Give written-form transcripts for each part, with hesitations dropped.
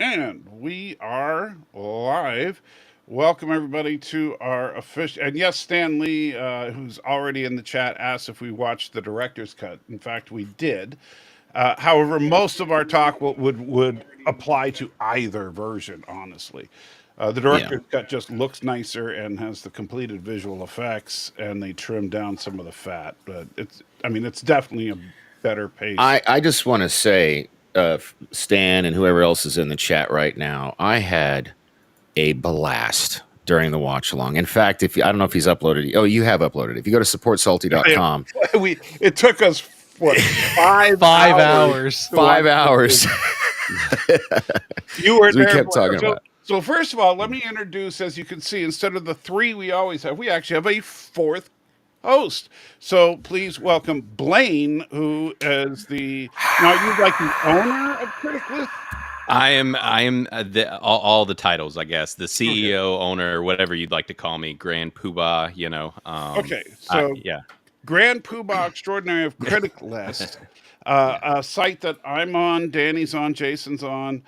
And we are live. Welcome, everybody, to our official. And yes, Stan Lee, who's already in the chat, asked if we watched the director's cut. In fact, we did. However, most of our talk would apply to either version, honestly. The Yeah. director's cut just looks nicer and has the completed visual effects, and they trimmed down some of the fat. But it's definitely a better pace. I just want to say, Stan and whoever else is in the chat right now, I had a blast during the watch along. In fact, I don't know if he's uploaded. Oh, you have uploaded. If you go to supportsalty.com, It took us what 5 hours. 5 hours. You were we there. kept talking about it. So first of all, let me introduce, as you can see, instead of the three we always have, we actually have a fourth host. So please welcome Blaine, who is now you like the owner of Criticless? I am all the titles, I guess. The CEO, owner, whatever you'd like to call me, Grand Poobah, Okay, so yeah. Grand Poobah Extraordinary of Criticless, a site that I'm on, Danny's on, Jason's on.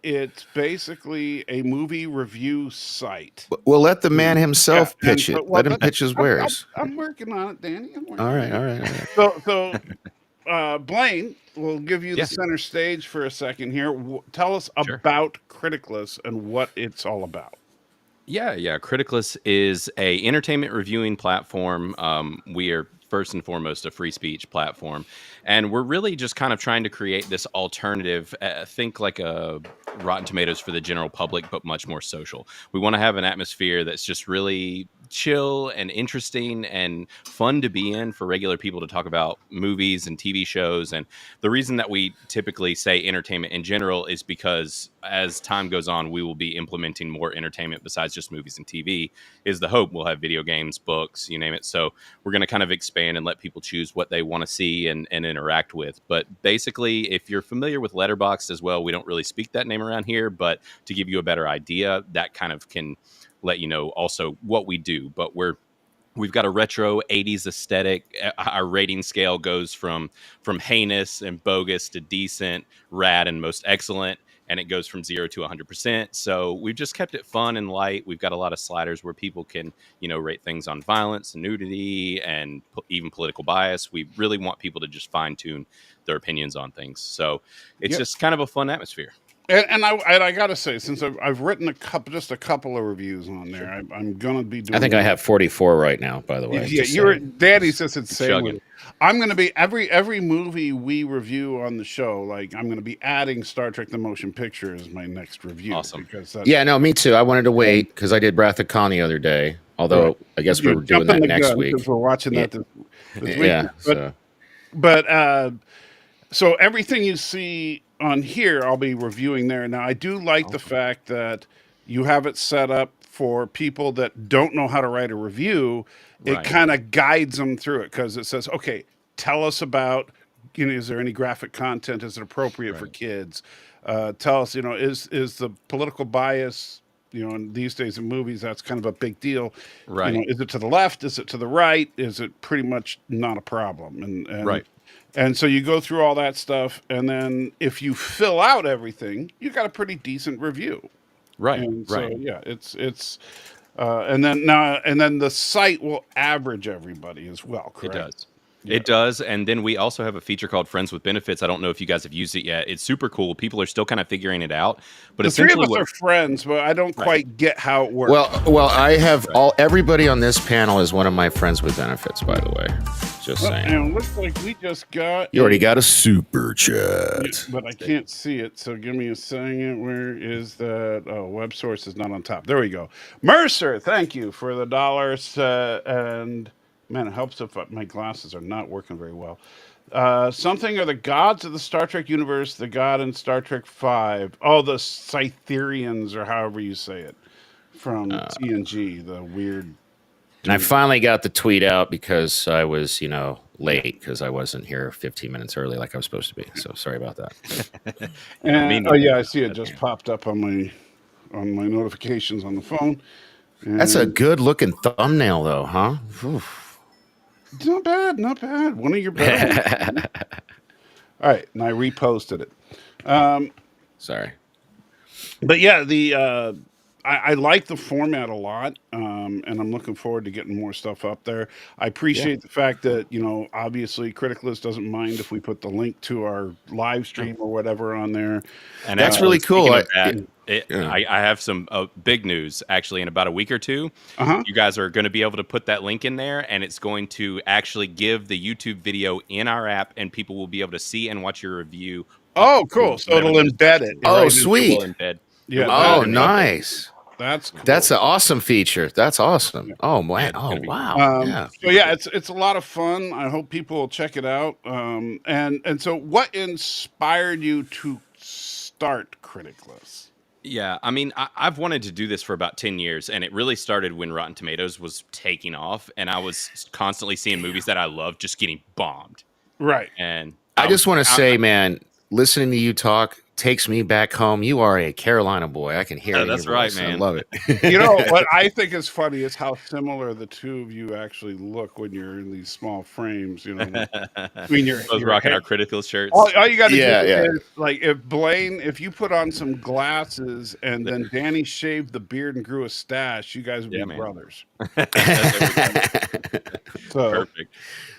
It's basically a movie review site. Well, let the man himself pitch it. Let him pitch his wares. I'm working on it, Danny. All right. So Blaine, we'll give you the center stage for a second here. Tell us about Criticless and what it's all about. Yeah. Criticless is a entertainment reviewing platform. We are first and foremost a free speech platform, and we're really just kind of trying to create this alternative. Think like a Rotten Tomatoes for the general public, but much more social. We want to have an atmosphere that's just really chill and interesting and fun to be in for regular people to talk about movies and TV shows. And the reason that we typically say entertainment in general is because as time goes on, we will be implementing more entertainment besides just movies and TV is the hope. We'll have video games, books, you name it. So we're going to kind of expand and let people choose what they want to see and interact with. But basically, if you're familiar with Letterboxd as well, we don't really speak that name around here, but to give you a better idea, that kind of can let you know also what we do. But we've got a retro 80s aesthetic. Our rating scale goes from heinous and bogus to decent, rad, and most excellent. And it goes from 0 to 100%. So we've just kept it fun and light. We've got a lot of sliders where people can, rate things on violence and nudity and even political bias. We really want people to just fine tune their opinions on things. So it's just kind of a fun atmosphere. And I gotta say, since I've written a couple of reviews on there, I'm gonna be doing. I think I have 44 right now. By the way, yeah, Daddy says it's same. I'm gonna be every movie we review on the show. Like I'm gonna be adding Star Trek: The Motion Picture as my next review. Awesome. Because no, me too. I wanted to wait because I did Wrath of Khan the other day. Although I guess we're doing that next week. Because we're watching that this week. Yeah. So everything you see on here, I'll be reviewing there. Now, I do like the fact that you have it set up for people that don't know how to write a review. It kind of guides them through it because it says, okay, tell us about, is there any graphic content? Is it appropriate for kids? Tell us, is the political bias, and these days in movies, that's kind of a big deal. Right. Is it to the left? Is it to the right? Is it pretty much not a problem? And right. And so you go through all that stuff, and then if you fill out everything, you got a pretty decent review. Right. And so it's and then the site will average everybody as well, correct? It does. Yeah. It does. And then we also have a feature called Friends with Benefits. I don't know if you guys have used it yet. It's super cool. People are still kind of figuring it out. But the three of us are friends, but I don't quite get how it works. Well, I have everybody on this panel is one of my friends with benefits, by the way. Just saying. And it looks like we just got. You already got a super chat. But I can't see it, so give me a second. Where is that? Oh, web source is not on top. There we go. Mercer, thank you for the dollars. And man, it helps if my glasses are not working very well. Something are the gods of the Star Trek universe, the god in Star Trek 5. Oh, the Cytherians, or however you say it, from TNG, the weird. And I finally got the tweet out because I was, late because I wasn't here 15 minutes early like I was supposed to be. So sorry about that. I see it just popped up on my notifications on the phone. And that's a good looking thumbnail, though, huh? Oof. Not bad. One of your better. All right, and I reposted it. Sorry. But yeah, I like the format a lot, and I'm looking forward to getting more stuff up there. I appreciate the fact that obviously Criticless doesn't mind if we put the link to our live stream or whatever on there. And That's actually, really cool. speaking of that, Yeah. I have some big news. Actually, in about a week or two, Uh-huh. you guys are going to be able to put that link in there, and it's going to actually give the YouTube video in our app, and people will be able to see and watch your review. Oh, cool! So it'll embed it. Oh, right? sweet. It will embed. Yeah. Oh, embed. nice. That's cool. That's an awesome feature. That's awesome. Yeah. Oh man. Yeah, it's Oh gonna be wow. Yeah. So yeah, it's a lot of fun. I hope people will check it out. And so, what inspired you to start Criticless? Yeah, I mean, I've wanted to do this for about 10 years, and it really started when Rotten Tomatoes was taking off, and I was constantly seeing movies that I loved just getting bombed. Right. And I just want to say, man, listening to you talk takes me back home. You are a Carolina boy. I can hear it. in That's your right, voice. I man. love it. You know what I think is funny is how similar the two of you actually look when you're in these small frames. You know, between your both rocking our critical shirts. all you got to Yeah, do yeah. is like if you put on some glasses and then Danny shaved the beard and grew a stash, you guys would Yeah, be man. brothers. So Perfect.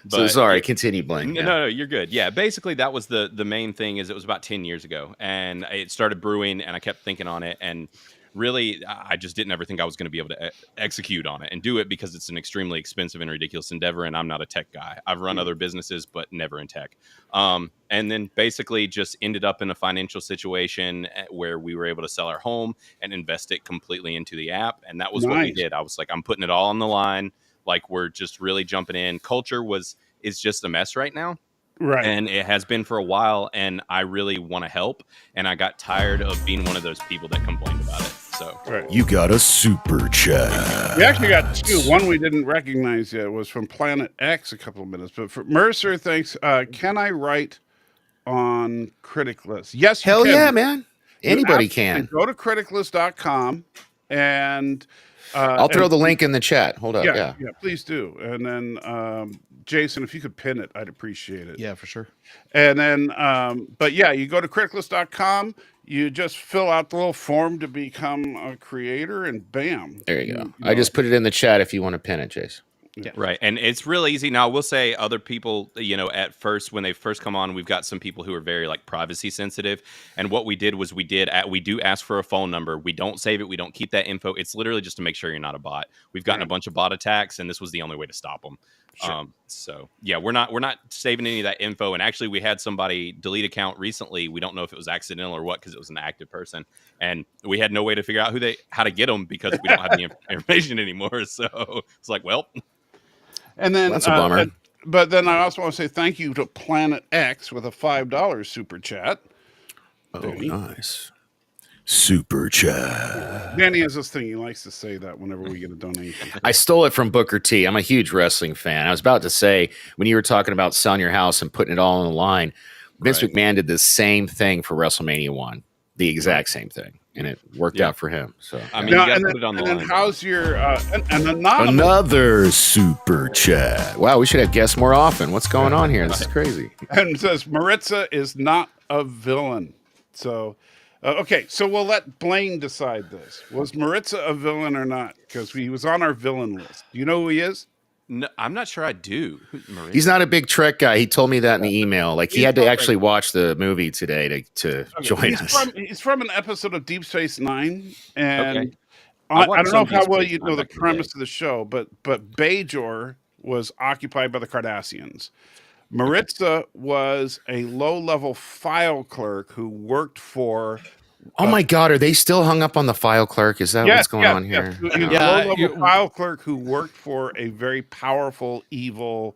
But sorry, continue, Blaine. No, Yeah. no, you're good. Yeah, basically that was the main thing. Is it was about 10 years ago, and it started brewing, and I kept thinking on it, and really I just didn't ever think I was going to be able to execute on it and do it because it's an extremely expensive and ridiculous endeavor, and I'm not a tech guy. I've run other businesses, but never in tech. And then basically just ended up in a financial situation where we were able to sell our home and invest it completely into the app, and that was what we Nice. did. I was like, I'm putting it all on the line. Like, we're just really jumping in. Culture is just a mess right now. Right. And it has been for a while, and I really want to help. And I got tired of being one of those people that complained about it. So Right. You got a super chat. We actually got two. One we didn't recognize yet was from Planet X a couple of minutes. But for Mercer, thanks. Can I write on Criticless? Yes, you Hell can. yeah, man. You Anybody absolutely can. Go to criticless.com and I'll throw the link in the chat. Hold up. yeah, Yeah. please do. And then Jason, if you could pin it, I'd appreciate it. Yeah, for sure. And then but yeah, you go to criticless.com, you just fill out the little form to become a creator, and bam. There you go. You I just put it in the chat if you want to pin it, Jace. right. And it's real easy. Now, I will say other people, at first, when they first come on, we've got some people who are very like privacy sensitive. And what we did was we do ask for a phone number. We don't save it. We don't keep that info. It's literally just to make sure you're not a bot. We've gotten a bunch of bot attacks, and this was the only way to stop them. Sure. So yeah, we're not saving any of that info. And actually, we had somebody delete account recently. We don't know if it was accidental or what, because it was an active person, and we had no way to figure out how to get them because we don't have the information anymore. So it's like, well. And then That's a bummer. but then I also want to say thank you to Planet X with a $5 super chat. Oh, Danny. nice. Super chat. Danny has this thing, he likes to say that whenever we get a donation. I stole it from Booker T. I'm a huge wrestling fan. I was about to say, when you were talking about selling your house and putting it all on the line, Vince Right. McMahon did the same thing for WrestleMania 1. The exact same thing. And it worked out for him. So I mean, Now, you got and to then, put it on the and then line. how's your an anonymous another super chat. Wow, we should have guests more often. What's going on here? This is crazy. and says Maritza is not a villain. So okay, so we'll let Blaine decide this. Was Maritza a villain or not? Because he was on our villain list. Do you know who he is? No, I'm not sure I do. Maria? He's not a big Trek guy. He told me that in the email. Like he had to actually watch the movie today to join us. He's from an episode of Deep Space Nine, and Okay. I watched don't know some how Deep well Space you Nine know the back in the premise day. of the show, but Bajor was occupied by the Cardassians. Maritza was a low-level file clerk who worked for. Oh my God, are they still hung up on the file clerk? Is that what's going on here? He was Yeah, a low-level file clerk who worked for a very powerful, evil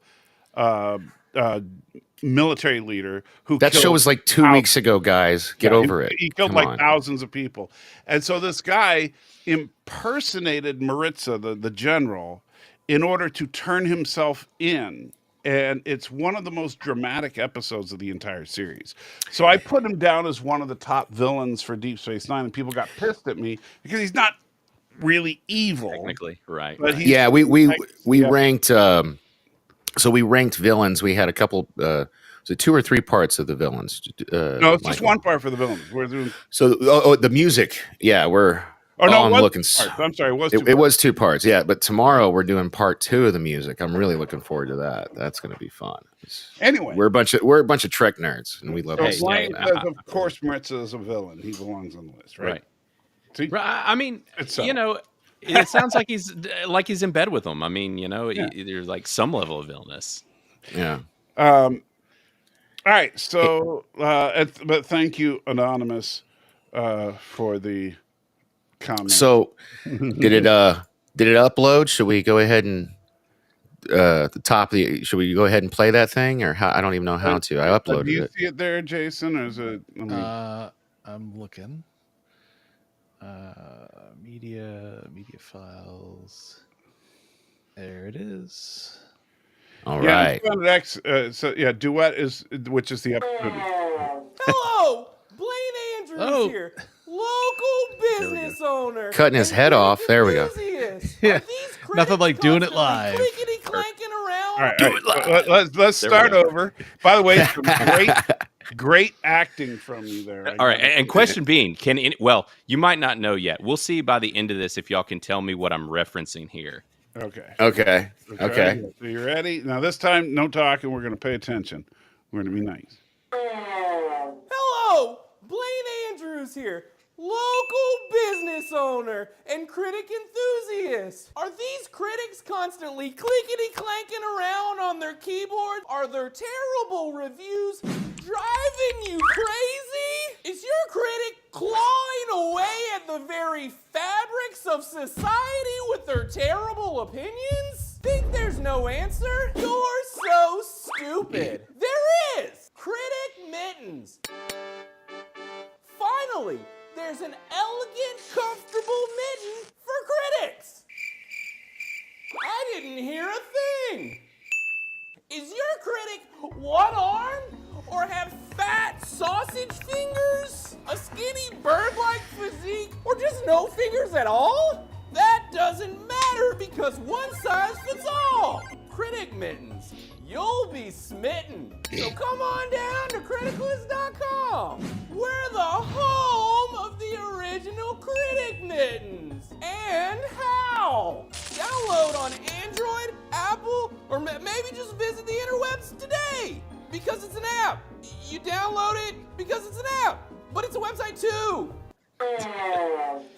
military leader who That show killed was like 2 thousands. weeks ago, guys. Get over it. He killed Come like on. thousands of people. And so this guy impersonated Maritza, the general, in order to turn himself in. And it's one of the most dramatic episodes of the entire series. So I put him down as one of the top villains for Deep Space Nine, and people got pissed at me because he's not really evil. Technically, right. But right. he's Yeah, we yeah. ranked. So we ranked villains. We had a couple So 2 or 3 parts of the villains. No, it's just Michael? one part for the villains. We're doing. So the music, yeah, we're. Oh no, I'm it was looking. 2 parts. I'm sorry, it was. It was 2 parts, yeah. But tomorrow we're doing part 2 of the music. I'm really looking forward to that. That's going to be fun. Anyway, we're a bunch of Trek nerds, and we love. So this Blaine stuff. says, of course, Maritza is a villain. He belongs on the list, right? See? I mean, It's so. you know, it sounds like he's in bed with them. I mean, you know, there's like some level of villainous. Yeah. All right. So, but thank you, Anonymous, for the comment. So, did it upload? Should we go ahead and the top of the? Should we go ahead and play that thing, or how? I don't even know how to. I uploaded Do you it. see it there, Jason, or is it? I'm looking. Media files. There it is. All Yeah, right. it's on X, so yeah, Duet is, which is the episode. Hello, Blaine Andrews here, local business owner, Cutting his and head off. There we go. enthusiast. Yeah, Are these nothing like doing it constantly live. Clickety clanking around. All right. Let's start over. By the way, some great acting from you there. All right, and question being, well, you might not know yet. We'll see by the end of this if y'all can tell me what I'm referencing here. Okay. So you ready? Now this time, no talking. We're going to pay attention. We're going to be nice. Hello, Blaine Andrews here, local business owner and critic enthusiast. Are these critics constantly clickety clanking around on their keyboard? Are their terrible reviews driving you crazy? Is your critic clawing away at the very fabrics of society with their terrible opinions? Think there's no answer? You're so stupid. There is! Critic Mittens. Finally, there's an elegant, comfortable mitten for critics. I didn't hear a thing. Is your critic one-armed or have fat sausage fingers, a skinny bird-like physique, or just no fingers at all? That doesn't matter because one size fits all. Critic Mittens, you'll be smitten. So come on down to Criticless.com. We're the home of the original Critic Mittens. And how? Download on Android, Apple, or maybe just visit the interwebs today because it's an app. You download it because it's an app, but it's a website too.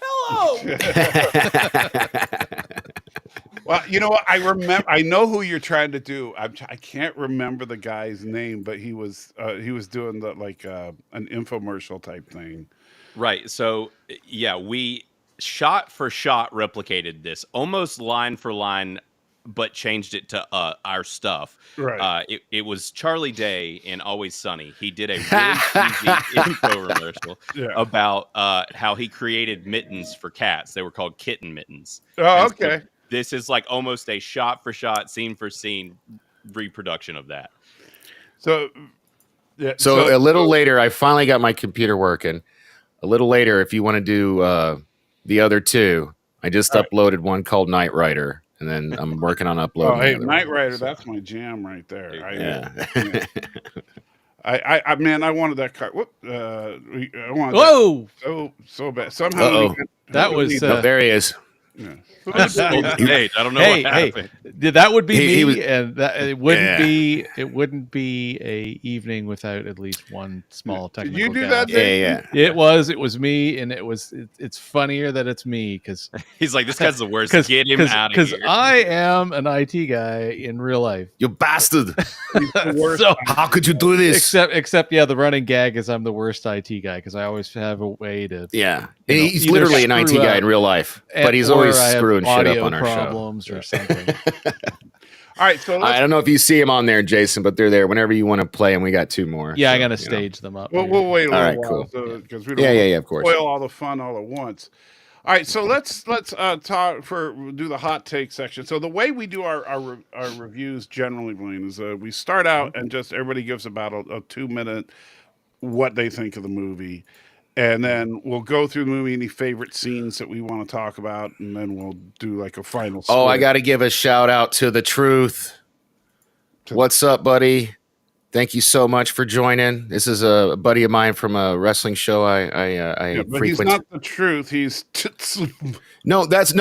Hello. Well, you know what? I know who you're trying to do. I can't remember the guy's name, but he was doing the an infomercial type thing. Right. So yeah, we shot for shot replicated this almost line for line, but changed it to our stuff. Right. It was Charlie Day in Always Sunny. He did a really cheesy infomercial about how he created mittens for cats. They were called kitten mittens. Oh, and okay. So this is like almost a shot for shot, scene for scene reproduction of that. So, yeah. So a little later, I finally got my computer working. A little later, if you want to do the other 2, I just uploaded one called Knight Rider, and then I'm working on uploading. Oh, hey, the other Knight one, Rider, so. that's my jam right there. Yeah. I wanted that card. Whoop, I wanted Whoa! that so bad. Somehow That was Oh, there he is. yeah. Hey, I don't know what happened. That would be me, he was- and it wouldn't be a evening without at least one small technical. you do gap. that, Yeah. It was me, and it's funnier that it's me because He's like, this guy's the worst. Get him out of here. I am an IT guy in real life. You bastard! So, How could you do this? except yeah, the running gag is I'm the worst IT guy because I always have a way to Yeah, you know, he's either literally an IT screw guy up in real life, but he's or always I have screwing shit up audio on our show. problems or something. All right, so I don't know if you see them on there, Jason, but they're there whenever you want to play, and we got 2 more. Yeah, so, I'm gonna you know. stage them up. we'll here. wait a All little right, while, cool. because we don't Yeah, of course. spoil all the fun all at once. All right, so let's do the hot take section. So the way we do our reviews generally, Blaine, is we start out and just everybody gives about a 2-minute what they think of the movie, and then we'll go through the movie, any favorite scenes that we want to talk about, and then we'll do like a final. Oh, I score. got to give a shout out to the Truth. What's up, buddy? Thank you so much for joining. This is a buddy of mine from a wrestling show I but he's frequent. not the truth. He's No, that's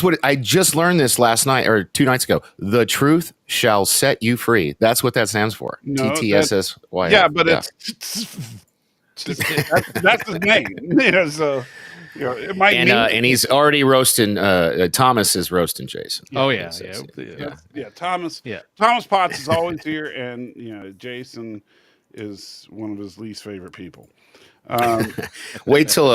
what I just learned this last night or 2 nights ago. The truth shall set you free. That's what that stands for. No, TTSSY. yeah, but that's his name. Yeah, so it might mean, and he's already roasting. Thomas is roasting Jason. Oh yeah. Thomas. Yeah. Thomas Potts is always here, and Jason is one of his least favorite people. Wait till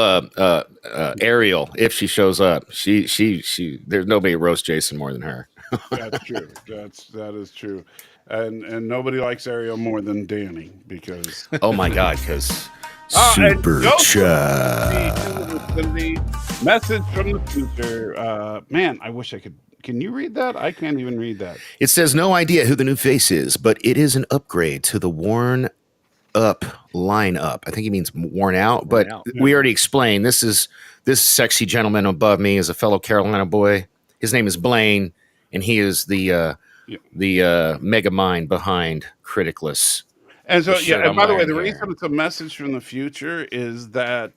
Ariel, if she shows up. She there's nobody roasts Jason more than her. That's true. That is true. And nobody likes Ariel more than Danny because Oh my God, because and super Joseph chat. the message from the future. Man, I wish I could. Can you read that? I can't even read that. It says no idea who the new face is, but it is an upgrade to the worn up lineup. I think he means worn out, but we already explained this sexy gentleman above me is a fellow Carolina boy. His name is Blaine, and he is the mega mind behind Criticless. And so, and by the way, the here. reason it's a message from the future is that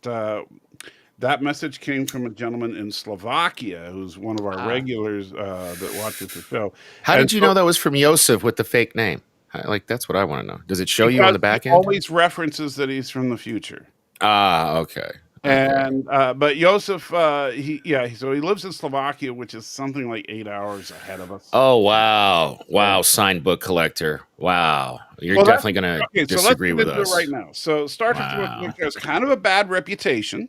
that message came from a gentleman in Slovakia who's one of our regulars that watches the show. How did you know that was from Yosef with the fake name? Like, that's what I want to know. Does it show you on the back end? Always references that he's from the future. Okay. And but Yosef, so he lives in Slovakia, which is something like 8 hours ahead of us. Oh wow! Signed book collector. Wow, you're definitely gonna disagree with us right now. So Star Trek has kind of a bad reputation.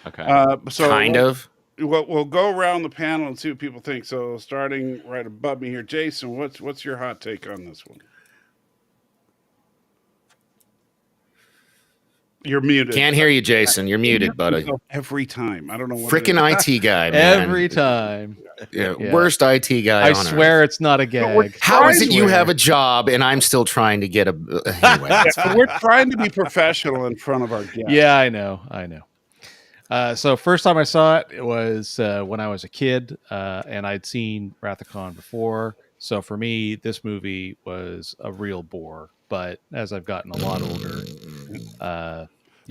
Okay. So kind of. We'll go around the panel and see what people think. So starting right above me here, Jason, what's your hot take on this one? You're muted. Can't hear you, Jason. You're muted, buddy. Every time. I don't know what freaking IT guy, man. Every time. Yeah. Worst IT guy I on swear earth. it's not a gag. How is it you have a job and I'm still trying to get a anyway? We're trying to be professional in front of our guests. Yeah, I know. So first time I saw it, it was when I was a kid, and I'd seen Wrath of Khan before. So for me, this movie was a real bore. But as I've gotten a lot older,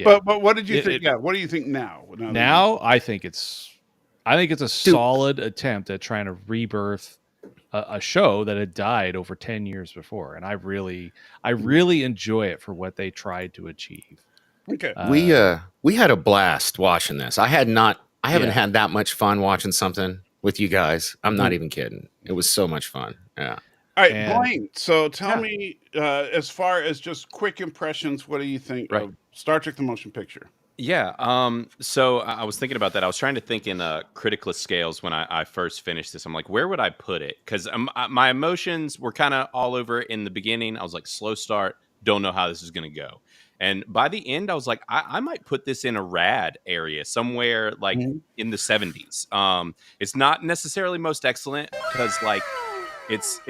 But what did you think? What do you think now? Now I think it's a solid attempt at trying to rebirth a show that had died over 10 years before, and I really enjoy it for what they tried to achieve. Okay, we had a blast watching this. I haven't had that much fun watching something with you guys. I'm not even kidding. It was so much fun. Yeah. All right, Blaine. So tell me, as far as just quick impressions, what do you think of Star Trek: The Motion Picture? Yeah. So I was thinking about that. I was trying to think in Criticless scales when I first finished this. I'm like, where would I put it? Because my emotions were kind of all over in the beginning. I was like, slow start. Don't know how this is going to go. And by the end, I was like, I might put this in a rad area somewhere like in the 70s. It's not necessarily most excellent because like it's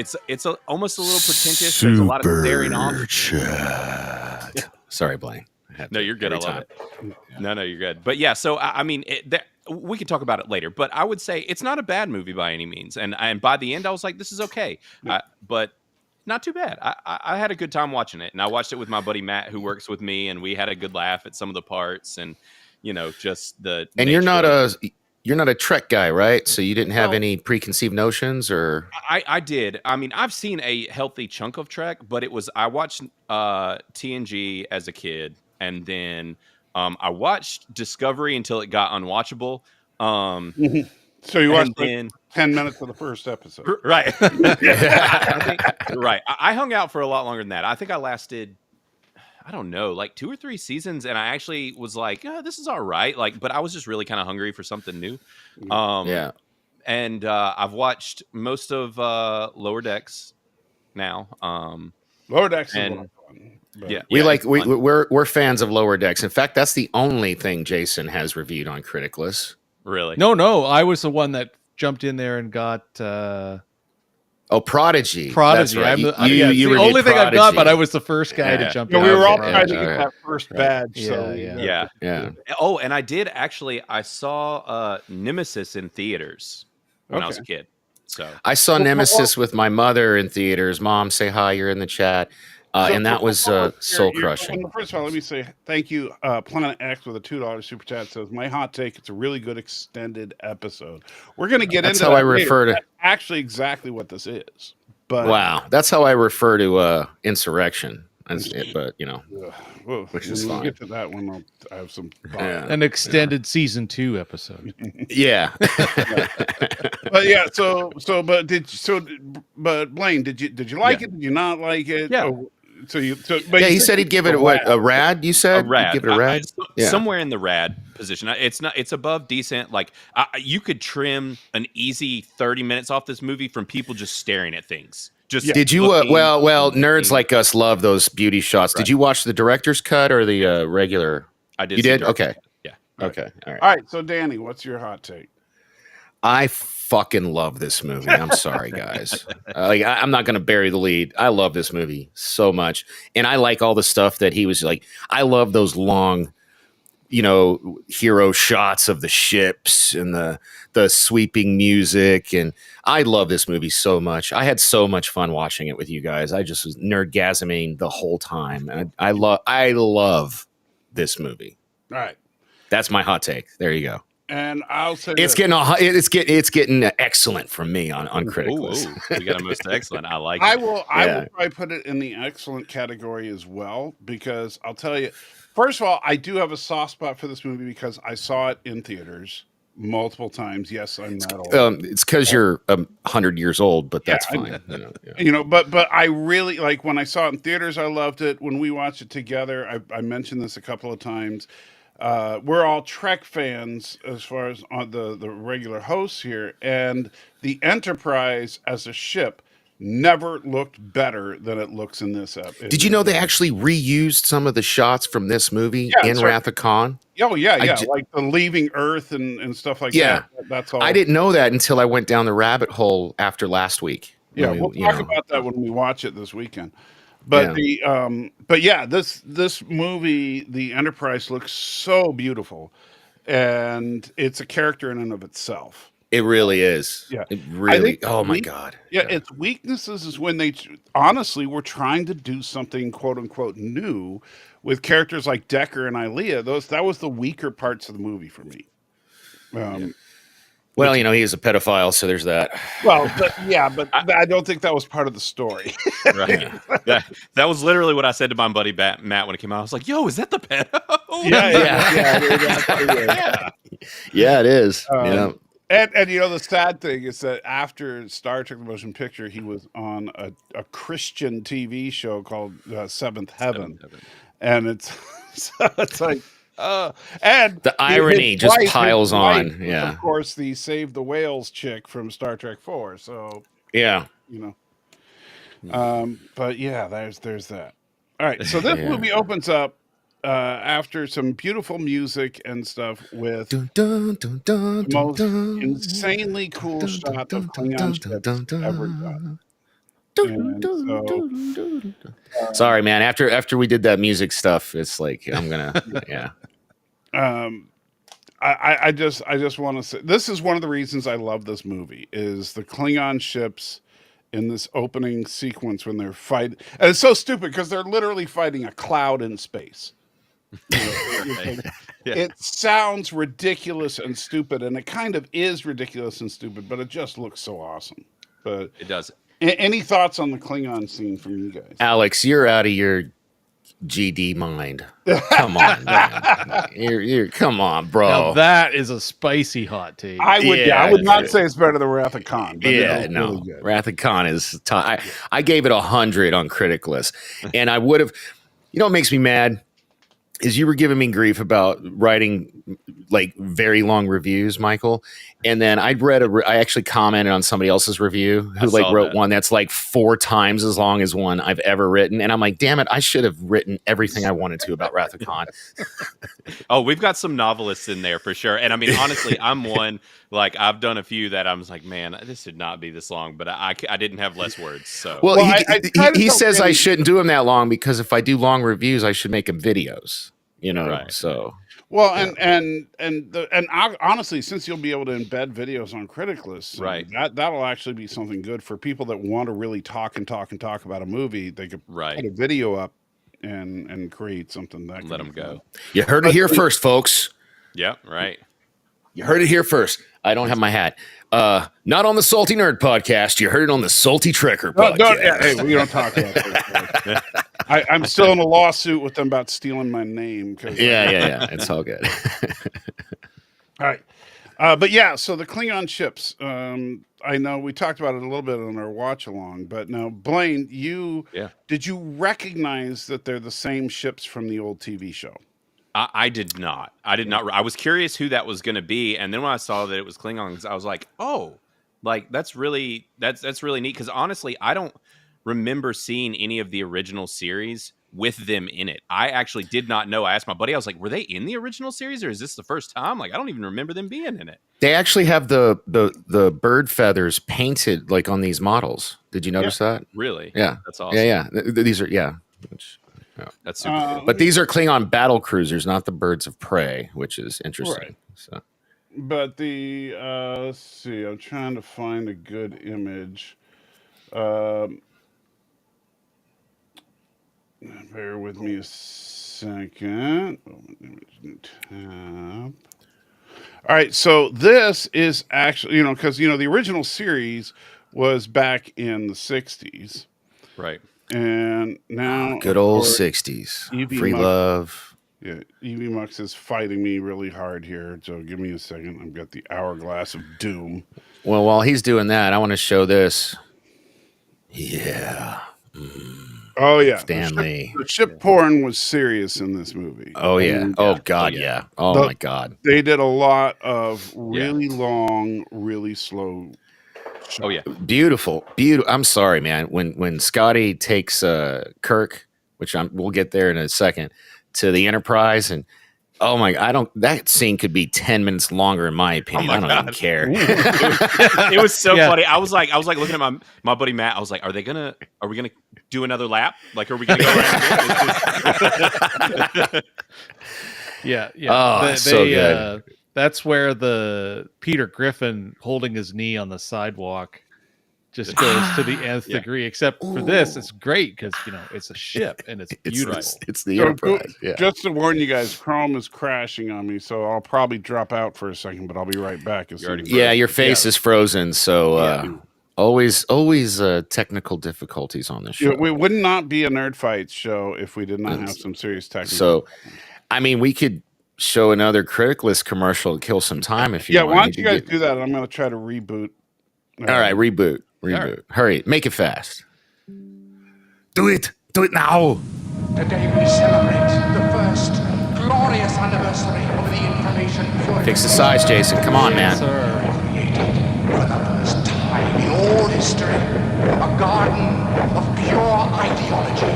almost a little pretentious. There's a lot of staring off. Chat. Sorry, Blaine. No, you're good. I love it. No, you're good. But yeah, so I mean, we could talk about it later. But I would say it's not a bad movie by any means. And by the end, I was like, this is okay. But not too bad. I had a good time watching it, and I watched it with my buddy Matt, who works with me, and we had a good laugh at some of the parts, and just the. And you're not a Trek guy, right? So you didn't have any preconceived notions, or I did. I mean, I've seen a healthy chunk of Trek, but I watched TNG as a kid, and then I watched Discovery until it got unwatchable. So you watched 10 minutes of the first episode. Right. Right. I hung out for a lot longer than that. I think I lasted, I don't know, like 2 or 3 seasons. And I actually was like, this is all right. But I was just really kind of hungry for something new. yeah. And I've watched most of Lower Decks now. Lower Decks is a lot of fun. Yeah. We're fans of Lower Decks. In fact, that's the only thing Jason has reviewed on Criticless. Really? No. I was the one that jumped in there and got Prodigy. That's right. You the only thing I've got, but I was the first guy to jump in. We were all trying to get that first badge. Yeah. Oh, and I did actually. I saw Nemesis in theaters when I was a kid. So I saw Nemesis with my mother in theaters. Mom, say hi. You're in the chat. And that was soul You're, crushing. first of all, let me say thank you. Planet X with a $2 super chat says, "My hot take: it's a really good extended episode." We're going to get That's into how that I refer later. to. That's actually exactly what this is. But Wow, that's how I refer to Insurrection. But whoa, which when is we fine. get to that one, I have some. Yeah. An extended season 2 episode. Yeah. But yeah, but Blaine, did you like it? Did you not like it? Yeah. Oh, but Yeah, you he said he'd give it a rad. You A said He'd rad. give it a rad. Yeah. Somewhere in the rad position. It's not. It's above decent. Like you could trim an easy 30 minutes off this movie from people just staring at things. Just Did you? looking Well, and nerds looking. like us love those beauty shots. Right. Did you watch the director's cut or the regular? I did. You see did? Dork Okay. Knight. Yeah. Okay. All right. All right, so Danny, what's your hot take? I fucking love this movie. I'm sorry, guys. I'm not going to bury the lead. I love this movie so much, and I like all the stuff that he was like. I love those long, hero shots of the ships and the sweeping music, and I love this movie so much. I had so much fun watching it with you guys. I just was nerdgasming the whole time, and I love this movie. All right, That's my hot take. There you go. and I'll say It's this. getting excellent from me on Criticless. Ooh, we got a most excellent. I like. I it. will probably put it in the excellent category as well, because I'll tell you, first of all, I do have a soft spot for this movie because I saw it in theaters multiple times. Yes, I'm not old. It's because you're 100 years old, but that's I- fine. But I really like when I saw it in theaters. I loved it. When we watched it together, I mentioned this a couple of times. We're all Trek fans as far as on the regular hosts here, and the Enterprise as a ship never looked better than it looks in this episode. Did you know they actually reused some of the shots from this movie in sorry. Wrath of Khan? Oh yeah, I yeah, ju- like the leaving Earth and stuff like Yeah. that. That's all. I didn't know that until I went down the rabbit hole after last week. Yeah, When we'll we- talk about that when we watch it this weekend. But this movie, the Enterprise, looks so beautiful, and it's a character in and of itself. It really is. Yeah. It really. think Oh my we- God. Yeah, its weaknesses is when they honestly were trying to do something quote unquote new with characters like Decker and Ilea. That was the weaker parts of the movie for me. Well, he is a pedophile, so there's that. Well, but I don't think that was part of the story. Right. That was literally what I said to my buddy Matt when it came out. I was like, "Yo, is that the pedo?" Yeah, it is. And the sad thing is that after Star Trek: The Motion Picture, he was on a Christian TV show called Seventh Heaven, and it's like, and The irony his just wife- piles his wife on. was, Yeah. of course, the Save the Whales chick from Star Trek 4. So Yeah. but yeah, there's that. All right, so this Yeah. movie opens up after some beautiful music and stuff with Dun, dun, dun, dun, the dun, most dun, insanely cool dun, shot dun, of dun, Klingon dun, ships dun, dun, ever dun. done. Dun, And dun, so, dun, dun, dun. Sorry, man. After we did that music stuff, it's like I'm gonna. Yeah. I just want to say this is one of the reasons I love this movie is the Klingon ships in this opening sequence when they're fighting. And it's so stupid because they're literally fighting a cloud in space. It sounds ridiculous and stupid, and it kind of is ridiculous and stupid, but it just looks so awesome. But It does. any thoughts on the Klingon scene from you guys? Alex, you're out of your GD mind. Come on, man. You're come on, bro. Now that is a spicy hot take. I Yeah, would not say it's better than Wrath of Khan. But Yeah, it's no. really good. Wrath of Khan is I gave it 100 on Criticless. And I would have, what makes me mad is you were giving me grief about writing like very long reviews, Michael. And then I actually commented on somebody else's review who saw wrote that. one that's like 4 times as long as one I've ever written. And I'm like, damn it, I should have written everything I wanted to about Wrath of Khan. Oh, we've got some novelists in there for sure. And I mean, honestly, I'm one, like, I've done a few that I was like, man, this should not be this long, but I didn't have less words. So, Well, I kinda he don't says I really- shouldn't do them that long because if I do long reviews, I should make them videos. you know. Right. So Well, honestly, since you'll be able to embed videos on Criticless, Right. that'll actually be something good for people that want to really talk about a movie. They could Right. put a video up and create something that Let could them be fun. go. you heard it here first, folks. Yep. Right. You heard it here first. I don't have my hat. Not on the Salty Nerd podcast. You heard it on the Salty Trekker podcast. Hey, we don't talk about this. I'm still in a lawsuit with them about stealing my name. Yeah. It's all good. All right. But yeah, so the Klingon ships, I know we talked about it a little bit on our watch along, but now, Blaine, did you recognize that they're the same ships from the old TV show? I did not. I was curious who that was going to be, and then when I saw that it was Klingons, I was like, "Oh, like that's really neat." Because honestly, I don't remember seeing any of the original series with them in it. I actually did not know. I asked my buddy, I was like, "Were they in the original series, or is this the first time?" Like, I don't even remember them being in it. They actually have the bird feathers painted like on these models. Did you notice that? Really? Yeah, that's awesome. Yeah. These are That's super cool. But these are Klingon battle cruisers, not the birds of prey, which is interesting. Right. So, but let's see, I'm trying to find a good image. Bear with me a second. Tab. All right, so this is actually, because the original series was back in the 60s. Right. And now good old 60s. Free love. Yeah, Evie Mux is fighting me really hard here, so give me a second. I've got the hourglass of doom. Well, while he's doing that, I want to show this. Yeah. Oh, yeah. Stanley. The ship porn was serious in this movie. Oh, yeah. Oh, God, yeah. Oh, my God. They did a lot of really long, really slow shots. Oh, yeah. Beautiful. I'm sorry, man. When Scotty takes Kirk, which we'll get there in a second, to the Enterprise, and that scene could be 10 minutes longer in my opinion. I don't even care. It was so funny. I was like looking at my buddy Matt. I was like, are we gonna do another lap? Like, are we gonna go around? Yeah. Oh, so good. That's where the Peter Griffin holding his knee on the sidewalk just goes to the nth degree. Except for this, it's great because it's a ship and it's beautiful. It's the Enterprise. Yeah. Just to warn you guys, Chrome is crashing on me, so I'll probably drop out for a second, but I'll be right back. Your face is frozen, so always technical difficulties on this show. We would not be a NERDFIGHTS show if we did not have some serious technical. So, I mean, we could show another Criticless commercial to kill some time if you want. Yeah, why don't you guys do that? I'm going to try to reboot. All right, reboot. Right. Hurry, make it fast. Do it now. Today we celebrate the first glorious anniversary of the information Fix the size, Jason. Come on, man. created for the first time in all history. A garden of pure ideology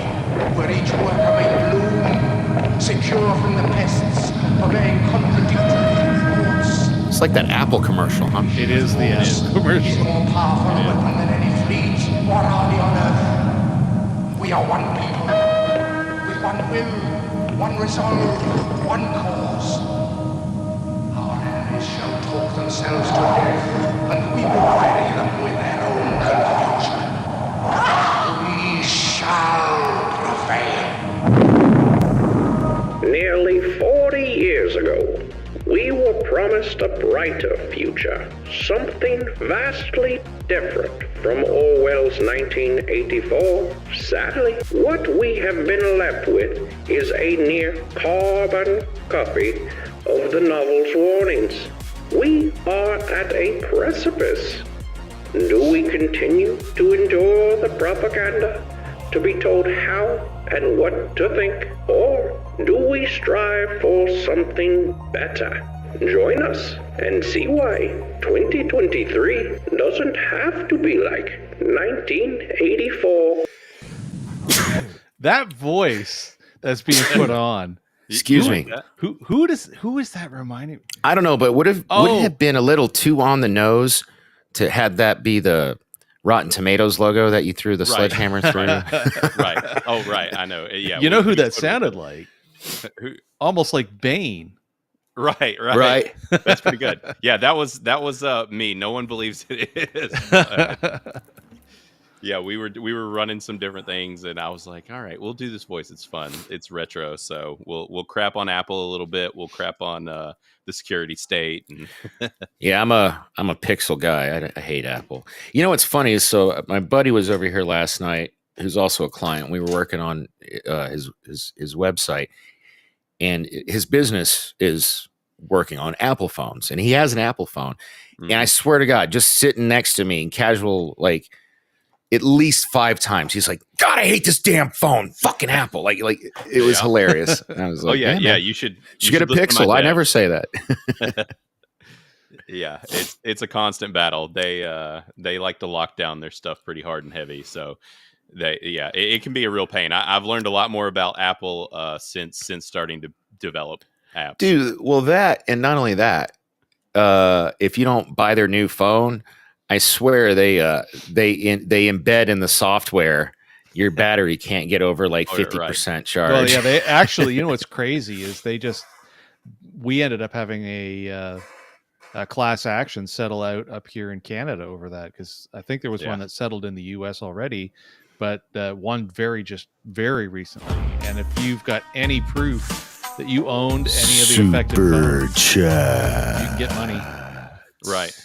where each worker may bloom, secure from the pests of a contradictory thoughts. It's like that Apple commercial, huh? It is the Is commercial. more powerful weapon than any fleet or army on earth. We are one people, with one will, one resolve, one cause. Our enemies shall talk themselves to death, and we will bury them with their own confusion. We shall prevail. Nearly 40 years ago, we were promised a brighter future, something vastly different from Orwell's 1984. Sadly, what we have been left with is a near carbon copy of the novel's warnings. We are at a precipice. Do we continue to endure the propaganda, to be told how and what to think, or do we strive for something better? Join us and see why 2023 doesn't have to be like 1984. That voice that's being put on. Excuse me. Who is that reminding me? I don't know, but would it have been a little too on the nose to have that be the Rotten Tomatoes logo that you threw the sledgehammer through? Right. Oh, right. I know. Yeah. You know who that sounded like? Who- almost like Bane. right. Right. That's pretty good. Yeah, that was me. No one believes it is. Yeah, we were running some different things, and I was like, all right, we'll do this voice. It's fun. It's retro, so we'll crap on Apple a little bit. We'll crap on the security state. And Yeah, I'm a Pixel guy. I hate Apple. You know what's funny is my buddy was over here last night, who's also a client. We were working on his website, and his business is working on Apple phones, and he has an Apple phone. And I swear to God, just sitting next to me in casual, like, at least 5 times, he's like, "God, I hate this damn phone, fucking Apple." Like it was hilarious. And I was like, oh yeah, man, you should get a listen to my Pixel. I dad. never say that. Yeah, it's a constant battle. They like to lock down their stuff pretty hard and heavy. So it can be a real pain. I've learned a lot more about Apple since starting to develop apps. Dude, well, that, and not only that, if you don't buy their new phone, I swear they embed in the software your battery can't get over like 50% charge. Well, yeah, they actually, you know what's crazy is we ended up having a class action settle out up here in Canada over that, because I think there was one that settled in the U.S. already, but one very recently. And if you've got any proof that you owned any of the affected phones, you can get money. Right,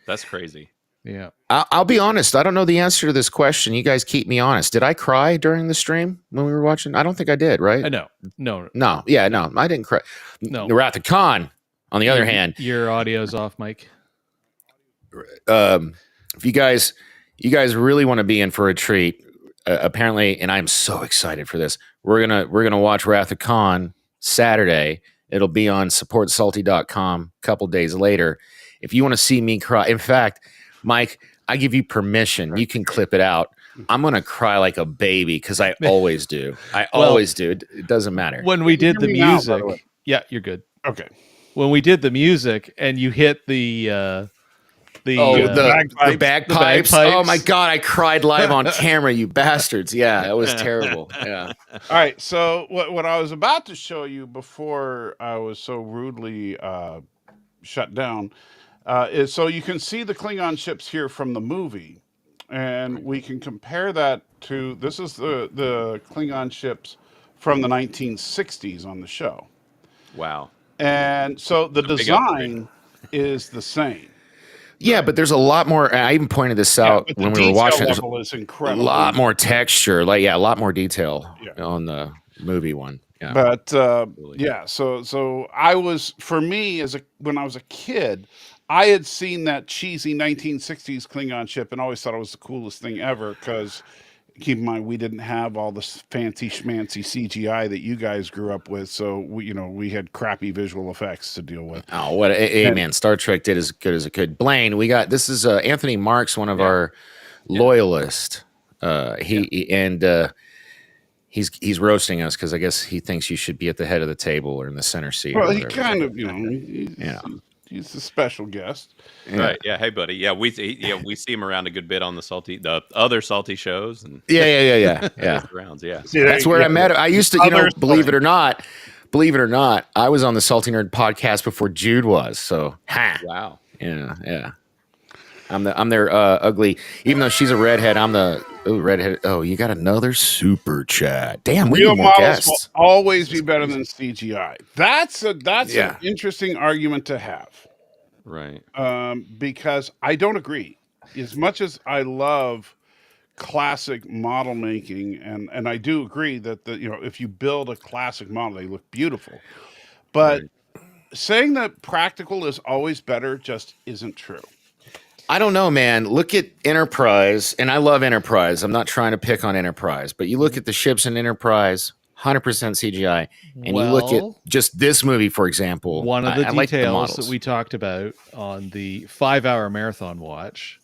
that's crazy. Yeah, I'll be honest. I don't know the answer to this question. You guys keep me honest. Did I cry during the stream when we were watching? I don't think I did, right? No. Yeah, no, I didn't cry. No. Wrath of Khan, on the other hand. Your audio's off, Mike. If you guys really want to be in for a treat, apparently, and I'm so excited for this, we're gonna watch Wrath of Khan Saturday. It'll be on supportsalty.com a couple days later. If you want to see me cry, in fact, Mike, I give you permission. You can clip it out. I'm going to cry like a baby because I always do. Always do. It doesn't matter. When we did the music. Yeah, you're good. Okay. When we did the music and you hit the bagpipes. Oh my God, I cried live on camera, you bastards. Yeah, that was terrible. Yeah. All right. So what I was about to show you before I was so rudely shut down is, so you can see the Klingon ships here from the movie, and we can compare that to, this is the Klingon ships from the 1960s on the show. Wow. And so the design is the same. Yeah, but there's a lot more. I even pointed this out when we were watching. There's is incredible. A lot more texture, a lot more detail on the movie one. Yeah. But so I was, for me, when I was a kid, I had seen that cheesy 1960s Klingon ship and always thought it was the coolest thing ever, because keep in mind, we didn't have all this fancy schmancy CGI that you guys grew up with, so we had crappy visual effects to deal with. Oh, man! Star Trek did as good as it could. Blaine, this is Anthony Marks, one of our loyalists. He's roasting us because I guess he thinks you should be at the head of the table or in the center seat. Well, he kind of, he's a special guest. Yeah. Right. Yeah. Hey, buddy. Yeah. We see him around a good bit on the other salty shows. And yeah. Rounds. Yeah. That's where I met him. I used to, believe it or not, I was on the Salty Nerd podcast before Jude was. So, wow. Yeah. I'm their ugly. Even though she's a redhead, I'm the redhead. Oh, you got another super chat. Damn, we need more guests. Will always be better than CGI. That's an interesting argument to have. Right. Because I don't agree. As much as I love classic model making, and I do agree that if you build a classic model, they look beautiful. But saying that practical is always better just isn't true. I don't know, man. Look at Enterprise, and I love Enterprise. I'm not trying to pick on Enterprise, but you look at the ships in Enterprise, 100% CGI, and you look at just this movie, for example. One of the details that we talked about on the 5-hour marathon watch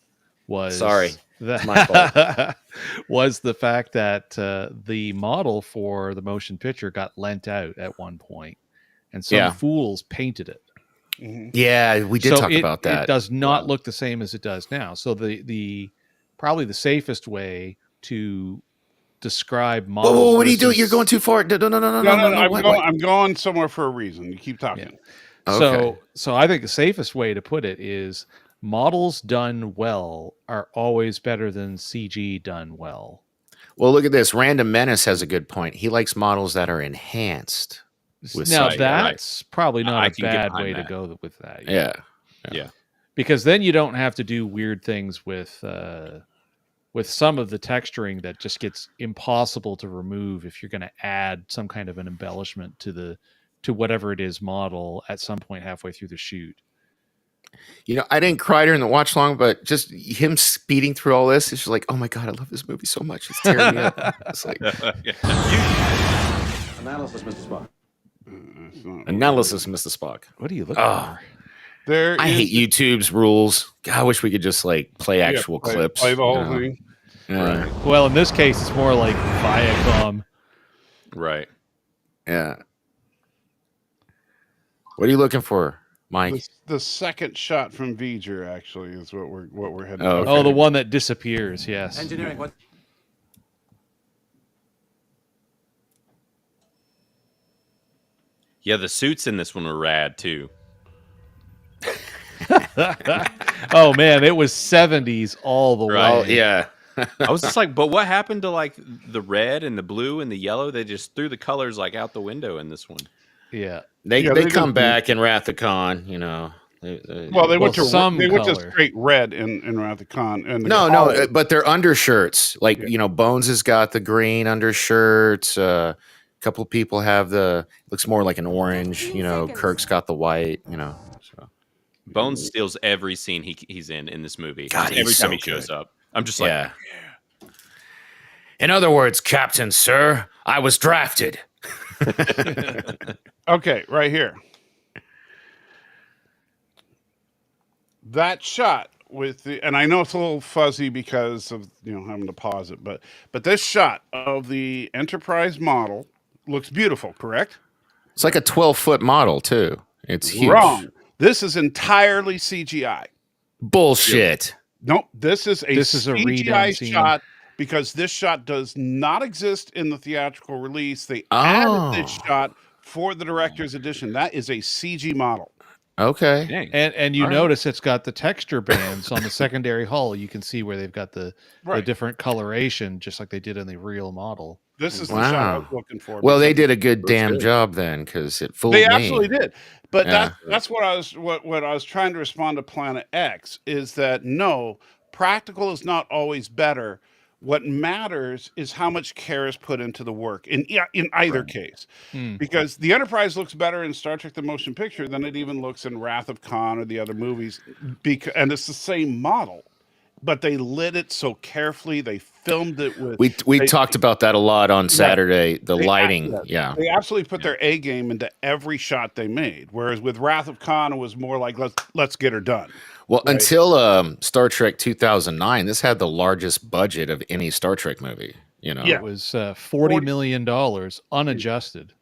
was my fault. was the fact that the model for the motion picture got lent out at one point, and some fools painted it. Mm-hmm. Yeah, we did talk about that. It does not look the same as it does now. So the probably the safest way to describe Whoa, models. whoa, what are you doing? versus- You're going too far. No. I'm going somewhere for a reason. You keep talking. Yeah. Okay. So I think the safest way to put it is models done well are always better than CG done well. Well, look at this. Random Menace has a good point. He likes models that are enhanced. With Now CG. that's probably not I a can get bad behind way to that. go with that. Yeah. Because then you don't have to do weird things with some of the texturing that just gets impossible to remove if you're going to add some kind of an embellishment to whatever it is model at some point halfway through the shoot. You know, I didn't cry during the watch long, but just him speeding through all this, it's just like, oh my God, I love this movie so much. It's tearing me up. It's like Analysis, Mr. Spock. analysis, Mr. Spock. What are you looking for? There I is- hate YouTube's rules. God, I wish we could just like play actual clips. Play the whole you know? thing. Yeah. Well, in this case, it's more like Viacom. Right. Yeah. What are you looking for, Mike? The second shot from V'ger actually is what we're heading. Oh, to. okay. Oh, the one that disappears. Yes. Engineering, what? Yeah, the suits in this one were rad too. Oh man, it was 70s all the Right. Oh, way. yeah. I was just like, but what happened to like the red and the blue and the yellow? They just threw the colors like out the window in this one. Yeah. They Yeah, they come just- back in Wrath of Khan, you know. Well, they went to some color. straight red in Wrath of Khan. And No, but they're undershirts. Like, you know, Bones has got the green undershirts. A couple of people have looks more like an orange. You know, Kirk's got the white, you know. So. Bones steals every scene he's in this movie. God, every he's time so he shows good. up, I'm just like, Yeah. In other words, Captain, sir, I was drafted. Okay, right here. That shot with and I know it's a little fuzzy because of having to pause it, but this shot of the Enterprise model looks beautiful, correct? It's like a 12-foot model, too. It's huge. Wrong. This is entirely CGI. Bullshit. Nope, this is a redone CGI scene. shot because this shot does not exist in the theatrical release. They Oh. added this shot for the director's edition. That is a CG model. Okay. dang. And you All right. notice it's got the texture bands on the secondary hull. You can see where they've got the different coloration, just like they did in the real model. This is the shot I Wow. was looking for. Well, they because did a good damn job then, because it fooled They me. absolutely did. But Yeah. that's what I was trying to respond to Planet X is that no, practical is not always better. What matters is how much care is put into the work in either case. Because the Enterprise looks better in Star Trek: The Motion Picture than it even looks in Wrath of Khan or the other movies. And it's the same model, but they lit it so carefully. They filmed it with. We talked about that a lot on Saturday. The They lighting, act- yeah. They absolutely put their A game into every shot they made. Whereas with Wrath of Khan, it was more like let's get her done. Well, until Star Trek 2009, this had the largest budget of any Star Trek movie. You know, It was $40 million unadjusted.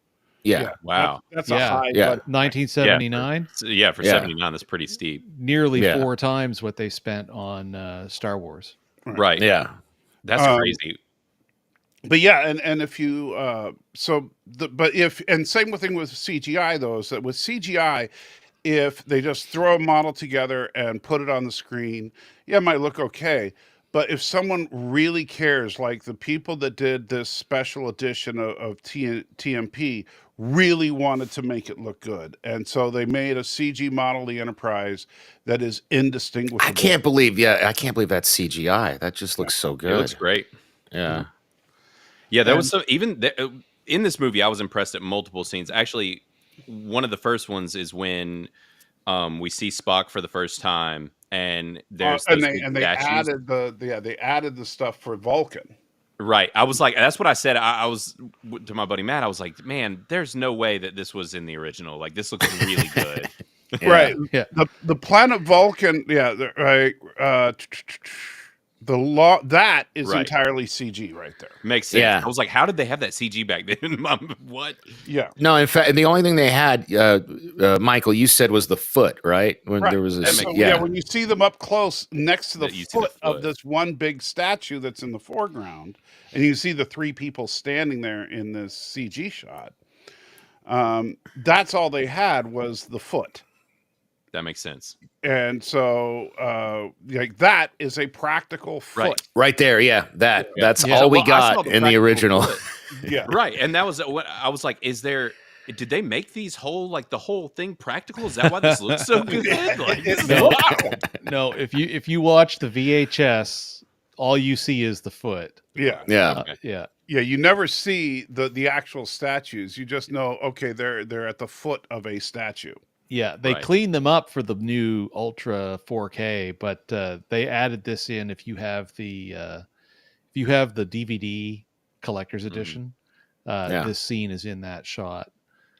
yeah. Wow. That's Yeah. a high. Yeah. budget. 1979, So, yeah, for Yeah. 79, that's pretty steep. nearly Yeah. 4 times what they spent on Star Wars. Right. Yeah. That's crazy. But yeah, and if you same thing with CGI though, is that with CGI, if they just throw a model together and put it on the screen, it might look okay. But if someone really cares, like the people that did this special edition of TMP really wanted to make it look good. And so they made a CG model of the Enterprise that is indistinguishable. I can't believe that's CGI. That just looks so It good. looks great. Yeah. Yeah, that was so. Even in this movie, I was impressed at multiple scenes. Actually, one of the first ones is when we see Spock for the first time, and there's and those they big statues. added they added the stuff for Vulcan. Right. I was like, that's what I said. I was to my buddy Matt. I was like, man, there's no way that this was in the original. Like, this looks really good. Right. Yeah. The planet Vulcan, yeah, right. that is Right. entirely CG right there. Makes sense. Yeah. I was like, how did they have that CG back then? What? Yeah. No, in fact, the only thing they had, Michael, you said was the foot, right? When Right. there was a And so, yeah. when you see them up close next to the That you see the foot of foot. this one big statue that's in the foreground, and you see the three people standing there in this CG shot, that's all they had was the foot. That makes sense. And so, like that is a practical foot. Right there, yeah. That's Yeah. all we Well, I saw got the in the practical original. foot. Yeah. Right. And that was what I was like, did they make these the whole thing practical? Is that why this looks so good? Like, this is No. wild. No, if you watch the VHS, all you see is the foot. Yeah. Yeah. Yeah. Yeah. You never see the actual statues. You just know, okay, they're at the foot of a statue. Yeah, they Right. cleaned them up for the new Ultra 4K, but they added this in if you have the DVD collector's edition. Yeah. This scene is in that shot.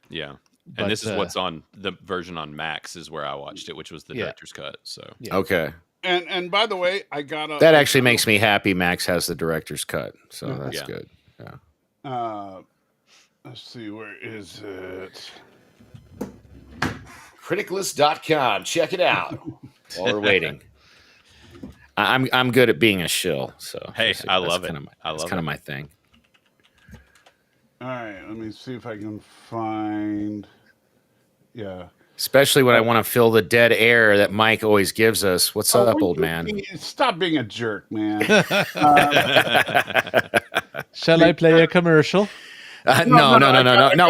Yeah. But, And this is what's on the version on Max is where I watched it, which was the Yeah. director's cut. So Yeah. Okay. And by the way, I got That actually makes me happy Max has the director's cut. So that's Yeah. good. Let's see, where is it? Criticless.com. Check it out. While we're waiting. I'm good at being a shill, so Hey, I love it. Kind of I that's love kind of it. my thing. All right, let me see if I can find. Yeah. Especially when I want to fill the dead air that Mike always gives us. What's up, old man? Stop being a jerk, man. Shall I play a commercial? No.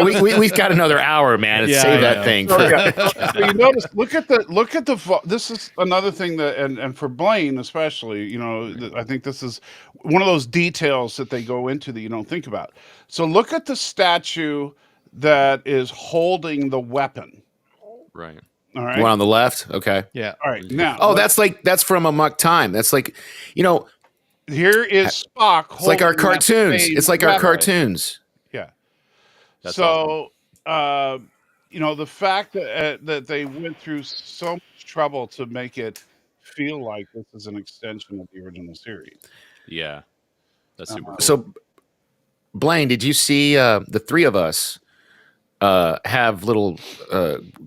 We've got another hour, man. Yeah, Save I that know. thing. So, so you notice, look at the. This is another thing that, and for Blaine especially, I think this is one of those details that they go into that you don't think about. So look at the statue that is holding the weapon. Right. All right. One on the left. Okay. Yeah. All right. Now. Oh, that's from Amok Time. That's like, here is Spock. it's like our holding that cartoons. same It's like our weapon. cartoons. Yeah. That's So, the fact that they went through so much trouble to make it feel like this is an extension of the original series. Yeah. That's super cool. So, Blaine, did you see the three of us have little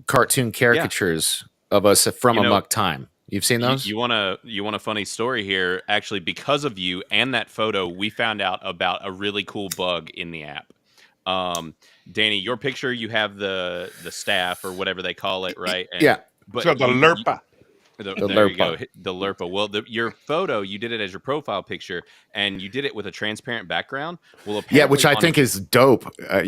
cartoon caricatures of us from Amok Time? You've seen those? You want a funny story here? Actually, because of you and that photo, we found out about a really cool bug in the app. Danny, your picture, you have the staff or whatever they call it, right? And, Yeah. But So the Lurpa. There Lurpa. you go. The Lurpa. Well, your photo, you did it as your profile picture, and you did it with a transparent background. Well, Yeah, which I apparently think is dope, but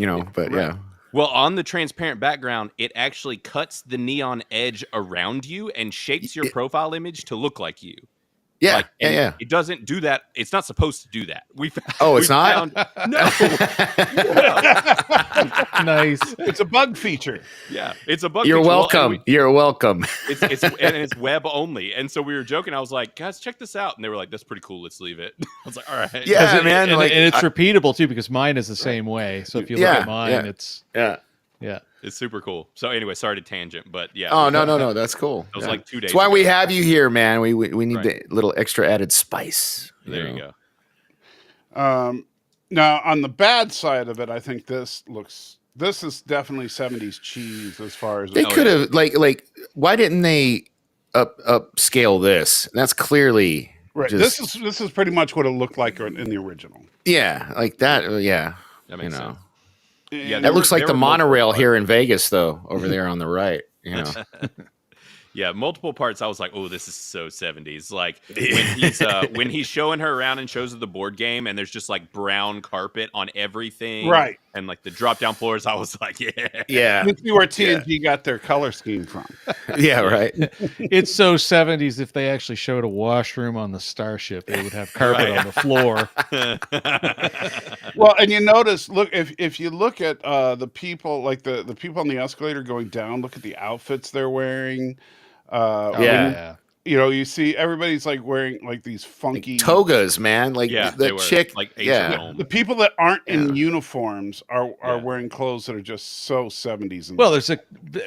yeah. Well, on the transparent background, it actually cuts the neon edge around you and shapes your profile image to look like you. Yeah, And It doesn't do that. It's not supposed to do that. Oh, it's not? No. Nice. It's a bug feature. Yeah, it's a bug. You're feature. Well, welcome. and You're welcome. it's web only. And so we were joking. I was like, guys, check this out. And they were like, that's pretty cool. Let's leave it. I was like, all right. Yeah, man. And, like, and it's repeatable too because mine is the same way. So if you look at mine, it's yeah. It's super cool. So anyway, sorry to tangent, but yeah. Oh no, that's cool. It was like 2 days. That's why ago. we have you here, man. We need Right. the little extra added spice. There you go. Now, on the bad side of it, I think this is definitely 70s cheese as far as They could have like why didn't they upscale this? That's clearly right. just- This is pretty much what it looked like in the original. yeah, like that. Yeah, That makes sense. Yeah, that looks like there the were multiple monorail parts. here in Vegas, though, over there on the right. Yeah, multiple parts. I was like, "Oh, this is so 70s." Like when he's showing her around and shows her the board game, and there's just like brown carpet on everything, Right. And like the drop down floors. I was like, "Yeah, Yeah, You see where TNG got their color scheme from. yeah, right. it's so 70s. If they actually showed a washroom on the Starship, they would have carpet on the floor. Well, and you notice, look, if you look at the people, like the people on the escalator going down, look at the outfits they're wearing. Yeah. You see everybody's like wearing like these funky Togas, man. Like yeah." They the were chick. like ancient Yeah, Rome. The people that aren't in Yeah. uniforms are Yeah. wearing clothes that are just so 70s. Well, there's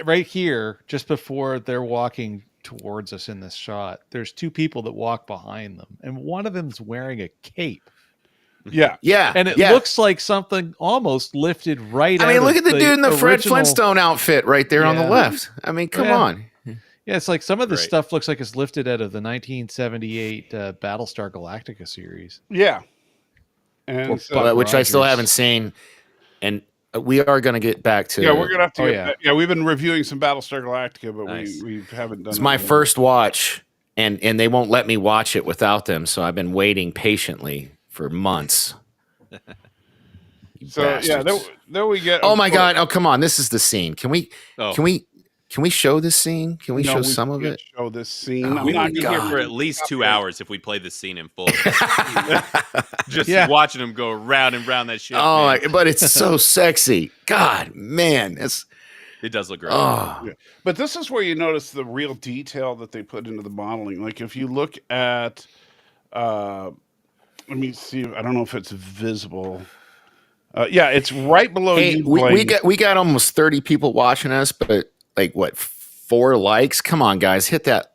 right here, just before they're walking towards us in this shot, there's two people that walk behind them, and one of them's wearing a cape. Yeah. Yeah. And it yeah. looks like something almost lifted right out I mean, look of at the dude in the Fred original- Flintstone outfit right there on the Yeah. left. I mean, come Yeah. on. Yeah, it's like some of this Right. stuff looks like it's lifted out of the 1978 Battlestar Galactica series. Yeah. And Or so, Buck Which I still Rogers. haven't seen. And we are going to get back to yeah, we're gonna have to. Oh, get yeah. back- yeah, we've been reviewing some Battlestar Galactica, but Nice. we haven't done. It's it my yet. first watch, and they won't let me watch it without them. So I've been waiting patiently for months. You So yeah, bastards. there we get. Oh my God! Oh come on! This is the scene. Can we? Oh. Can we show this scene? Can we No, show some of can't it? Show this scene. Oh I'm We'd not be gonna here hear for at least 2 hours if we played this scene in full. Just Yeah. watching him go round and round that shit. Oh, man. but it's so sexy. God, man, it's It does look great. oh. Yeah. But this is where you notice the real detail that they put into the modeling. Like if you look at, let me see. I don't know if it's visible. Yeah, it's right below Hey, you. we Blaine. got almost 30 people watching us, but like what, 4 likes? Come on, guys, hit that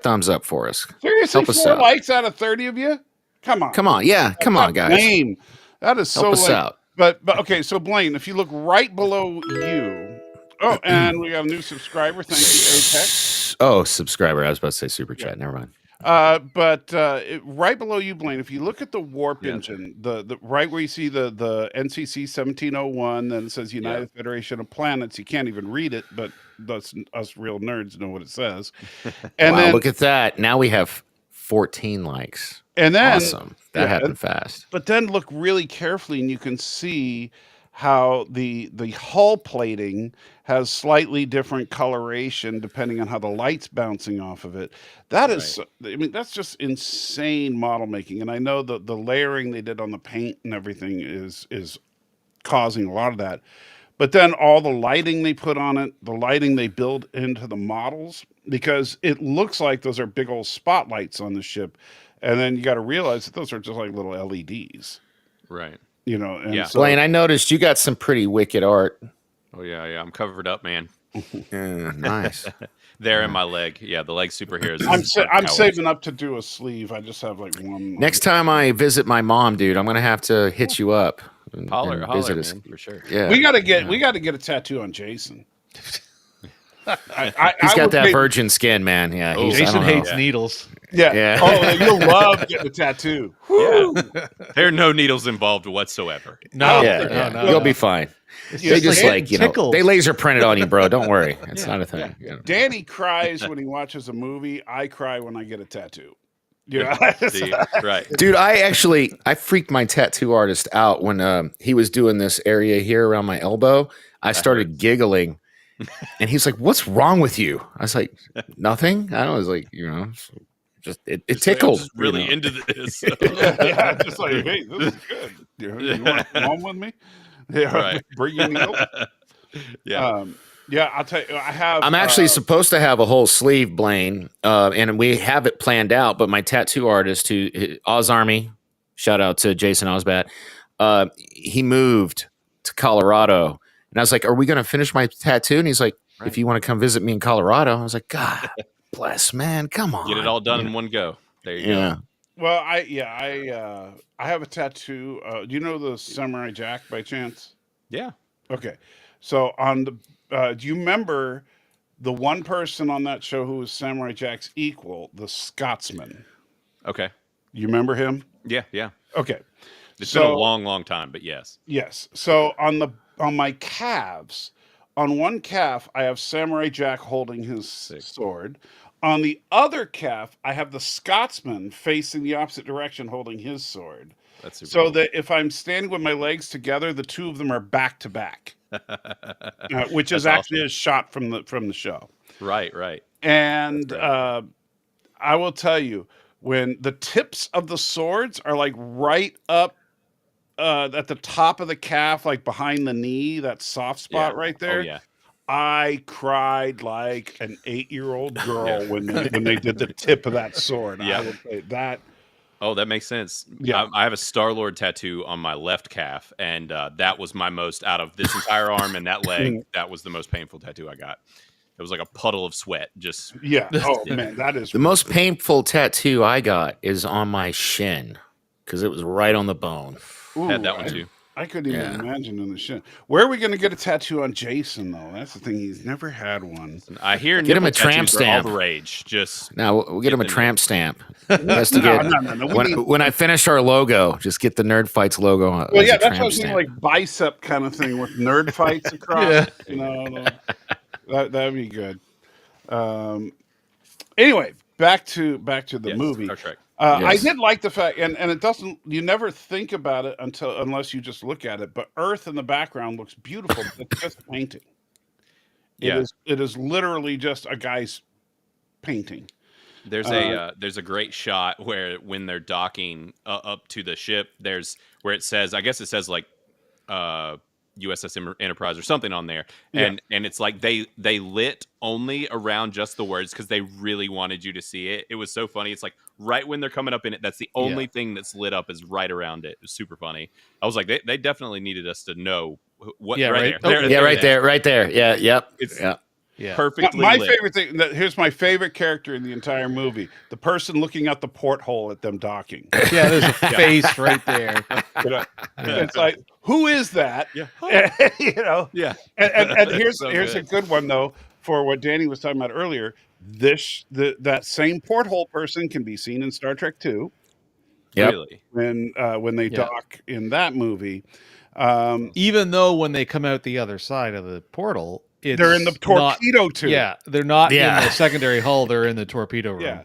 thumbs up for us. Seriously, help us 4 out. likes out of 30 of you. Come on, Come on, yeah, come on, guys. Blaine, that is Help so us lame. out. But okay, so Blaine, if you look right below you. Oh, and we got a new subscriber. Thank you, Apex. Oh, subscriber. I was about to say super chat. Never mind. But right below you, Blaine, if you look at the warp engine, the right where you see the NCC 1701, then it says United Federation of Planets. You can't even read it, but us real nerds know what it says. And Wow, then look at that. Now we have 14 likes. and then Awesome. That happened fast. But then look really carefully, and you can see how the hull plating has slightly different coloration depending on how the light's bouncing off of it. That is, I mean, that's just insane model making. And I know the layering they did on the paint and everything is causing a lot of that. But then all the lighting they put on it, the lighting they build into the models, because it looks like those are big old spotlights on the ship. And then you got to realize that those are just like little LEDs, Right. you know. And Yeah. so, Blaine, I noticed you got some pretty wicked art. Oh, yeah. I'm covered up, man. Yeah, nice. There in my leg. Yeah, the leg superheroes. I'm saving up to do a sleeve. I just have like one. Next time I visit my mom, dude, I'm gonna have to hit you up. And, Holler, and visit man, us. for sure. Yeah, we got to get a tattoo on Jason. he's got that virgin skin, man. Yeah, Oh, I Jason don't know. hates needles. Yeah. Yeah. Oh, you'll love getting a tattoo. Yeah. There are no needles involved whatsoever. No, Yeah, no, you'll no. be fine. It's They just getting like, you know, tickled. they laser print it on you, bro. Don't worry, it's not a thing. You know. Danny cries when he watches a movie. I cry when I get a tattoo. Yeah. See, right. Dude, I freaked my tattoo artist out when he was doing this area here around my elbow. I started giggling, and he's like, "What's wrong with you?" I was like, "Nothing." I was like, you know, just it tickled. I'm just really you know? into this. Yeah, just like, hey, this is good. You want to come home with me? Yeah, Right. bring you meal. Yeah. Yeah, I'll tell you. I have. I'm actually supposed to have a whole sleeve, Blaine, and we have it planned out. But my tattoo artist, Oz Army, shout out to Jason Osbat, he moved to Colorado, and I was like, "Are we going to finish my tattoo?" And he's like, "If you want to come visit me in Colorado," I was like, "God bless, man, come on, Get it all done in one go. There you Yeah, Well, I have a tattoo. Do you know the Samurai Jack by chance? go. Yeah. Okay, so on the. Do you remember the one person on that show who was Samurai Jack's equal, the Scotsman? Okay. You remember him? Yeah. Yeah. Okay. It's been a long, long time, but yes. Yes. So on my calves, on one calf I have Samurai Jack holding his sword. On the other calf, I have the Scotsman facing the opposite direction holding his sword. That's super So cool. that if I'm standing with my legs together, the two of them are back to back, which is That's actually a shot from the show. Right. And Right. I will tell you, when the tips of the swords are like right up at the top of the calf, like behind the knee, that soft spot Yeah. right there. Oh, yeah. I cried like an 8-year-old girl when they did the tip of that sword. Yeah. I would say that. Oh, that makes sense. Yeah. I have a Star-Lord tattoo on my left calf, and that was my most out of this entire arm and that leg. That was the most painful tattoo I got. It was like a puddle of sweat. Just Yeah. Oh man, that is The most painful tattoo I got is on my shin because it was right on the bone. had that one too. I couldn't even Yeah. imagine in the shit. Where are we going to get a tattoo on Jason though? That's the thing. He's never had one. I hear Get him nipple a tramp tattoos are all stamp. the rage. Just Now we'll get him a Get the tramp stamp. That's to No, get no. We need- when I finish our logo, just get the Nerd Fights logo on. Well, as yeah, a that's what I tramp was thinking, stamp. like bicep kind of thing with nerd fights across. Yeah. You know, that'd be good. Anyway, back to the yes, movie. Star Trek. I Yes. did like the fact, and it doesn't. You never think about it unless you just look at it. But Earth in the background looks beautiful. But it's just a painting. Yeah. It is literally just a guy's painting. There's a great shot where when they're docking up to the ship, there's where it says, I guess it says like USS Enterprise or something on there, and it's like they lit only around just the words because they really wanted you to see it. It was so funny. It's like right when they're coming up in it, that's the only thing that's lit up is right around it. It was super funny. I was like, they definitely needed us to know what. Yeah, right. There. Yeah, right there. Yeah, yep. It's yeah. Yeah. perfectly My lit. favorite thing. Here's my favorite character in the entire movie: the person looking out the porthole at them docking. Yeah, there's a face right there. You know, it's like, who is that? Yeah. You know. Yeah. And here's So here's a good one though for what Danny was talking about earlier. That same porthole person can be seen in Star Trek II Yep. Really. when they Yeah. dock in that movie. Even though when they come out the other side of the portal, They're in the not- torpedo tube. Yeah, they're not Yeah. in the secondary hull. They're in the torpedo room. Yeah.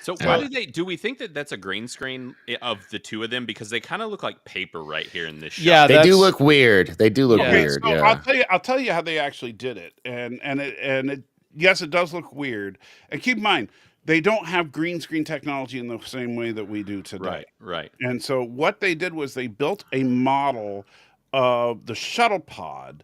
So why do we think that that's a green screen of the two of them? Because they kind of look like paper right here in this shot. Yeah, They do that's- look weird. They do look Yeah. weird. So Yeah. I'll tell you how they actually did it. And it yes, it does look weird. And keep in mind, they don't have green screen technology in the same way that we do today. Right. And so what they did was they built a model of the shuttle pod,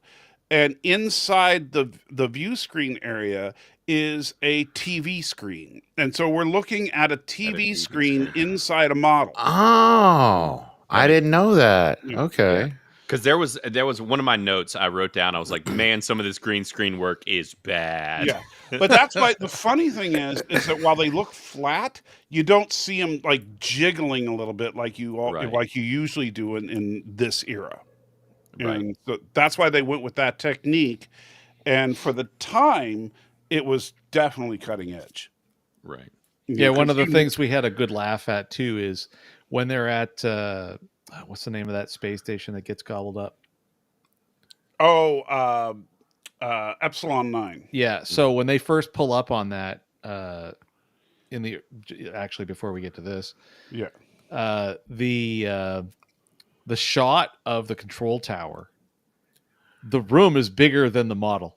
and inside the view screen area is a TV screen. And so we're looking at a TV screen inside a model. Oh, I didn't know that. Okay. Because there was one of my notes I wrote down. I was like, man, some of this green screen work is bad. Yeah, but that's why the funny thing is that while they look flat, you don't see them like jiggling a little bit like you usually do in this era. Right. And so that's why they went with that technique. And for the time, it was definitely cutting edge. Right. Yeah, one of the things we had a good laugh at too is when they're at what's the name of that space station that gets gobbled up? Epsilon 9. Yeah, so when they first pull up on that, actually before we get to this, Yeah. the shot of the control tower, the room is bigger than the model.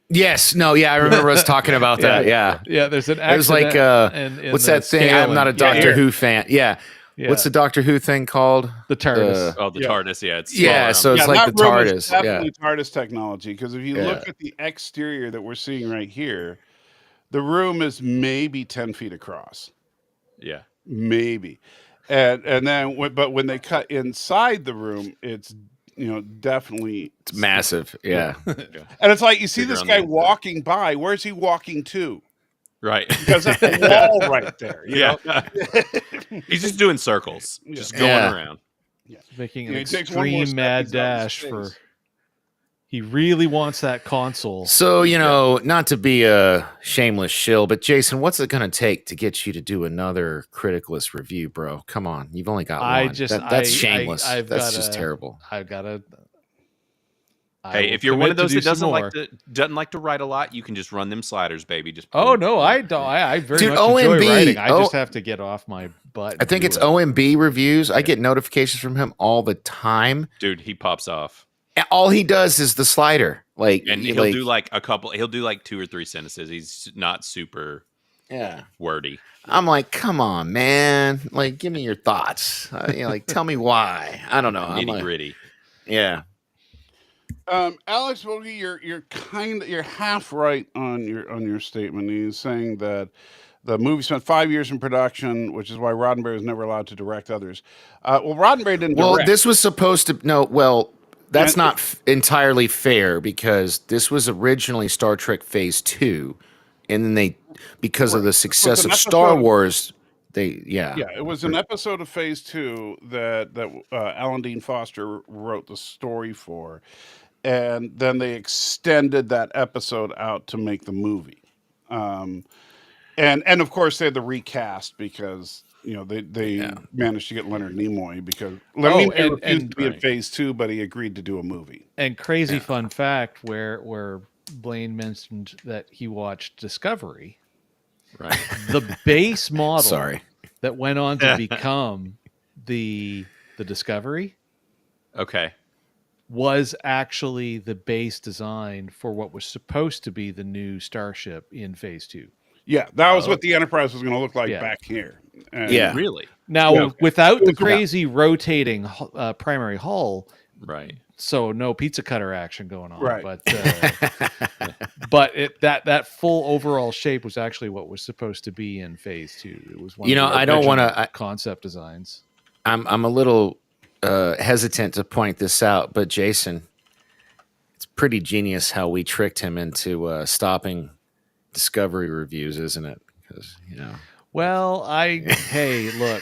Yes. No. Yeah. I remember us talking about that. Yeah. Yeah, there's an It was like, in what's the that thing? I'm not a scaling. Doctor Who fan. Yeah. Yeah. What's the Doctor Who thing called? The TARDIS. Oh, the Yeah. TARDIS. Yeah. It's Yeah. So it's Yeah, like that the room is TARDIS. Yeah. definitely TARDIS technology, because if you look at the exterior that we're seeing right here, the room is maybe 10 feet across. yeah. Maybe. And then but when they cut inside the room, it's definitely It's massive. Yeah. and it's like you see Bigger this on guy the inside. walking by. Where's he walking to? Right. Because that's the wall right there. You Yeah. know? He's just doing circles, just going Yeah. around. Making an Yeah, he takes one more extreme step, mad he's out in dash for. space. He really wants that console. So, not to be a shameless shill, but Jason, what's it going to take to get you to do another Criticless review, bro? Come on. You've only got one. That's shameless. That's just terrible. I've got to. Hey, if you're one of those that doesn't like to write a lot, you can just run them sliders, baby. Just Oh no, I don't. I very Dude, much enjoy OMB, writing. I just have to get off my butt. I think it's OMB reviews. I get notifications from him all the time. dude, he pops off, And all he does is the slider. and he'll do like a couple. He'll do like 2 or 3 sentences. He's not super wordy. I'm like, come on, man. Like, give me your thoughts. Like, tell me why. I don't know. I'm Nitty like, gritty. yeah. Alex Wilkie, you're half right on your statement. He's saying that the movie spent 5 years in production, which is why Roddenberry was never allowed to direct others. Roddenberry didn't. Well, direct. this was supposed to. No, well, that's not entirely fair because this was originally Star Trek Phase 2, and then they, because of the success of Star Wars, it was an episode of Phase 2 that Alan Dean Foster wrote the story for, and then they extended that episode out to make the movie. And of course they had the recast because they managed to get Leonard Nimoy because Leonard Nimoy refused to be in Phase 2, but he agreed to do a movie. And crazy fun fact where Blaine mentioned that he watched Discovery. Right. The base model Sorry. that went on to become the Discovery. Okay. Was actually the base design for what was supposed to be the new starship in Phase 2. Yeah, that was what the Enterprise was going to look like back here. And Really? Now, without the crazy rotating primary hull, right? So no pizza cutter action going on, right? But that full overall shape was actually what was supposed to be in Phase 2. It was one. I don't want to concept designs. I'm a little hesitant to point this out, but Jason, it's pretty genius how we tricked him into stopping Discovery reviews, isn't it? Because Well, hey, look,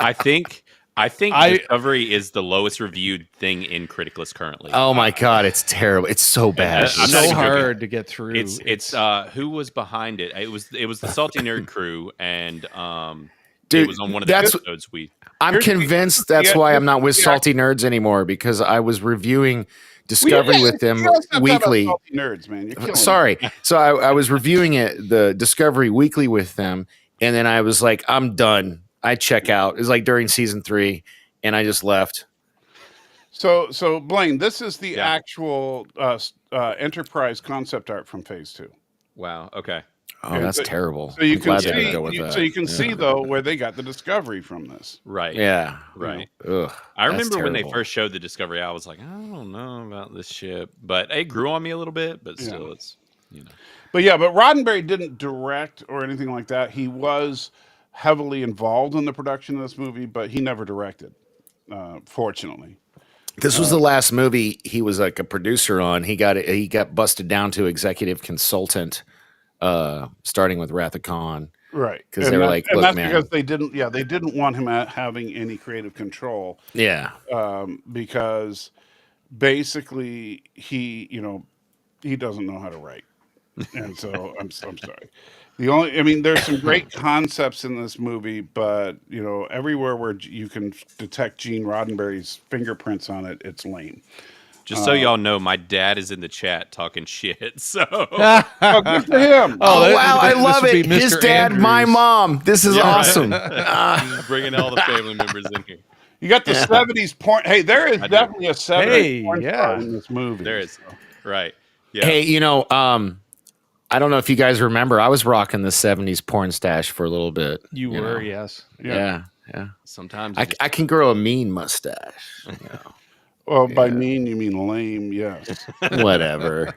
I think Discovery is the lowest reviewed thing in Criticless currently. Oh my god, it's terrible! It's so bad. It's so hard to get through. It's who was behind it? It was the Salty Nerd crew, and dude, it was on one of the episodes I'm convinced that's why I'm not with Salty Nerds anymore, because I was reviewing Discovery with them weekly. Salty Nerds, man. You're killing Sorry. So I was reviewing the Discovery weekly with them, and then I was like, I'm done. I check out. It was like during season 3, and I just left. So Blaine, this is the actual Enterprise concept art from Phase 2. Wow. Okay. Oh, that's terrible. So you can see though where they got the Discovery from this. Right. Yeah. Right. Ugh, I remember when they first showed the Discovery, I was like, I don't know about this ship, but it grew on me a little bit. But still, it's But Roddenberry didn't direct or anything like that. He was heavily involved in the production of this movie, but he never directed. Fortunately. This was the last movie he was like a producer on. He got busted down to executive consultant. Starting with Wrath of Khan, right? Because they were like, "Look, that's man," because they didn't want him having any creative control. Yeah, because basically he doesn't know how to write, and so I'm sorry. There's some great concepts in this movie, but everywhere where you can detect Gene Roddenberry's fingerprints on it, it's lame. Just so y'all know, my dad is in the chat talking shit. So good for him. Oh wow, I love it. His dad, Andrews. My mom. This is awesome. He's bringing all the family members in here. You got the 70s porn. Hey, there is definitely a 70s porn star in this movie. There is. Right. Yeah. Hey, I don't know if you guys remember, I was rocking the 70s porn stash for a little bit. You were, yes. Yeah. Sometimes I can grow a mean mustache. Well, by mean you mean lame, yes. Whatever.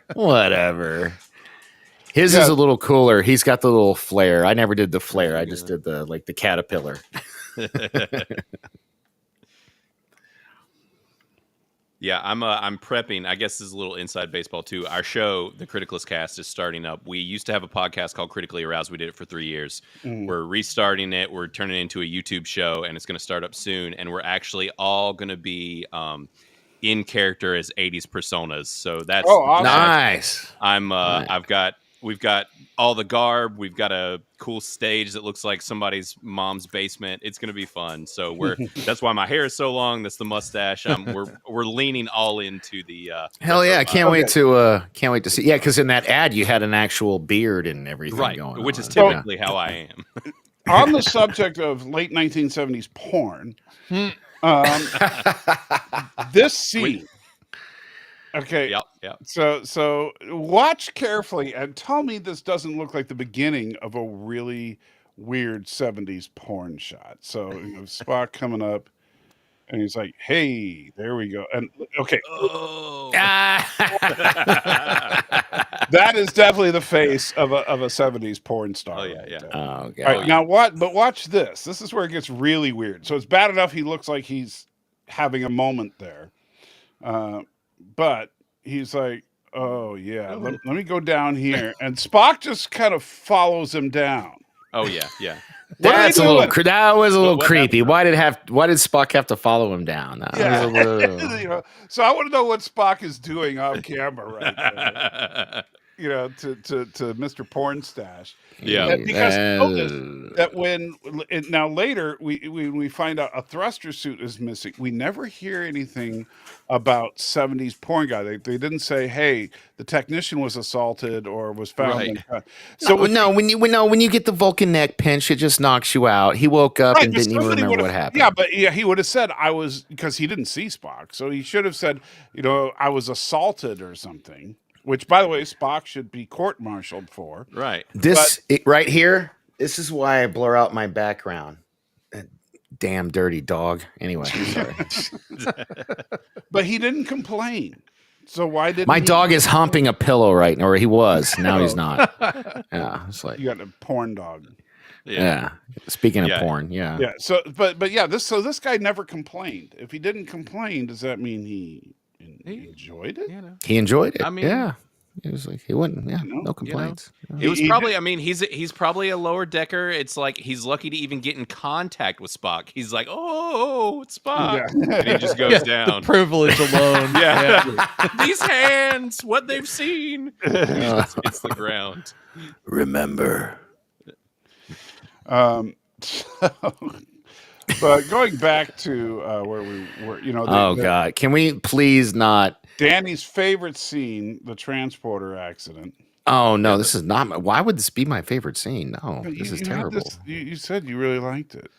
His is a little cooler. He's got the little flare. I never did the flare. I just did the caterpillar. Yeah, I'm prepping. I guess this is a little inside baseball too. Our show, the Criticless Cast, is starting up. We used to have a podcast called Critically Aroused. We did it for 3 years. We're restarting it. We're turning it into a YouTube show, and it's going to start up soon. And we're actually all going to be in character as 80s personas. So that's awesome. Nice. We've got all the garb. We've got a cool stage that looks like somebody's mom's basement. It's going to be fun. So that's why my hair is so long. That's the mustache. We're leaning all into the hell yeah. I can't wait to see. Yeah. Cause in that ad you had an actual beard and everything going on. Which is typically how I am. On the subject of late 1970s porn, this scene. Okay. Yep. So watch carefully and tell me this doesn't look like the beginning of a really weird 70s porn shot. So Spock coming up and he's like, "Hey, there we go." And okay. Oh. That is definitely the face of a 70s porn star. Oh yeah. Oh god. All right, now watch this. This is where it gets really weird. So it's bad enough he looks like he's having a moment there. But he's like, oh yeah, let me go down here, and Spock just kind of follows him down. Oh yeah, yeah. What are they doing? That was a little what creepy. happened? Why did Spock have to follow him down? That Yeah. was a little... You know, so I want to know what Spock is doing off camera right now. You know, to Mr. Pornstash. Yeah. Because notice that now later we find out a thruster suit is missing. We never hear anything about 70s porn guy. They didn't say, hey, the technician was assaulted or was found. Right. So when you get the Vulcan neck pinch, it just knocks you out. He woke up and didn't even remember what happened. Yeah, but he would have said because he didn't see Spock. So he should have said, I was assaulted or something. Which, by the way, Spock should be court-martialed for. Right. Right here, this is why I blur out my background. That damn dirty dog. Anyway, sorry. But he didn't complain. So why didn't my dog is humping a pillow right now, or he was. Now he's not. Yeah, it's like you got a porn dog. Yeah. Speaking of porn, yeah. Yeah. So, but yeah, this guy never complained. If he didn't complain, does that mean he enjoyed it? He enjoyed it. I mean, yeah. He was like, he wouldn't. Yeah, no complaints. It was probably. I mean, he's probably a lower decker. It's like he's lucky to even get in contact with Spock. He's like, oh, it's Spock, and he just goes down. The privilege alone. These hands, what they've seen. It's the ground. Remember. But going back to where we were, God, can we please not? Danny's favorite scene, the transporter accident. Oh no, this is not. Why would this be my favorite scene? No, this is terrible. You said you really liked it.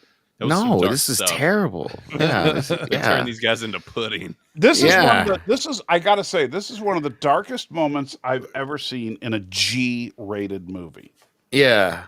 No, this is terrible. Yeah, Turn these guys into pudding. This is I gotta say, this is one of the darkest moments I've ever seen in a G-rated movie. Yeah,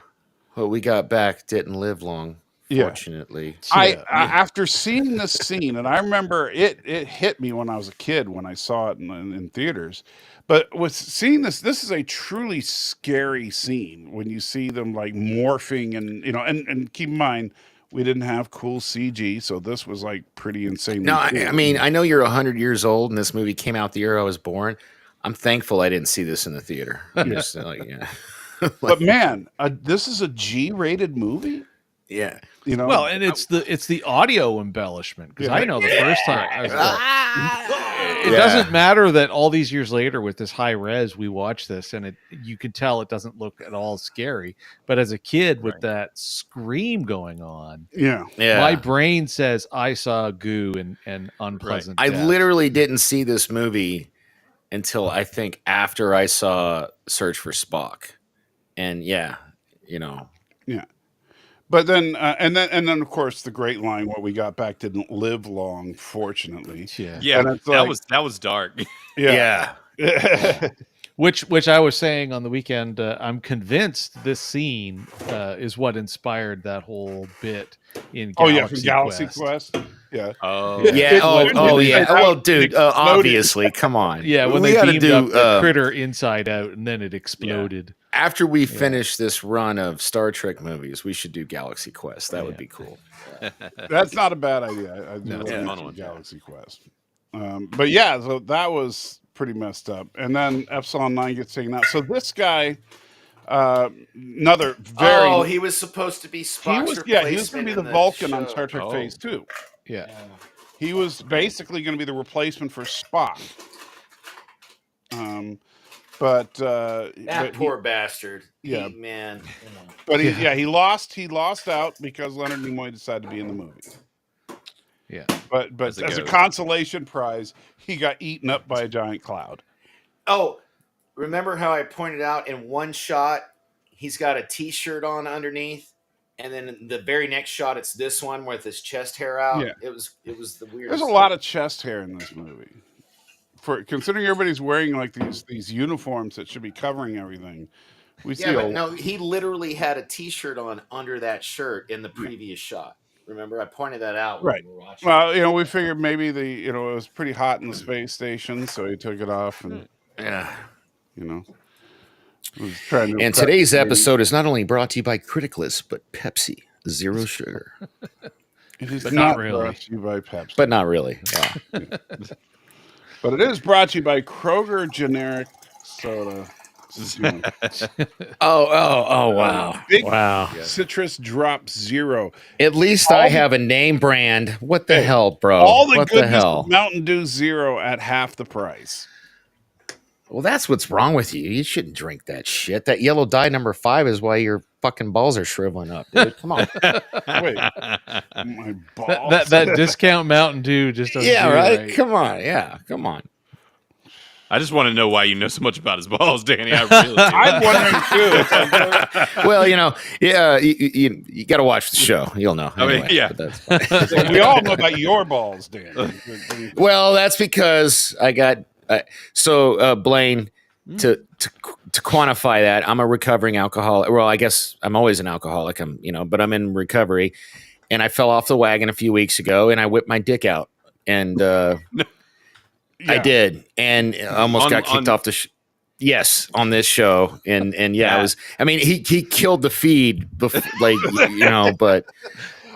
what we got back didn't live long. Fortunately, after seeing this scene, and I remember it hit me when I was a kid when I saw it in theaters. But with seeing this is a truly scary scene when you see them like morphing and keep in mind we didn't have cool CG, so this was like pretty insane. No, I mean I know you're 100 years old and this movie came out the year I was born. I'm thankful I didn't see this in the theater. But man, this is a G-rated movie. Yeah. Well, and it's the audio embellishment because I know the first time I was like, it doesn't matter that all these years later with this high res we watch this and you can tell it doesn't look at all scary, but as a kid with that scream going on, my brain says I saw goo and unpleasant. I literally didn't see this movie until I think after I saw Search for Spock, and But then, and then, of course, the great line "What we got back didn't live long, fortunately." Yeah, that was dark. Yeah. Which I was saying on the weekend. I'm convinced this scene is what inspired that whole bit in Galaxy Quest. Yeah. Well, dude, obviously, come on. Yeah, when they beamed up the critter inside out, and then it exploded. After we finish this run of Star Trek movies, we should do Galaxy Quest. That would be cool. That's not a bad idea. I do like Galaxy Quest. But yeah, so that was pretty messed up. And then Epsilon 9 gets taken out. So this guy, another very... Oh, he was supposed to be Spock's replacement. Yeah, he was going to be the Vulcan on Star Trek Phase 2. Yeah. He was basically going to be the replacement for Spock. But that poor bastard. Yeah, man. But he lost out because Leonard Nimoy decided to be in the movie. Yeah. But as a consolation prize, he got eaten up by a giant cloud. Oh, remember how I pointed out in one shot he's got a T-shirt on underneath, and then in the very next shot it's this one with his chest hair out. Yeah. It was the weirdest. There's a lot of chest hair in this movie. For considering everybody's wearing like these uniforms that should be covering everything, he literally had a T-shirt on under that shirt in the previous shot. Remember, I pointed that out when we were watching. Well, we figured maybe it was pretty hot in the space station, so he took it off and was trying to. And today's episode is not only brought to you by Criticless, but Pepsi Zero Sugar. It is not really brought to you by Pepsi, but not really. Yeah. But it is brought to you by Kroger Generic Soda. Wow. Big Wow. Citrus Drop Zero. At least I have a name brand. What the hell, bro? All the what goodness the hell? of Mountain Dew Zero at half the price. Well, that's what's wrong with you. You shouldn't drink that shit. That yellow dye number 5 is why your fucking balls are shriveling up, dude. Come on. Wait, my balls. That discount Mountain Dew just doesn't Yeah, do right? Come on. Yeah, come on. I just want to know why you know so much about his balls, Danny. I really do. I'm wondering too. Well, you got to watch the show. You'll know. Anyway, yeah. but that's fine. We all know about your balls, Dan. Well, that's because I got Blaine, to quantify that, I'm a recovering alcoholic. Well, I guess I'm always an alcoholic. But I'm in recovery, and I fell off the wagon a few weeks ago, and I whipped my dick out, and I did, and almost got kicked off the. Yes, on this show, and it was. I mean, he killed the feed, but.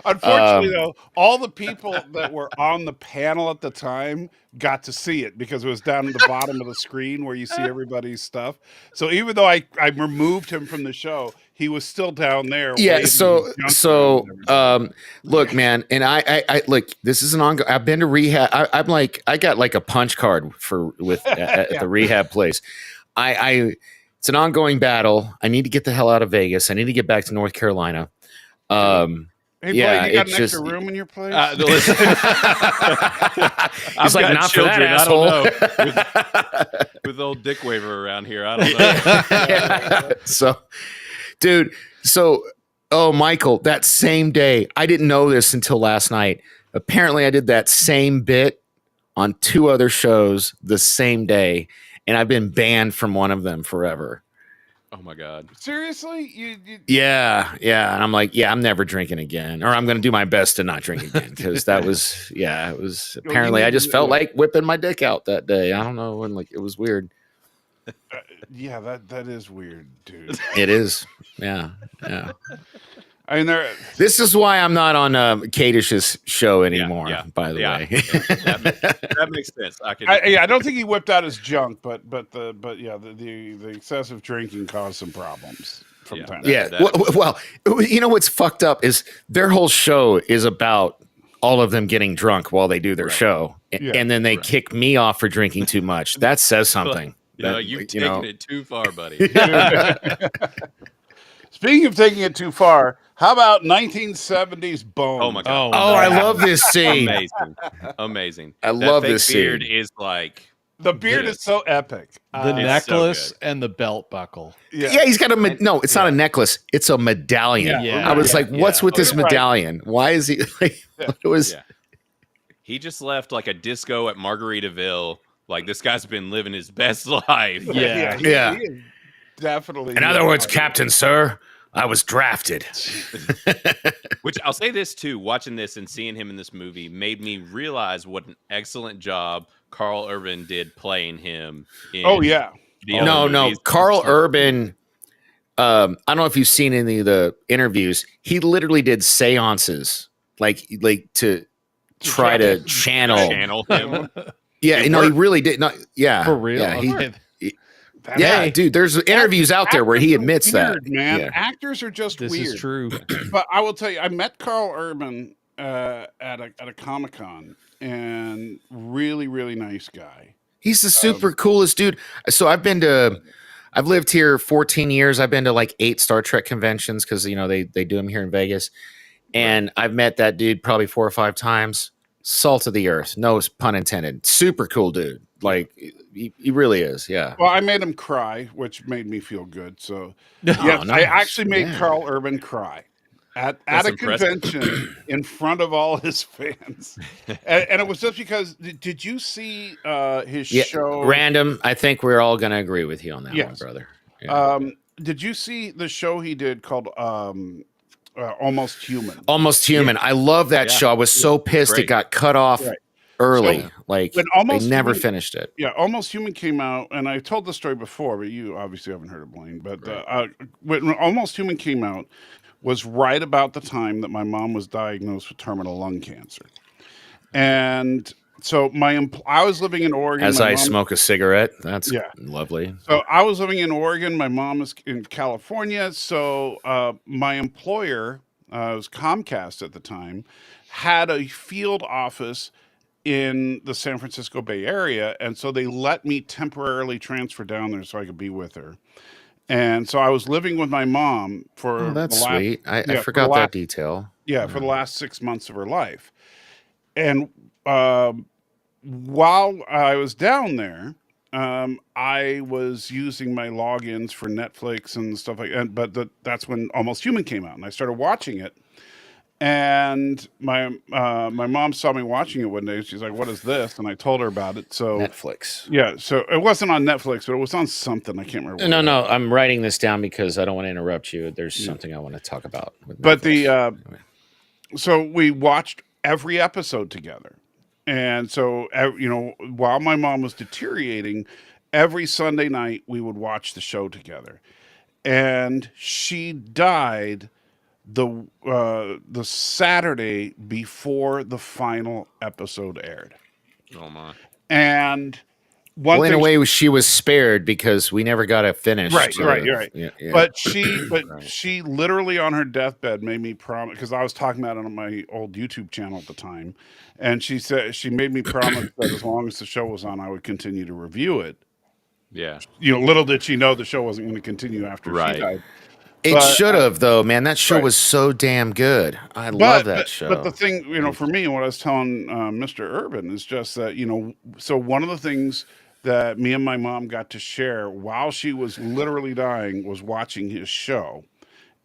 Unfortunately, though, all the people that were on the panel at the time got to see it because it was down at the bottom of the screen where you see everybody's stuff. So even though I removed him from the show, he was still down there. Yeah. Look, man, and I look. This is an ongoing. I've been to rehab. I got like a punch card at the rehab place. It's an ongoing battle. I need to get the hell out of Vegas. I need to get back to North Carolina. Hey, Blaine, you got an extra room in your place? He's like, not for that, asshole. I don't know. With old Dick Waver around here, I don't know. So, dude, Michael, that same day, I didn't know this until last night. Apparently, I did that same bit on 2 other shows the same day, and I've been banned from one of them forever. Oh my God! Seriously? You... Yeah, and I'm like, I'm never drinking again, or I'm going to do my best to not drink again because that was, it was. Apparently, I just felt like whipping my dick out that day. I don't know, and it was weird. That is weird, dude. It is, yeah. I mean, this is why I'm not on Kadish's show anymore. By the way, that makes sense. I don't think he whipped out his junk, but the excessive drinking caused some problems from time to time. Well, you know what's fucked up is their whole show is about all of them getting drunk while they do their show, and then they kick me off for drinking too much. That says something. You've taken it too far, buddy. Speaking of taking it too far, how about 1970s Bone? Oh my God! I love this scene. Amazing. I love this scene. Beard is like the beard is so epic. The necklace and the belt buckle. Yeah, he's got no. It's not a necklace. It's a medallion. I was like, what's with this medallion? Right. Why is he like? It was. Yeah. He just left like a disco at Margaritaville. Like this guy's been living his best life. He is definitely. In other words, Captain Sir, I was drafted. Which I'll say this too, watching this and seeing him in this movie made me realize what an excellent job Carl Urban did playing him. No. Carl Urban, I don't know if you've seen any of the interviews. He literally did seances like to try to channel him. He really did. Not, for real. Dude, there's interviews out there where he admits weird, that. Man, actors are just this weird. This is true. But I will tell you, I met Carl Urban at a Comic-Con, and really, really nice guy. He's the super coolest dude. So I've lived here 14 years. I've been to like 8 Star Trek conventions because they do them here in Vegas, and I've met that dude probably 4 or 5 times. Salt of the earth, no pun intended. Super cool dude. Like he really is. Yeah. Well, I made him cry, which made me feel good. So nice. I actually made Carl Urban cry at a convention in front of all his fans, and it was just because. Did you see his show? Random. I think we're all going to agree with you on that one, brother. Yeah. Did you see the show he did called Almost Human? Almost Human. I love that show. I was so pissed it got cut off early. They never finished it. Yeah, Almost Human came out, and I told the story before, but you obviously haven't heard of Blaine. But when Almost Human came out was right about the time that my mom was diagnosed with terminal lung cancer. And So I was living in Oregon. As my I mom, smoke a cigarette. That's yeah. lovely. So I was living in Oregon. My mom is in California. So my employer, it was Comcast at the time, had a field office in the San Francisco Bay Area, and so they let me temporarily transfer down there so I could be with her. And so I was living with my mom for Oh, that's the last, sweet. I for the forgot last, that detail. for the last 6 months of her life. And while I was down there, I was using my logins for Netflix and stuff like that. But that's when Almost Human came out, and I started watching it. And my mom saw me watching it one day. She's like, "What is this?" And I told her about it. So Netflix. yeah, so it wasn't on Netflix, but it was on something. I can't remember. No. I'm writing this down because I don't want to interrupt you. There's something I want to talk about. With But Netflix. Anyway. So we watched every episode together. And so, while my mom was deteriorating, every Sunday night we would watch the show together. And she died the Saturday before the final episode aired. Oh my! And well, in a way, she was spared because we never got it finished. Right. Yeah. But she literally on her deathbed made me promise, because I was talking about it on my old YouTube channel at the time, and she said she made me promise that as long as the show was on, I would continue to review it. Yeah. Little did she know the show wasn't going to continue after she died. It should have, though, man. That show was so damn good. I love that show. But the thing, for me, what I was telling Mr. Urban is just that, so one of the things that me and my mom got to share while she was literally dying was watching his show.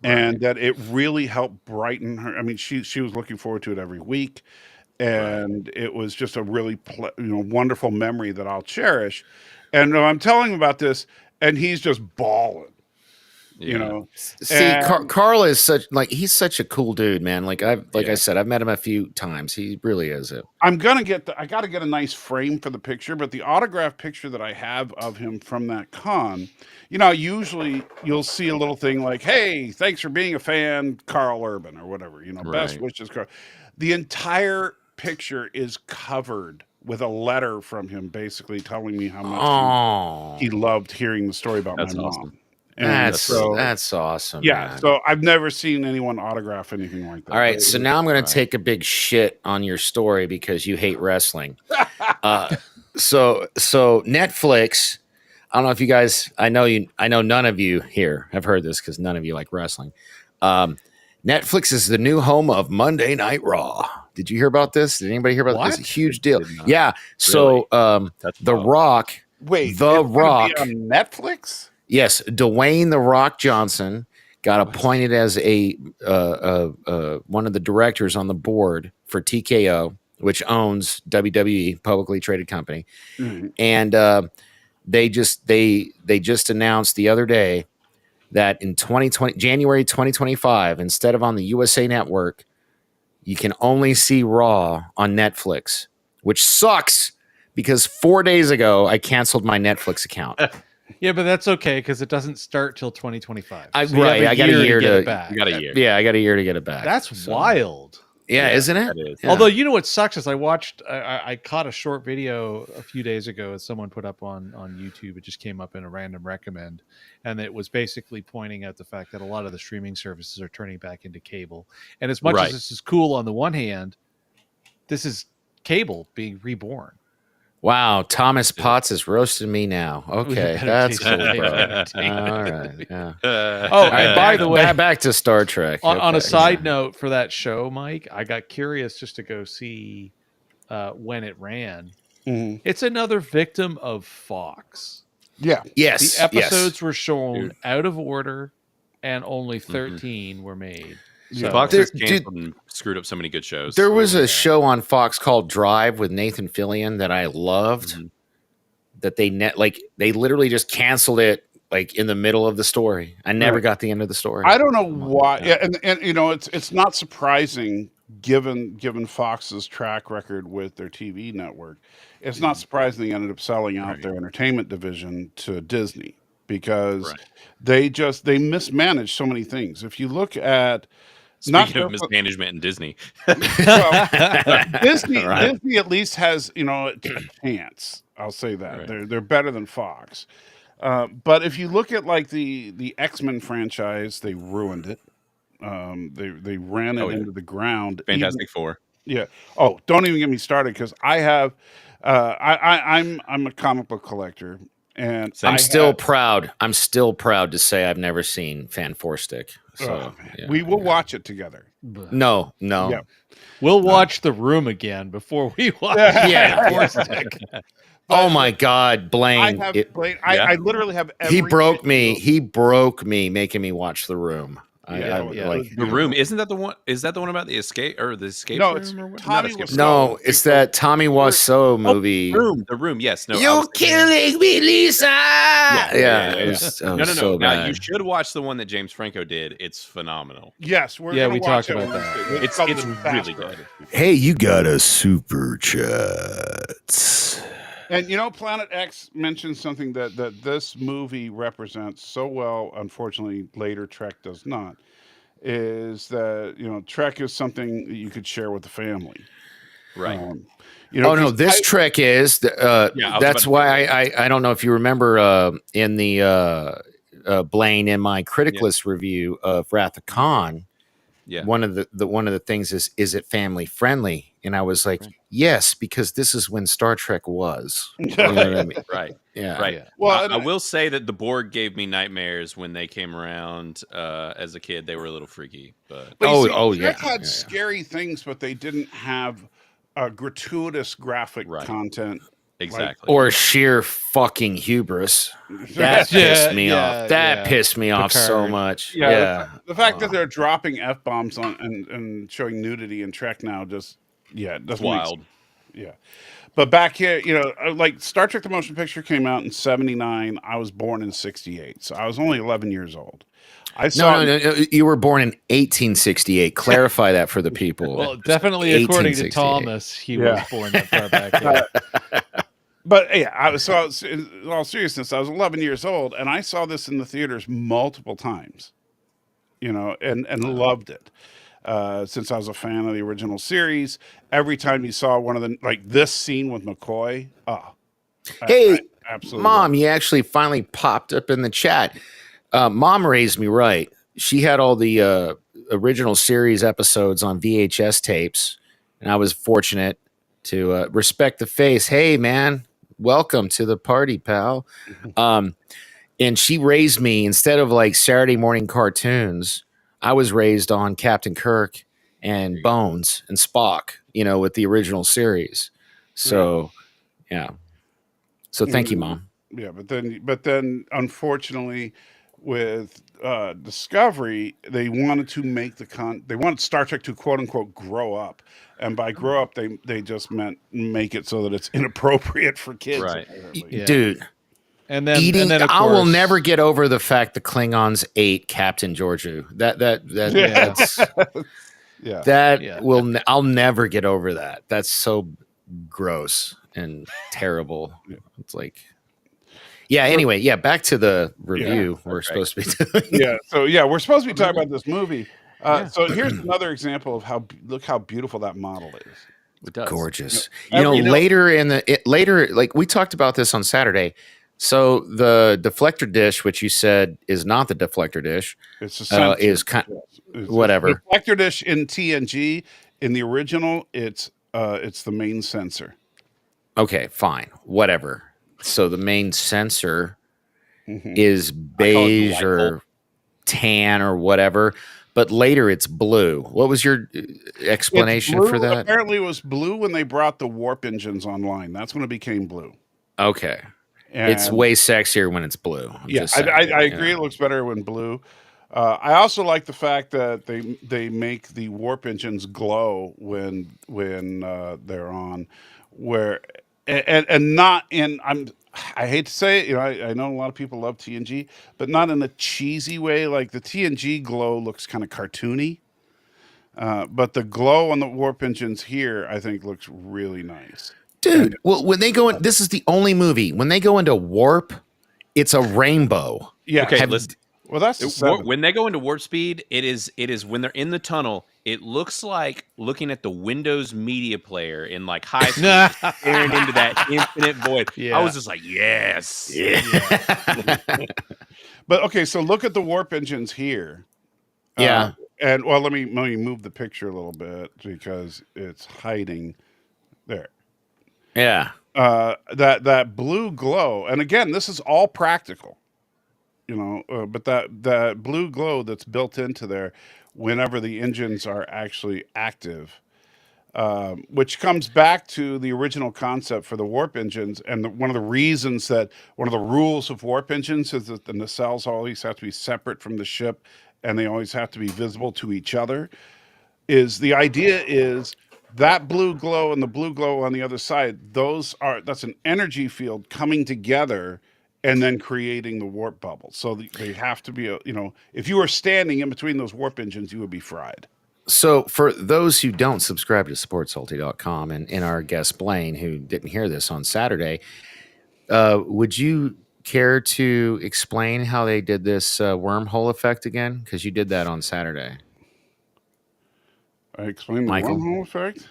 And that it really helped brighten her. I mean, she was looking forward to it every week. And it was just a really wonderful memory that I'll cherish. And I'm telling him about this, and he's just bawling. See, Carl is he's such a cool dude, man. I said, I've met him a few times. He really is it. I got to get a nice frame for the picture, but the autograph picture that I have of him from that con, usually you'll see a little thing like, "Hey, thanks for being a fan, Carl Urban," or whatever, best wishes, Carl. The entire picture is covered with a letter from him, basically telling me how much he loved hearing the story about my mom. And that's awesome. Yeah, man. so I've never seen anyone autograph anything like that. All right, so now I'm going to take a big shit on your story because you hate wrestling. So Netflix. I don't know if you guys. I know none of you here have heard this because none of you like wrestling. Netflix is the new home of Monday Night Raw. Did you hear about this? Did anybody hear about this? It's a huge deal. Yeah. So The Rock. Wait, The Rock on Netflix. Yes, Dwayne "The Rock" Johnson got appointed as one of the directors on the board for TKO, which owns WWE, publicly traded company. Mm-hmm. And they just announced the other day that in January 2025, instead of on the USA Network, you can only see Raw on Netflix, which sucks because 4 days ago I canceled my Netflix account. Yeah, but that's okay because it doesn't start till 2025. I got a year to get it back. You got a year. Yeah, I got a year to get it back. That's wild. Yeah, isn't it? Is. Yeah. Although, what sucks is I caught a short video a few days ago that someone put up on YouTube. It just came up in a random recommend. And it was basically pointing out the fact that a lot of the streaming services are turning back into cable. And as much as this is cool on the one hand, this is cable being reborn. Wow, Thomas Potts is roasting me now. Okay, that's cool, bro. All right, yeah. And by the way, back to Star Trek. On a side note for that show, Mike, I got curious just to go see when it ran. Mm-hmm. It's another victim of Fox. Yeah. Yes. The episodes were shown out of order, and only 13 were made. So Fox has canceled and screwed up so many good shows. There was a show on Fox called Drive with Nathan Fillion that I loved. Mm-hmm. That they literally just canceled it in the middle of the story. I never got the end of the story. I don't know why. Yeah, and it's not surprising given Fox's track record with their TV network. It's not surprising they ended up selling out their entertainment division to Disney because they mismanaged so many things. If you look at Not Speaking of just- mismanagement in Disney, well, Disney Right. Disney at least has a chance. I'll say that Right. they're better than Fox. But if you look at like the X-Men franchise, they ruined it. They ran it Oh, yeah. into the ground. Fantastic Four. Yeah. Oh, don't even get me started because I have. I'm a comic book collector, and I'm still proud. I'm still proud to say I've never seen Fan Four Stick. So yeah, we will watch it together. no. Yeah. We'll watch The Room again before we watch. Yeah. Force Stick. Oh my God, Blaine! I have it- I literally have. he Every broke me. issue. He broke me, making me watch The Room. Yeah, Like, The Room, isn't that the one? Is that the one about the escape or the escape No, room? it's or what? Tommy Not escape was- room. no, it's that Tommy Wiseau movie. The Room. Yes. No. I You're was thinking- killing me, Lisa. Yeah, It was no, no. so Now bad. you should watch the one that James Franco did. It's phenomenal. Yes, we're Yeah, gonna we watch talked it about when that. we- It's called really Disaster. good. Hey, you got a super chat. And Planet X mentioned something that this movie represents so well. Unfortunately, later Trek does not. Is that Trek is something that you could share with the family. Right. Oh no, this trick is. Yeah, I was That's about to why I don't know if you remember in the Blaine in my Criticless review of Wrath of Khan. Yeah. One of the things is it family friendly? And I was like, yes, because this is when Star Trek was. You know what I mean? Right. Yeah. Right. Yeah. Well, I will say that the Borg gave me nightmares when they came around as a kid. They were a little freaky, but Trek yeah. had scary things, but they didn't have gratuitous graphic Right. content. exactly. Or sheer fucking hubris. That pissed me off. That pissed me off so Picard. much. Yeah, Yeah. the fact that they're dropping f bombs on and showing nudity in Trek now just it doesn't make wild. Yeah. But back here, like Star Trek the Motion Picture came out in 79. I was born in 68. So I was only 11 years old. I saw No. You were born in 1868. Clarify that for the people. Well, definitely according to 1868. Thomas, he Yeah. was born that far back. Yeah. But yeah, I was in all seriousness, I was 11 years old and I saw this in the theaters multiple times. And loved it. Since I was a fan of the original series, every time you saw one of the this scene with McCoy, Hey, absolutely, Mom, you actually finally popped up in the chat. Mom raised me right. She had all the original series episodes on VHS tapes, and I was fortunate to respect the face. Hey, man, welcome to the party, pal. And she raised me instead of like Saturday morning cartoons. I was raised on Captain Kirk and Bones and Spock, with the original series. So, yeah. So thank you, Mom. Yeah, but then unfortunately, with Discovery, they wanted to make they wanted Star Trek to quote unquote grow up, and by grow up they just meant make it so that it's inappropriate for kids. Right. apparently. Yeah. Dude, And then, eating. and then of I will course- never get over the fact the Klingons ate Captain Georgiou. That's Yeah. that Yeah. I'll never get over that. That's so gross and terrible. It's like, yeah. Anyway, yeah. Back to the review. We're supposed to be doing. Yeah. So we're supposed to be talking about this movie. So here's another example of look how beautiful that model is. It does. Gorgeous. Every- Later, like we talked about this on Saturday. So the deflector dish, which you said is not the deflector dish, It's a sensor. is kind whatever. The reflector dish in TNG. In the original, it's the main sensor. Okay, fine, whatever. So the main sensor Mhm. is beige or tan or whatever, but later it's blue. What was your explanation It's for blue. that? Apparently, it was blue when they brought the warp engines online. That's when it became blue. Okay, And it's way sexier when it's blue. I'm yeah, just saying, I agree. It looks better when blue. I also like the fact that they make the warp engines glow when they're on, and not in I hate to say it, I know a lot of people love TNG, but not in a cheesy way. Like the TNG glow looks kind of cartoony, but the glow on the warp engines here, I think, looks really nice. Dude. Well, when they go in, this is the only movie when they go into warp, it's a rainbow. Yeah, Okay, Have- listen. Well, that's the 7th. When they go into warp speed, it is when they're in the tunnel. It looks like looking at the Windows Media Player in like high school, staring into that infinite void. Yeah. I was just like, yes. Yeah. But okay, so look at the warp engines here. Yeah. And well, let me move the picture a little bit because it's hiding there. Yeah. That blue glow, and again, this is all practical, but that blue glow that's built into there whenever the engines are actually active, which comes back to the original concept for the warp engines, and one of the reasons that one of the rules of warp engines is that the nacelles always have to be separate from the ship, and they always have to be visible to each other. Is the idea is that blue glow and the blue glow on the other side, that's an energy field coming together and then creating the warp bubble. So they have to be, if you were standing in between those warp engines, you would be fried. So for those who don't subscribe to sportsalty.com and our guest Blaine, who didn't hear this on Saturday, would you care to explain how they did this wormhole effect again? Because you did that on Saturday. I explained the Michael? wormhole effect?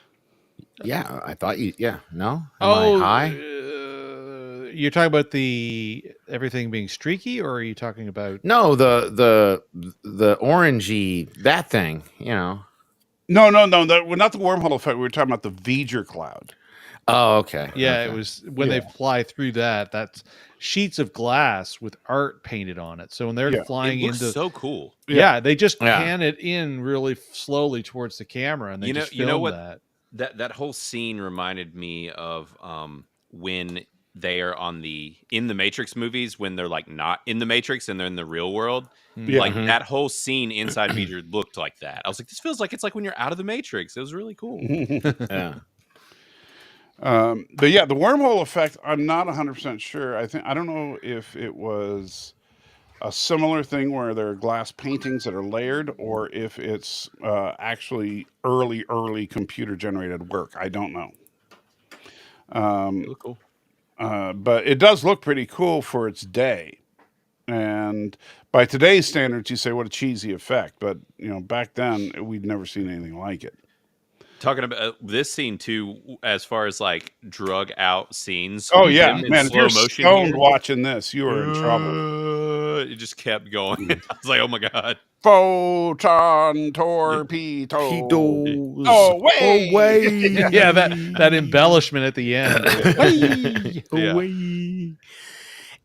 Yeah, I thought you. Yeah, no. Am I high? You're talking about everything being streaky, or are you talking about? No, the orangey that thing. No. We're not the wormhole effect. We were talking about the V'ger cloud. Oh, okay. Yeah, okay. it was when they fly through that. That's sheets of glass with art painted on it. So when they're flying it looks into, so cool. Yeah, they just pan it in really slowly towards the camera, and they just film that. That whole scene reminded me of when they are in the Matrix movies, when they're like not in the Matrix and they're in the real world. Yeah. Like that whole scene inside V'ger looked like that. I was like, this feels like it's like when you're out of the Matrix. It was really cool. Yeah. But yeah, the wormhole effect, I'm not 100% sure. I don't know if it was a similar thing where there are glass paintings that are layered, or if it's actually early computer generated work. I don't know. It looked cool. But it does look pretty cool for its day. And by today's standards, you say, what a cheesy effect. But, back then, we'd never seen anything like it. Talking about this scene too, as far as like drug out scenes. Oh yeah, in man! If you're stoned watching this, you are in trouble. It just kept going. I was like, oh my god! Photon torpedo. Away. Yeah, that embellishment at the end. Away.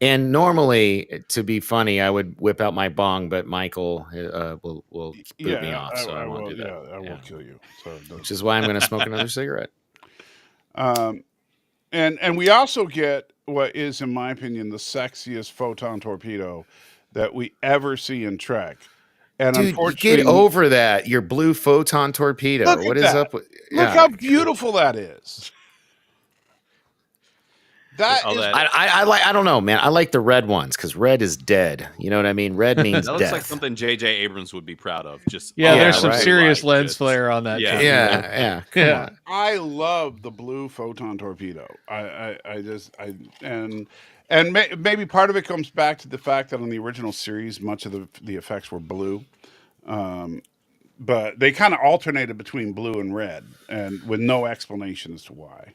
And normally, to be funny, I would whip out my bong, but Michael will boot me off, so I won't do that. Yeah, I will kill you. So which is why I'm going to smoke another cigarette. And we also get what is, in my opinion, the sexiest photon torpedo that we ever see in Trek. And dude, unfortunately, get over that. Your blue photon torpedo. What is up with? Look how beautiful that is. I don't know, man. I like the red ones because red is dead. You know what I mean? Red means that looks death. like something J.J. Abrams would be proud of. Just there's some serious lens flare on that. Yeah. Come on. I love the blue photon torpedo. Maybe part of it comes back to the fact that on the original series, much of the effects were blue. But they kind of alternated between blue and red, and with no explanation as to why.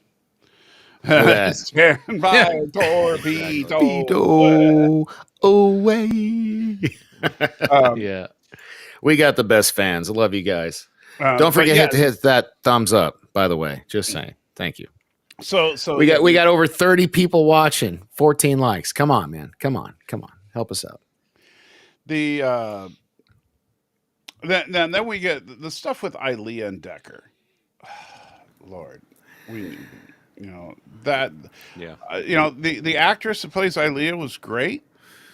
Stand by, torpedo away. Yeah, we got the best fans. I love you guys. Don't forget to hit that thumbs up. By the way, just saying. Thank you. So we got over 30 people watching. 14 likes. Come on, man. Come on. Help us out. Then we get the stuff with Ilea and Decker. Lord, the actress that plays Ilea was great.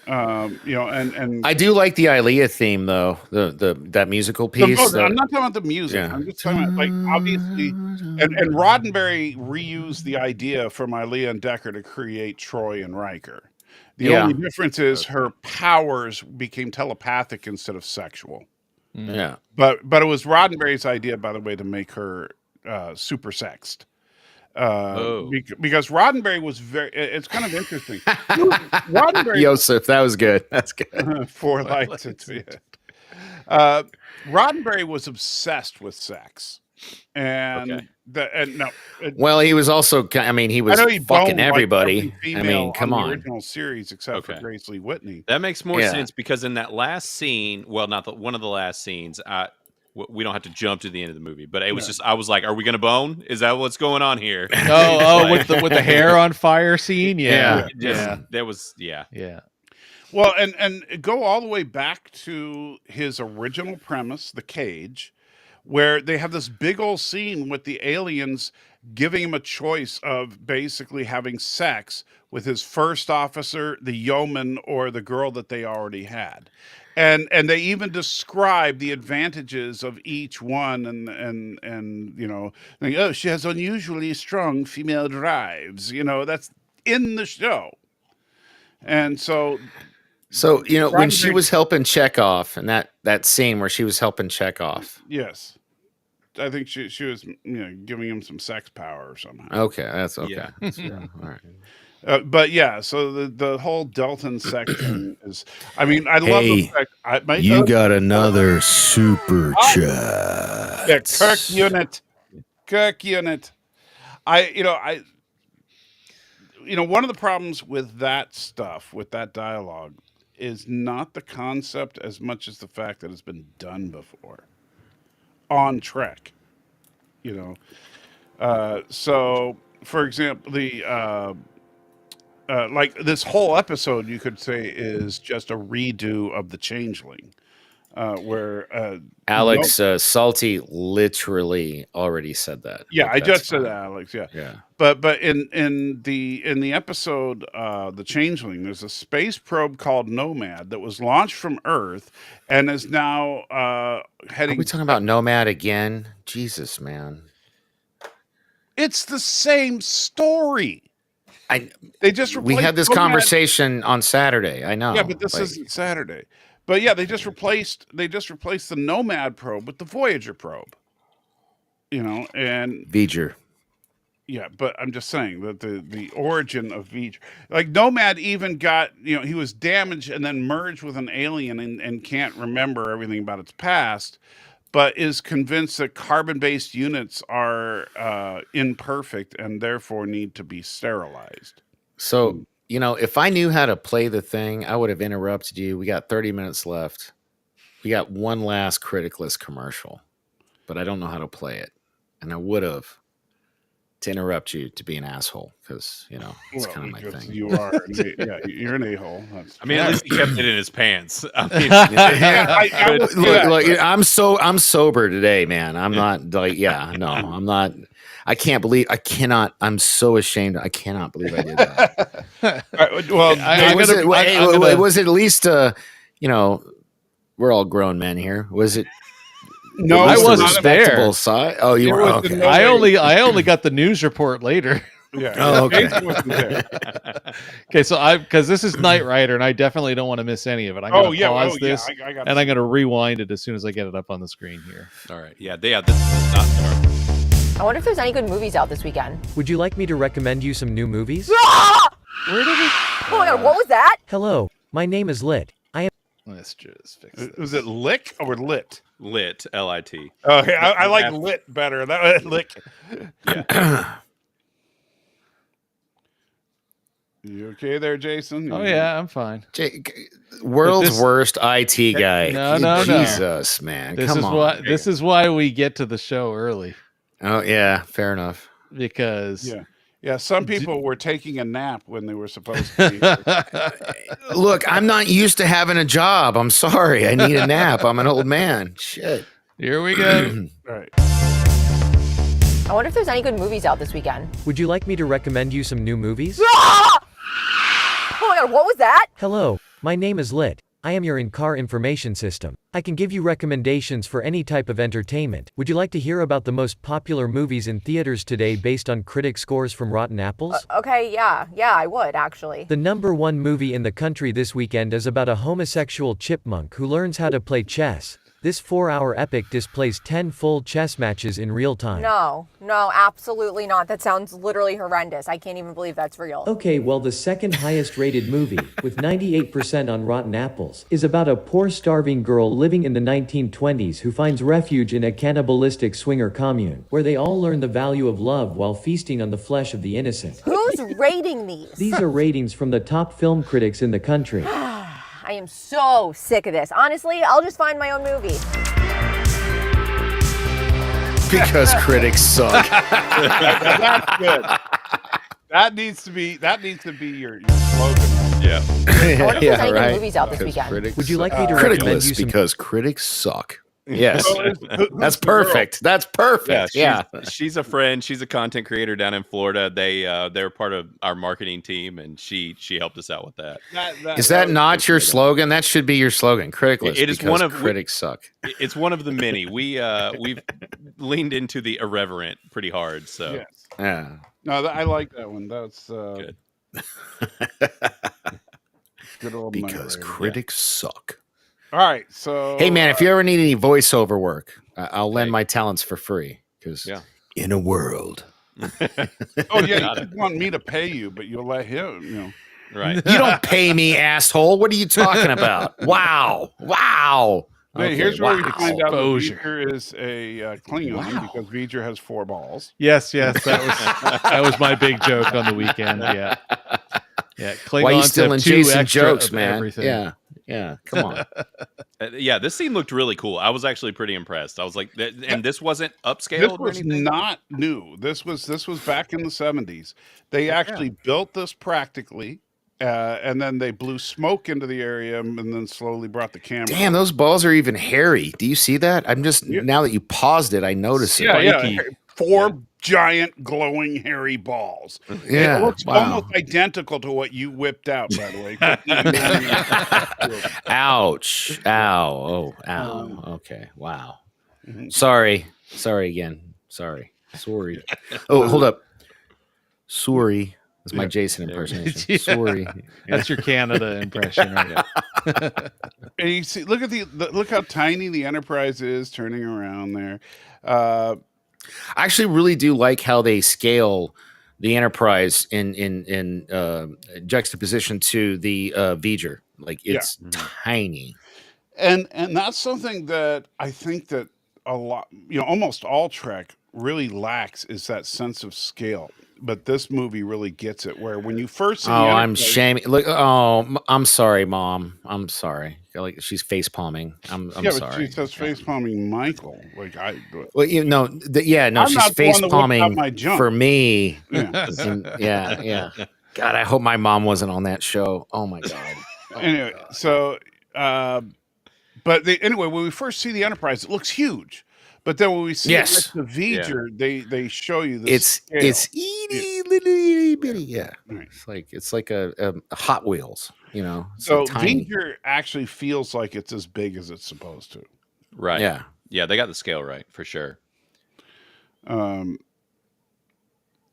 And I do like the Ilea theme though, that musical piece. I'm not talking about the music. Yeah. I'm just talking about, like, obviously, and Roddenberry reused the idea from Ilea and Decker to create Troy and Riker. The only difference is her powers became telepathic instead of sexual. Yeah, but it was Roddenberry's idea, by the way, to make her super sexed. Because Roddenberry was it's kind of interesting. Roddenberry, Joseph, that was good. That's good. 4 lights into it. Roddenberry was obsessed with sex, and well, he was also. I mean, he was fucking everybody. Like every I mean, come on on. the original series except for Grace Lee Whitney. That makes more sense because in that last scene, well, not one of the last scenes. We don't have to jump to the end of the movie, but it was just I was like, "Are we gonna bone? Is that what's going on here?" With the hair on fire scene, that was yeah. Well, and go all the way back to his original premise, the cage, where they have this big old scene with the aliens giving him a choice of basically having sex with his first officer, the yeoman, or the girl that they already had. And they even describe the advantages of each one, and you know, like, oh, she has unusually strong female drives. You know, that's in the show. And so you know, when she was helping Chekhov, and that scene where she was helping Chekhov. Yes, I think she was, you know, giving him some sex power or somehow. Okay, that's okay. Yeah. That's all right. But yeah, so the whole Delton section is. I mean, I love the fact you got another super chat. Yeah, Kirk unit. I one of the problems with that stuff, with that dialogue, is not the concept as much as the fact that it's been done before on Trek. You know, so for example, the like this whole episode, you could say, is just a redo of The Changeling, where Alex Salty literally already said that. Yeah, like, I just said that, Alex. Yeah. But in the episode, The Changeling, there's a space probe called Nomad that was launched from Earth and is now heading. Are we talking about Nomad again? Jesus, man. It's the same story. We had this conversation on Saturday. I know. Yeah, but this isn't Saturday. But yeah, they just replaced the Nomad probe with the Voyager probe. You know, and Voyager. Yeah, but I'm just saying that the origin of Voyager, like Nomad, even got, you know, he was damaged and then merged with an alien and can't remember everything about its past, but is convinced that carbon-based units are imperfect and therefore need to be sterilized. So, you know, if I knew how to play the thing, I would have interrupted you. We got 30 minutes left. We got one last Criticless commercial, but I don't know how to play it. And I would have to interrupt you to be an asshole because, you know, it's kind of my thing. You are. Yeah, you're an a-hole. I mean, at least he kept it in his pants. I mean, look, I'm sober today, man. I'm not like, I'm not. I can't believe, I'm so ashamed. I cannot believe I did that. Well, was it at least, you know, we're all grown men here. Was it? No, I wasn't there. Side? Oh, you were. Okay. I only got the news report later. Yeah. Oh, okay. Okay, so because this is Knight Rider, and I definitely don't want to miss any of it. I'm going to pause this, and I'm going to rewind it as soon as I get it up on the screen here. All right. Yeah. This is not dark. I wonder if there's any good movies out this weekend. Would you like me to recommend you some new movies? Ah! Where did we? Oh my god, what was that? Hello, my name is Lit. Let's just fix this. Was it lick or lit? Lit, L-I-T. Okay, I like lit better. That lick. Yeah. You okay there, Jason? Oh yeah, I'm fine. World's worst IT guy. No. Jesus, man. Come on. This is why we get to the show early. Oh yeah, fair enough. Because yeah, some people were taking a nap when they were supposed to be. Look, I'm not used to having a job. I'm sorry. I need a nap. I'm an old man. Shit. Here we go. All right. I wonder if there's any good movies out this weekend. Would you like me to recommend you some new movies? Ah! Oh my god, what was that? Hello, my name is Lit. I am your in-car information system. I can give you recommendations for any type of entertainment. Would you like to hear about the most popular movies in theaters today based on critic scores from Rotten Apples? Okay, yeah, I would, actually. The #1 movie in the country this weekend is about a homosexual chipmunk who learns how to play chess. This 4-hour epic displays 10 full chess matches in real time. No, absolutely not. That sounds literally horrendous. I can't even believe that's real. Okay, well, the second highest rated movie, with 98% on Rotten Apples, is about a poor starving girl living in the 1920s who finds refuge in a cannibalistic swinger commune, where they all learn the value of love while feasting on the flesh of the innocent. Who's rating these? These are ratings from the top film critics in the country. I am so sick of this. Honestly, I'll just find my own movie. Because critics suck. That's good. That needs to be your slogan. Yeah. I wonder if there's any good movies out this Because weekend. critics Would you like me to suck. recommend Criticless, you some... because critics suck. Yes. Who's That's the girl? perfect. That's perfect. Yeah. She's a friend. She's a content creator down in Florida. They're part of our marketing team, and she helped us out with that. Is that not your slogan? That should be your slogan. Criticless. It is because one of critics suck. It's one of the many. We've leaned into the irreverent pretty hard. So Yes. Yeah. No, I like that one. That's good. good old Because narrator. critics suck. All right, so Hey man, if you ever need any voiceover work, I'll lend my talents for free. Because in a world, oh yeah, you want me to pay you, but you'll let him. You know, right. you don't pay me, asshole. What are you talking about? Wow. Hey, here's where we wow. find out that Exposure. V'ger is a Klingon because V'ger has 4 balls. Yes, that was my big joke on the weekend. Yeah. Klingons Why are you have stealing 2 Jason extra jokes, of man? everything. Yeah. Come on. Yeah, this scene looked really cool. I was actually pretty impressed. I was like, and this wasn't upscaled This or was anything? not new. This was back in the 70s. They actually built this practically, and then they blew smoke into the area and then slowly brought the camera. Damn, those balls are even hairy. Do you see that? I'm just now that you paused it, I notice it. Yeah. 4 giant glowing hairy balls. Yeah, It looks wow. almost identical to what you whipped out, by the way. Ouch. Ow. Oh, ow. Okay. Wow. Sorry again. Sorry. Oh, hold up. Sorry. That's my Jason impersonation. Sorry. That's your Canada impression. Right? And you see, look how tiny the Enterprise is turning around there. I actually really do like how they scale the Enterprise in juxtaposition to the V'ger. Like it's tiny. And that's something that I think that a lot, almost all Trek really lacks is that sense of scale. But this movie really gets it. Where when you first see the I'm Enterprise- shaming. Look, I'm sorry, Mom. I'm sorry. Like she's face palming. I'm yeah, sorry. but she says face palming Michael. Like Well, no, I'm she's not the one face that whipped palming out my junk. for me. Yeah. Yeah. God, I hope my mom wasn't on that show. Oh my God. Anyway, so anyway, when we first see the Enterprise, it looks huge. But then when we see Yes. it next to V'ger, they show you the It's scale. itty bitty. Yeah. Right. It's like a Hot Wheels. It's So like tiny. V'ger actually feels like it's as big as it's supposed to. Right. Yeah. Yeah, they got the scale right for sure. And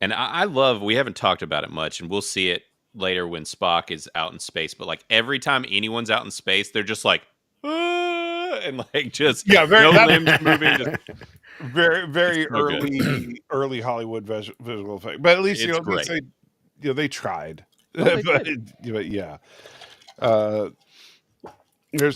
I love, we haven't talked about it much, and we'll see it later when Spock is out in space, but like every time anyone's out in space, they're just like, and like just no limbs moving. Just, very so good. early Hollywood visual effect. But at least It's great. they tried. They but yeah. There's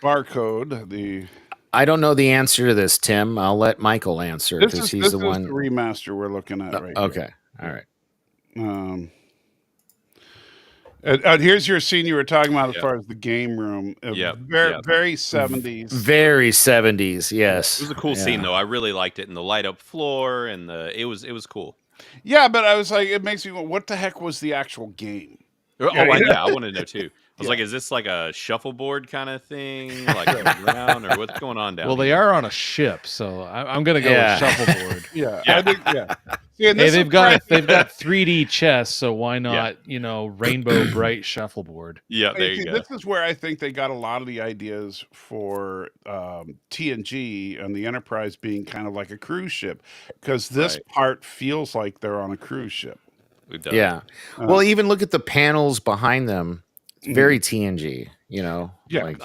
barcode. I don't know the answer to this, Tim. I'll let Michael answer because he's the one. The remaster we're looking at right Okay. All right. here. And here's your scene you were talking about as far as the game room. Very 70s. Very 70s. Yes. It was a cool scene though. I really liked it, and the light up floor, and it was cool. Yeah, but I was like, it makes me go, what the heck was the actual game? Oh, I wanted to know too. I was like, is this like a shuffleboard kind of thing, like around, or what's going on down? Well, they are on a ship, so I'm going to go with shuffleboard. I think, See, and Hey, this they've is got where I- 3D chess, so why not, rainbow bright shuffleboard? Yeah, there you go. This is where I think they got a lot of the ideas for TNG and the Enterprise being kind of like a cruise ship, because this part feels like they're on a cruise ship. It does. Yeah. Well, even look at the panels behind them. It's very TNG, Yeah. Like,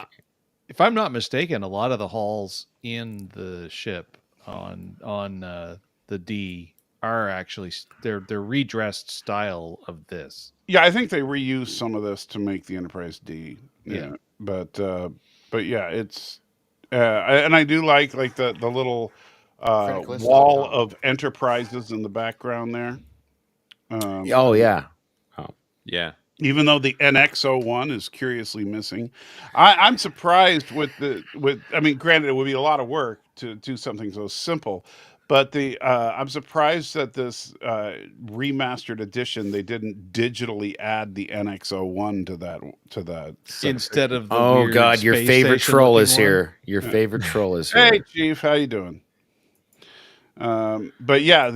if I'm not mistaken, a lot of the halls in the ship on the D are actually they're redressed style of this. Yeah, I think they reused some of this to make the Enterprise D. Yeah. But yeah, it's and I do like the little Criticless. wall of Enterprises in the background there. Oh yeah. Yeah. Even though the NX-01 is curiously missing, I'm surprised with I mean, granted, it would be a lot of work to do something so simple, but I'm surprised that this remastered edition they didn't digitally add the NX-01 to that set. Instead of the Oh weird God, your space favorite station troll looking is one. here. Your favorite troll is here. Hey, Chief, how you doing? But yeah,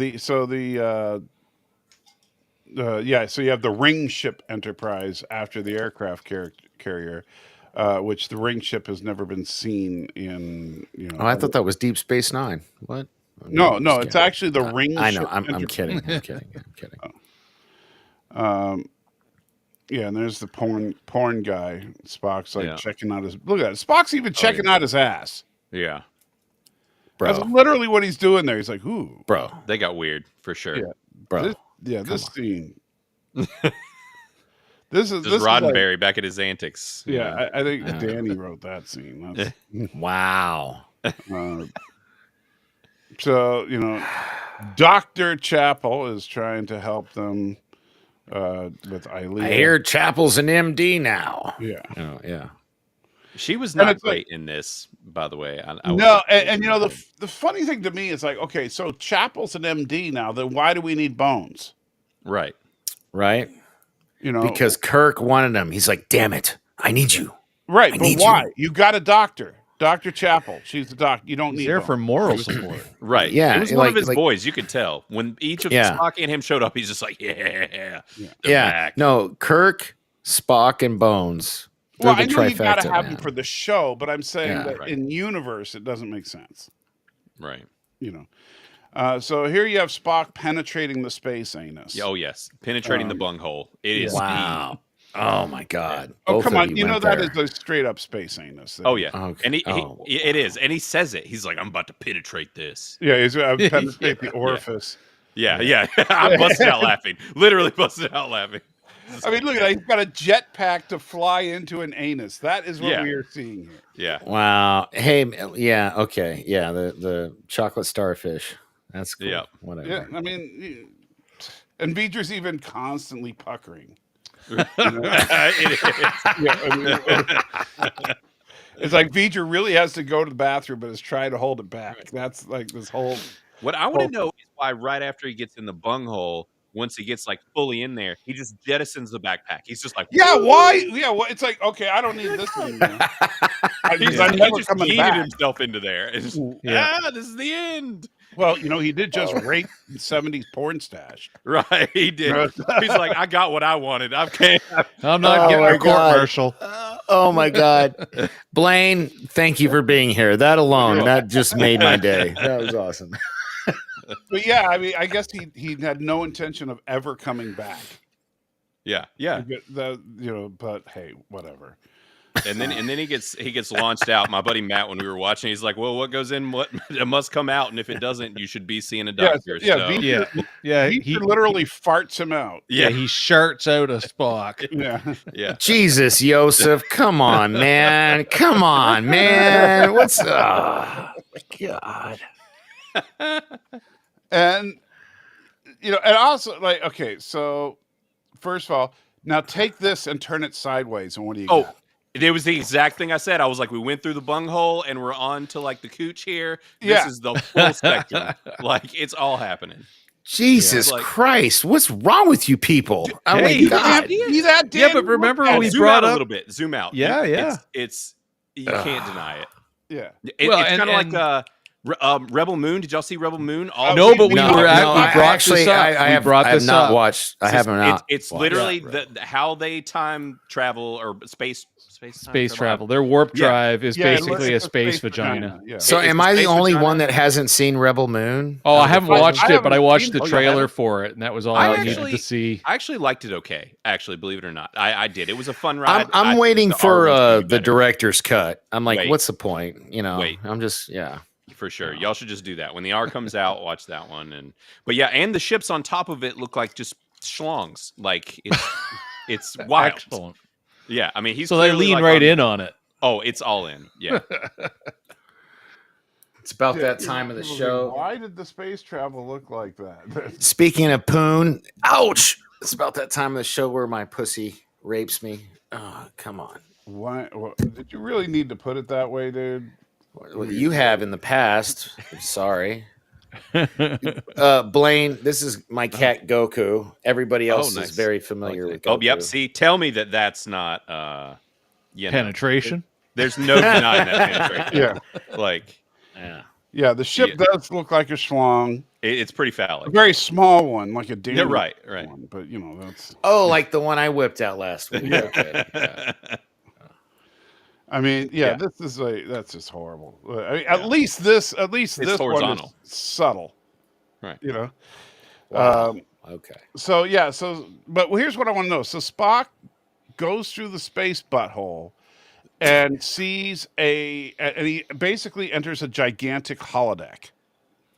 so you have the ring ship Enterprise after the aircraft carrier, which the ring ship has never been seen in. Oh, I thought that was Deep Space Nine. What? No, I'm no, just it's kidding. actually the ring. I know. Ship I'm Enterprise. kidding. I'm kidding. I'm kidding. Yeah, and there's the porn guy. Spock's like Yeah. checking out his. Look at it. Spock's even checking out his ass. Yeah. That's Bro, literally what he's doing there. He's like, "Ooh, bro, They got weird for sure. Yeah. bro. this scene." This is Just like, Roddenberry back at his antics. yeah, I think Danny wrote that scene. That's, Wow. so Dr. Chapel is trying to help them with Eileen. I hear Chapel's an MD now. Yeah. Oh, yeah. She was And not it's like- great in this, by the way. No, and the funny thing to me is like, okay, so Chapel's an MD now. Then why do we need Bones? Right. Right? Because Kirk wanted him. He's like, damn it. I need you. right, I but need why? you. You got a doctor, Dr. Chapel. She's the doctor. You don't He's need there Bones. for moral support. Right. Yeah, It was one of like- his boys. You could tell. When each of Spock and him showed up, he's just like, yeah. they're Yeah. back. No, Kirk, Spock, and Bones. They're Well, I the know you got to trifecta, have man. them for the show, but I'm saying Yeah. that Right. in universe, it doesn't make sense. Right. So here you have Spock penetrating the space anus. Oh, yes. Penetrating the bunghole. It is. Wow. Oh, my God. Oh, Both come of on. You know went that there. is a straight up space anus. Oh, yeah. Okay. And Oh. it is. And he says it. He's like, I'm about to penetrate this. Yeah, he's going to penetrate the orifice. Yeah. I busted out laughing. Literally busted out laughing. I mean, look at that. He's got a jetpack to fly into an anus. That is what Yeah. we are seeing here. Yeah. Wow. Hey, yeah, okay. Yeah, the chocolate starfish. That's cool. Yeah. Whatever. Yeah, I mean, and Beecher's even constantly puckering. It is. Yeah, I mean, it's like Beecher really has to go to the bathroom, but is trying to hold it back. That's like this whole. What I want to know is why right after he gets in the bunghole, once he gets like fully in there, he just jettisons the backpack. He's just like, Yeah, "Woo!" why? Yeah, well, it's like, okay, I don't need this anymore. He I'm never just coming yeeted back. himself into there. It's just, Yeah. this is the end. Well, he did just rape the 70s porn stash. Right, he did. He's like, I got what I wanted. Okay. I'm not Oh, getting my a court God. martial. Oh my God. Blaine, thank you for being here. That alone, that just made my day. That was awesome. But yeah, I mean, I guess he had no intention of ever coming back. Yeah. But hey, whatever. And then he gets launched out. My buddy Matt, when we were watching, he's like, well, what goes in, what it must come out, and if it doesn't, you should be seeing a doctor. Yeah, So, he literally farts him out. Yeah, he sharts out a Spock. Yeah. Jesus, Yosef, come on, man. Come on, man. What's oh my God. And and also like, okay, so first of all, now take this and turn it sideways, and what do you got? It was the exact thing I said. I was like, we went through the bunghole and we're on to like the cooch here. This Yeah. is the full spectrum. Like, it's all happening. Jesus Like- Christ, what's wrong with you people? Oh Hey, my God. See that, Yeah, Dan? but remember Look at we it. Zoom brought out a up- little bit. Zoom out. Yeah, yeah. It's you can't deny it. Yeah. It's Well, kind of and- like Rebel Moon. Did y'all see Rebel Moon? No, but we No, were no, we brought actually, this up. I We have, brought I have this not up. watched. I haven't not. It's watched. literally how they time travel or space travel. Their warp drive is Yeah, it basically a looks like space vagina. Yeah. So, It's am a I the space only vagina. one that hasn't seen Rebel Moon? Oh, I haven't watched I it, but I haven't watched seen the it. Oh, you trailer haven't? for it, and that was all I I needed to see. I actually liked it. Okay, actually, believe it or not, I did. It was a fun ride. I'm waiting the for R1's gonna be the better. director's cut. I'm like, Wait. what's the point? You know, Wait. I'm just For sure. Y'all should just do that. When the R comes out, watch that one. But yeah, and the ships on top of it look like just schlongs. Like it's wild. Excellent. Yeah, I mean, he's So they clearly, lean like, right in on it. Oh, it's all in. Yeah. It's about that time of the People show. think, why did the space travel look like that? Speaking of poon, ouch! It's about that time of the show where my pussy rapes me. Oh, come on. Why? Did you really need to put it that way, dude? Well, you have in the past. I'm sorry. Blaine, this is my cat Goku. Everybody else nice. is very familiar with Goku. Oh, yep. See, tell me that's not Penetration. There's no denying that penetration. Yeah. Like, Yeah, the ship does look like a schlong. it's pretty phallic. A very small one, like a damn right. one, but you know, that's Oh, like the one I whipped out last week. Yeah. Okay. Yeah. I mean, this is that's just horrible. I mean, at least this one horizontal. is subtle. Right. You know. Wow. Okay. So but here's what I want to know. So Spock goes through the space butthole and sees and he basically enters a gigantic holodeck,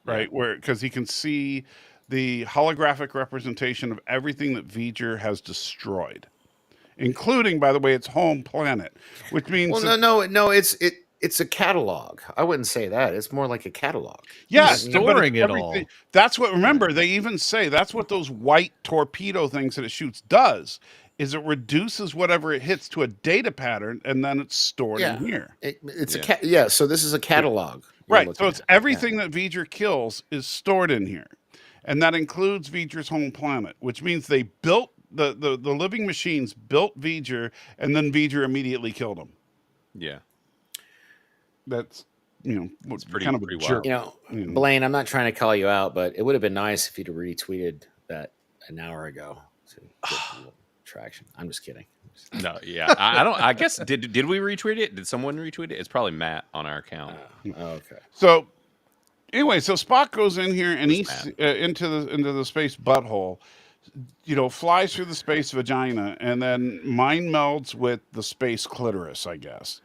right? Where because he can see the holographic representation of everything that V'ger has destroyed, including, by the way, its home planet, which means no, it's a catalog. I wouldn't say that. It's more like a catalog. Yeah, He's storing it all. That's what. Remember, they even say that's what those white torpedo things that it shoots does. Is it reduces whatever it hits to a data pattern, and then it's stored in here. So this is a catalog, right? So it's everything that V'ger kills is stored in here, and that includes V'ger's home planet, which means they built the living machines built V'ger, and then V'ger immediately killed him. Yeah. That's it's pretty kind of pretty a jerk. wild. Blaine, I'm not trying to call you out, but it would have been nice if you'd have retweeted that an hour ago to get a little traction. I'm just kidding. No, yeah, I don't. I guess did we retweet it? Did someone retweet it? It's probably Matt on our account. Okay. So anyway, so Spock goes in here and he's into the space butthole. Flies through the space vagina and then mind melds with the space clitoris, I guess.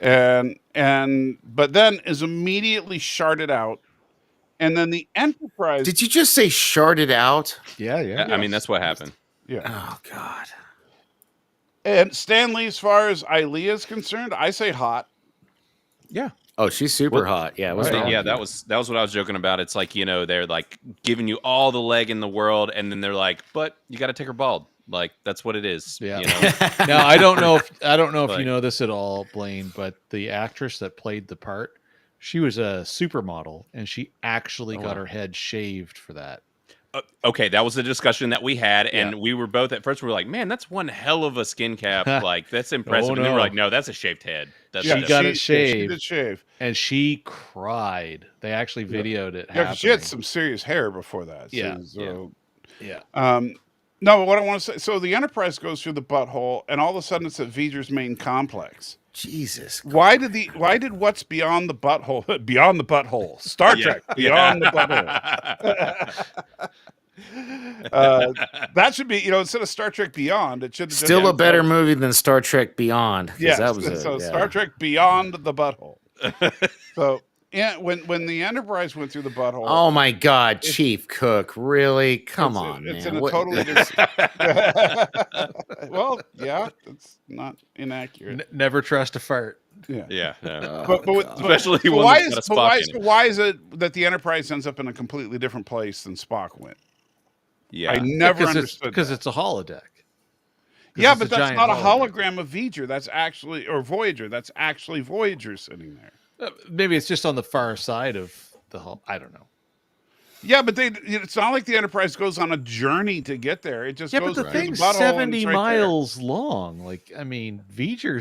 But then is immediately sharded out, and then the Enterprise. Did you just say sharded out? Yeah. I mean, that's what happened. Yeah. Oh God. And Stanley, as far as Ilea is concerned, I say hot. Yeah. Oh, she's super hot. Yeah. What's wrong? Yeah, that was what I was joking about. It's like, they're like giving you all the leg in the world, and then they're like, but you got to take her bald. Like, that's what it is. Yeah. Now I don't know if you know this at all, Blaine, but the actress that played the part, she was a supermodel, and she actually got her head shaved for that. Okay, that was the discussion that we had, and we were both at first. We were like, "Man, that's one hell of a skin cap. Like, that's impressive." And then we're like, "No, that's a shaved head." She got it shaved. She did shave, and she cried. They actually videoed it. Yeah, 'cause she had some serious hair before that. Yeah. No, what I want to say. So the Enterprise goes through the butthole, and all of a sudden it's at V'ger's main complex. Jesus. Why did what's beyond the butthole beyond the butthole? Star Trek beyond the butthole. That should be instead of Star Trek Beyond, it should have Still a better movie than Star Trek Beyond. Yeah, that was Star Trek Beyond the butthole. So when the Enterprise went through the butthole. Oh my God, Chief Cook! Really? Come on, it's man. in a totally different. Well, yeah, it's not inaccurate. Never trust a fart. Yeah. But especially one why that's is got a Spock in it. why is it that the Enterprise ends up in a completely different place than Spock went? Yeah, I never understood because it's a holodeck. Yeah, but that's not a hologram of V'ger. That's actually Voyager. That's actually Voyager sitting there. Maybe it's just on the far side of the hull. I don't know. Yeah, but it's not like the Enterprise goes on a journey to get there. It just goes but the through thing's butthole 70 right miles long. Like, I mean, V'ger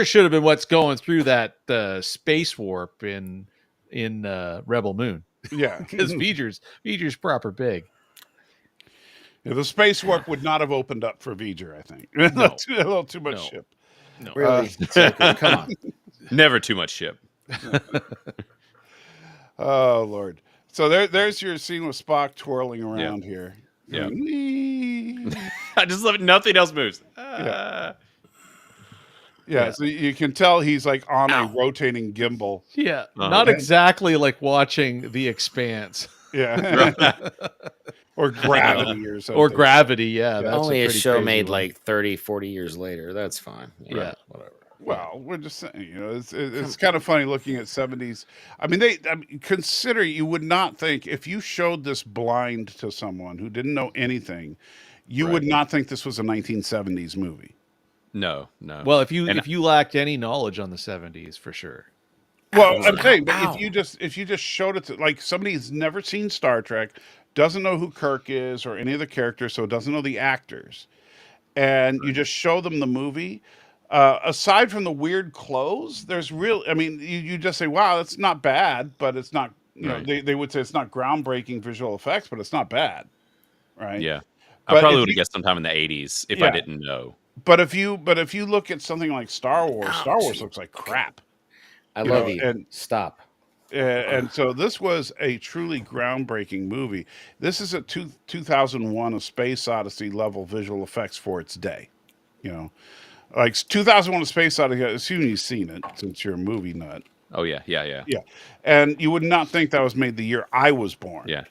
should have been what's going through that space warp in in Rebel Moon. Yeah. Because V'ger's proper big. Yeah, the space warp would not have opened up for V'ger, I think. No. a little too much ship. No. Really? Come on. Never too much ship. Oh Lord! So there's your scene with Spock twirling around here. Yeah. Going, I just love it. Nothing else moves. yeah. So you can tell he's like on a rotating gimbal. Yeah. Not exactly like watching The Expanse. Yeah. Or Gravity or something. Or Gravity, yeah. That's Only a pretty show crazy made one. like 30, 40 years later. That's fine. Yeah. Whatever. Well, we're just saying, you know, it's kind of funny looking at 70s. I mean, consider, you would not think if you showed this blind to someone who didn't know anything, you would not think this was a 1970s movie. No. Well, if you lacked any knowledge on the 70s, for sure. Well, I'm saying, but if you just showed it to like somebody who's never seen Star Trek, doesn't know who Kirk is or any of the characters, so doesn't know the actors, and you just show them the movie. Aside from the weird clothes, there's real. I mean, you just say, "Wow, that's not bad," but it's not. You know, they would say it's not groundbreaking visual effects, but it's not bad, right? Yeah, But I probably if would have you- guessed sometime in the 80s if I didn't know. But if you look at something like Star Wars, Star Wars looks like crap. I love you. And Stop. and so this was a truly groundbreaking movie. This is a 2001 A Space Odyssey level visual effects for its day. You know, like 2001 A Space Odyssey, assuming you've seen it since you're a movie nut. Oh yeah. Yeah. And you would not think that was made the year I was born. Yeah.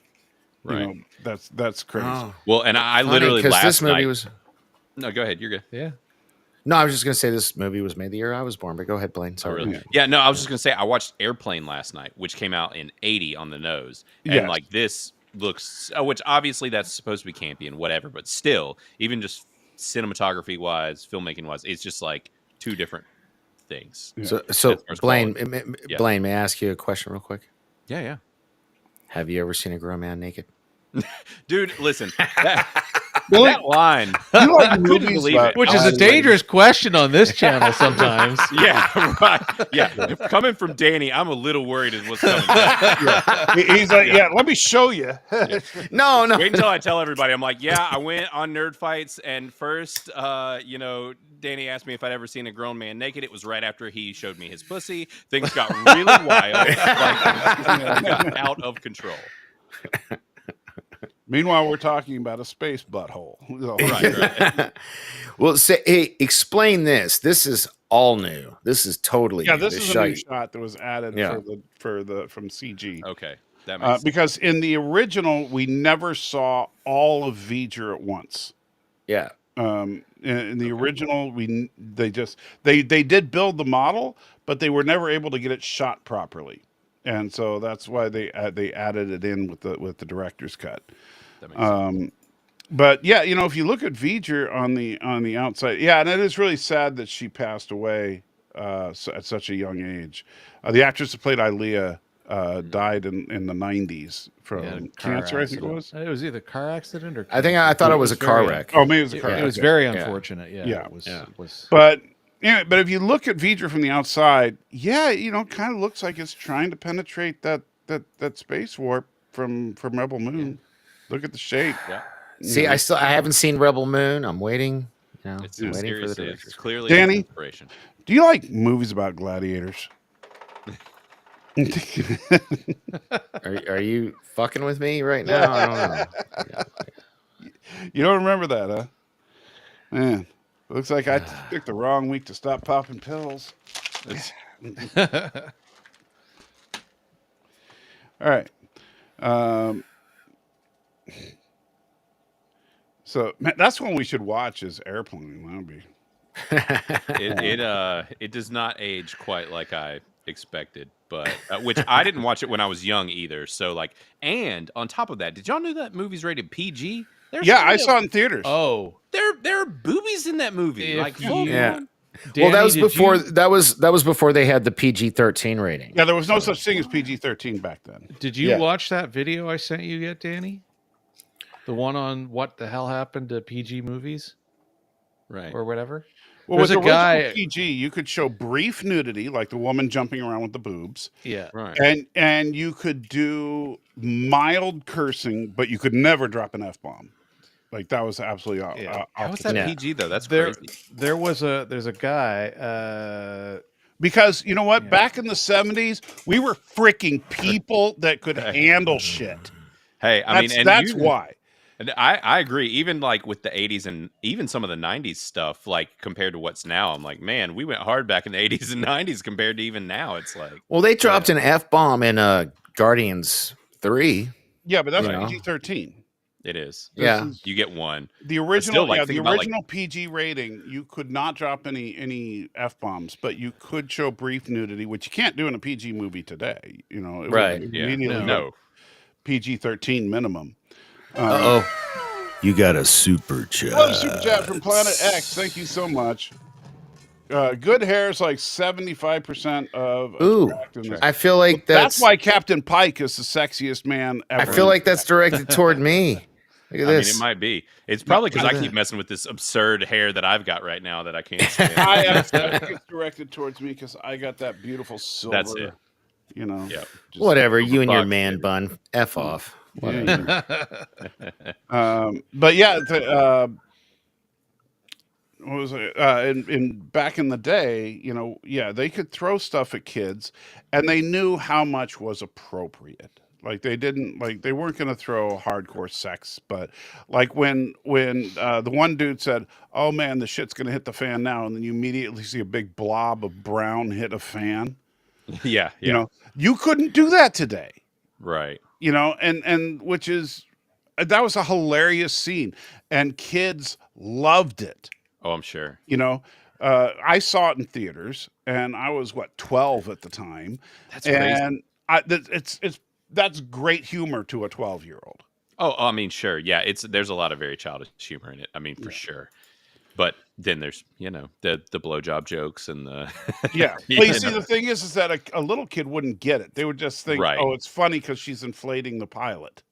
You Right. know, that's crazy. Oh, Well, and I literally because last this movie night. was. No, go ahead. You're good. Yeah. No, I was just gonna say this movie was made the year I was born. But go ahead, Blaine. Oh, Sorry. really? Yeah, no, I was just gonna say I watched Airplane last night, which came out in '80 on the nose, and Yes. like this looks, which obviously that's supposed to be campy and whatever, but still, even just cinematography wise, filmmaking wise, it's just like two different things. So As far as Blaine, quality. Yeah. Blaine, may I ask you a question real quick? Yeah. Have you ever seen a grown man naked? Dude, listen, that line, You like I couldn't movies believe about- it. Which I is was a like, dangerous question on this channel sometimes. Yeah, right. Yeah, coming from Danny, I'm a little worried is what's coming. He's like, yeah, let me show you. No. Wait until I tell everybody. I'm like, yeah, I went on Nerd Fights, and first, Danny asked me if I'd ever seen a grown man naked. It was right after he showed me his pussy. Things got really wild, like, got out of control. Meanwhile, we're talking about a space butthole. Right. Well, hey, explain this. This is all new. This is totally Yeah, new. this is a shot. new shot that was added Yeah. from CG. Okay, that makes sense. Because in the original, we never saw all of V'ger at once. Yeah. In the original, they did build the model, but they were never able to get it shot properly, and so that's why they added it in with the director's cut. That makes sense. But yeah, if you look at V'ger on the outside, yeah, and it is really sad that she passed away at such a young age. The actress who played Ilea died in the 90s from cancer, I think it was. It was either car accident or. I thought it was a car wreck. Oh, maybe it was a car. It was accident. very unfortunate. Yeah. Yeah. It was. But but if you look at V'ger from the outside, it kind of looks like it's trying to penetrate that space warp from Rebel Moon. Look at the shape. Yeah, See, I haven't seen Rebel Moon. I'm waiting. it's I'm waiting for the seriously, director's it's clearly Danny? an inspiration. Do you like movies about gladiators? Are you fucking with me right now? I don't know. You don't remember that, huh? Man, looks like I picked the wrong week to stop popping pills. All right. So man, that's one we should watch is Airplane. That'll be. It does not age quite like I expected, but which I didn't watch it when I was young either. So and on top of that, did y'all know that movie's rated PG? Yeah, I saw it in theaters. Oh, there are boobies in that movie. If Full Yeah. on. Well, that Danny, was did before. you- That was before they had the PG-13 rating. Yeah, there was no such thing as PG-13 back then. Did you Yeah. watch that video I sent you yet, Danny? The one on what the hell happened to PG movies Right. or whatever. Well, There's with a original guy. PG, you could show brief nudity, like the woman jumping around with the boobs, Yeah. Right. and you could do mild cursing, but you could never drop an F-bomb. Like that was absolutely Yeah. How off is the that Yeah. PG though? That's There, crazy. there's a guy. Because you know what? Yeah. Back in the 70s, we were freaking people that could handle shit. Hey, I mean, and That's why. And I agree. Even like with the 80s and even some of the 90s stuff, like compared to what's now, I'm like, man, we went hard back in the 80s and 90s compared to even now. It's like, Well, they dropped an F-bomb in Guardians 3. Yeah, but that's You know? PG-13. it is. Yeah. You get one. The still, original, like, yeah, think the about, like- original PG rating, you could not drop any F-bombs, but you could show brief nudity, which you can't do in a PG movie today. You know, it would Right. Yeah. immediately No. PG-13 minimum. Uh-oh. You got a super chat. Love super chat from Planet X. Thank you so much. Good hair is like 75% of Ooh, attractiveness. I feel like That's why Captain Pike is the sexiest man I ever. feel like that's directed toward me. Look at I this. mean, it might be. It's probably because I look at keep messing with this absurd hair that I've got right now that I can't stand. I think it's directed towards me because I got that beautiful silver. That's it. You know. Yep. just- Whatever, you and your Fuck, man baby. bun. F off. Yeah, but yeah, what was it? In back in the day, you know, yeah, they could throw stuff at kids, and they knew how much was appropriate. Like they weren't going to throw hardcore sex, but like when the one dude said, "Oh man, the shit's going to hit the fan now," and then you immediately see a big blob of brown hit a fan. Yeah. You know, you couldn't do that today. Right. You know, and which is that was a hilarious scene, and kids loved it. Oh, I'm sure. You know, I saw it in theaters, and I was 12 at the time. That's crazy. And that's great humor to a 12-year-old. Oh, I mean, sure. Yeah, there's a lot of very childish humor in it. I mean, for sure. But then there's, you know, the blowjob jokes and the Yeah. you Well, you see, know. the thing is that a little kid wouldn't get it. They would just think, Right. "Oh, it's funny because she's inflating the pilot."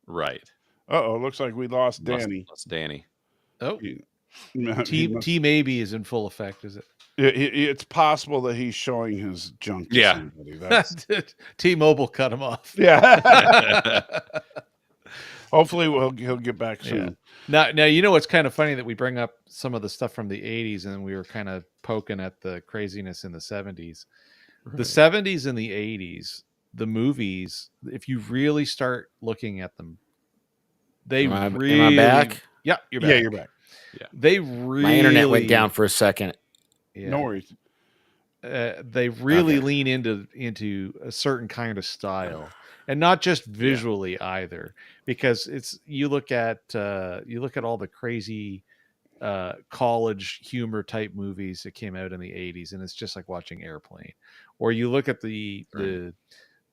Right. Uh-oh, looks like we lost Danny. Lost Danny. Oh, He Team Maybe is in full effect, is it? It's possible that he's showing his junk to Yeah. somebody. That's, T-Mobile cut him off. yeah. Hopefully he'll get back soon. Now you know what's kind of funny that we bring up some of the stuff from the 80s and we were kind of poking at the craziness in the 70s. The 70s and the 80s, the movies, if you really start looking at them, they Am I really back? Yeah, you're back. Yeah, you're back. They really My internet went down for a second. Yeah. No worries. They really Okay. lean into a certain kind of style, and not just visually either, because you look at all the crazy college humor type movies that came out in the 80s, and it's just like watching Airplane. Or you look at the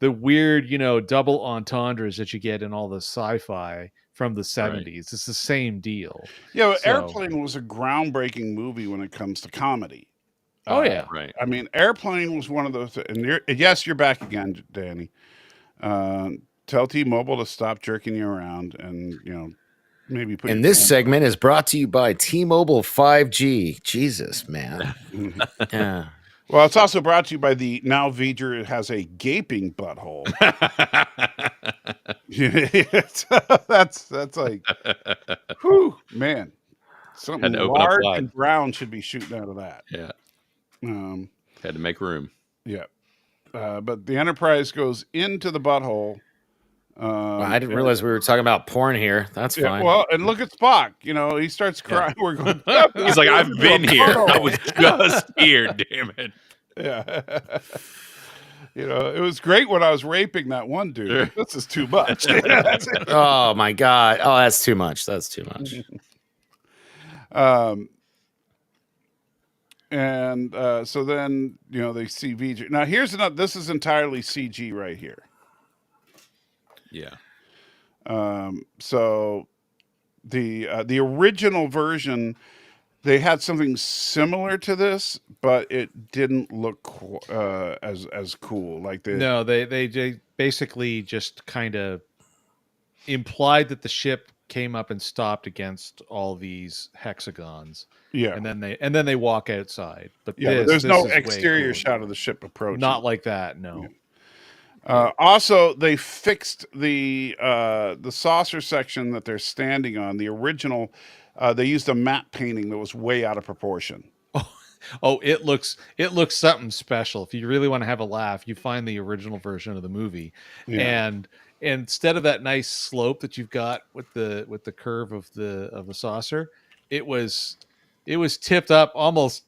weird, you know, double entendres that you get in all the sci-fi from the 70s. It's the same deal. Yeah, but So- Airplane was a groundbreaking movie when it comes to comedy. Oh yeah. Right. I mean, Airplane was one of those. And yes, you're back again, Danny. Tell T-Mobile to stop jerking you around, and you know, maybe put. And your this phone- segment is brought to you by T-Mobile 5G. Jesus, man. Yeah. Well, it's also brought to you by the now V'ger has a gaping butthole. that's like, whew, man, something Had to open up large wide. and brown should be shooting out of that. Yeah. Had to make room. Yeah, but the Enterprise goes into the butthole. Well, I didn't realize we were talking about porn here. That's Yeah, fine. well, and look at Spock. You know, he starts crying. We're going. He's like, I've been here. I was just here. Damn it. Yeah. You know, it was great when I was raping that one dude. This is too much. Oh my god. Oh, that's too much. That's too much. And so then, you know, they see VJ. Now here's another. This is entirely CG right here. Yeah. So the original version, they had something similar to this, but it didn't look as cool. Like No, they basically just kind of implied that the ship came up and stopped against all these hexagons. Yeah. And then they walk outside. But Yeah, but there's no exterior shot of the ship approaching. Not like that, no. Yeah. Also, they fixed the saucer section that they're standing on. The original, they used a matte painting that was way out of proportion. Oh, it looks something special. If you really want to have a laugh, you find the original version of the movie, and instead of that nice slope that you've got with the curve of the saucer, it was tipped up almost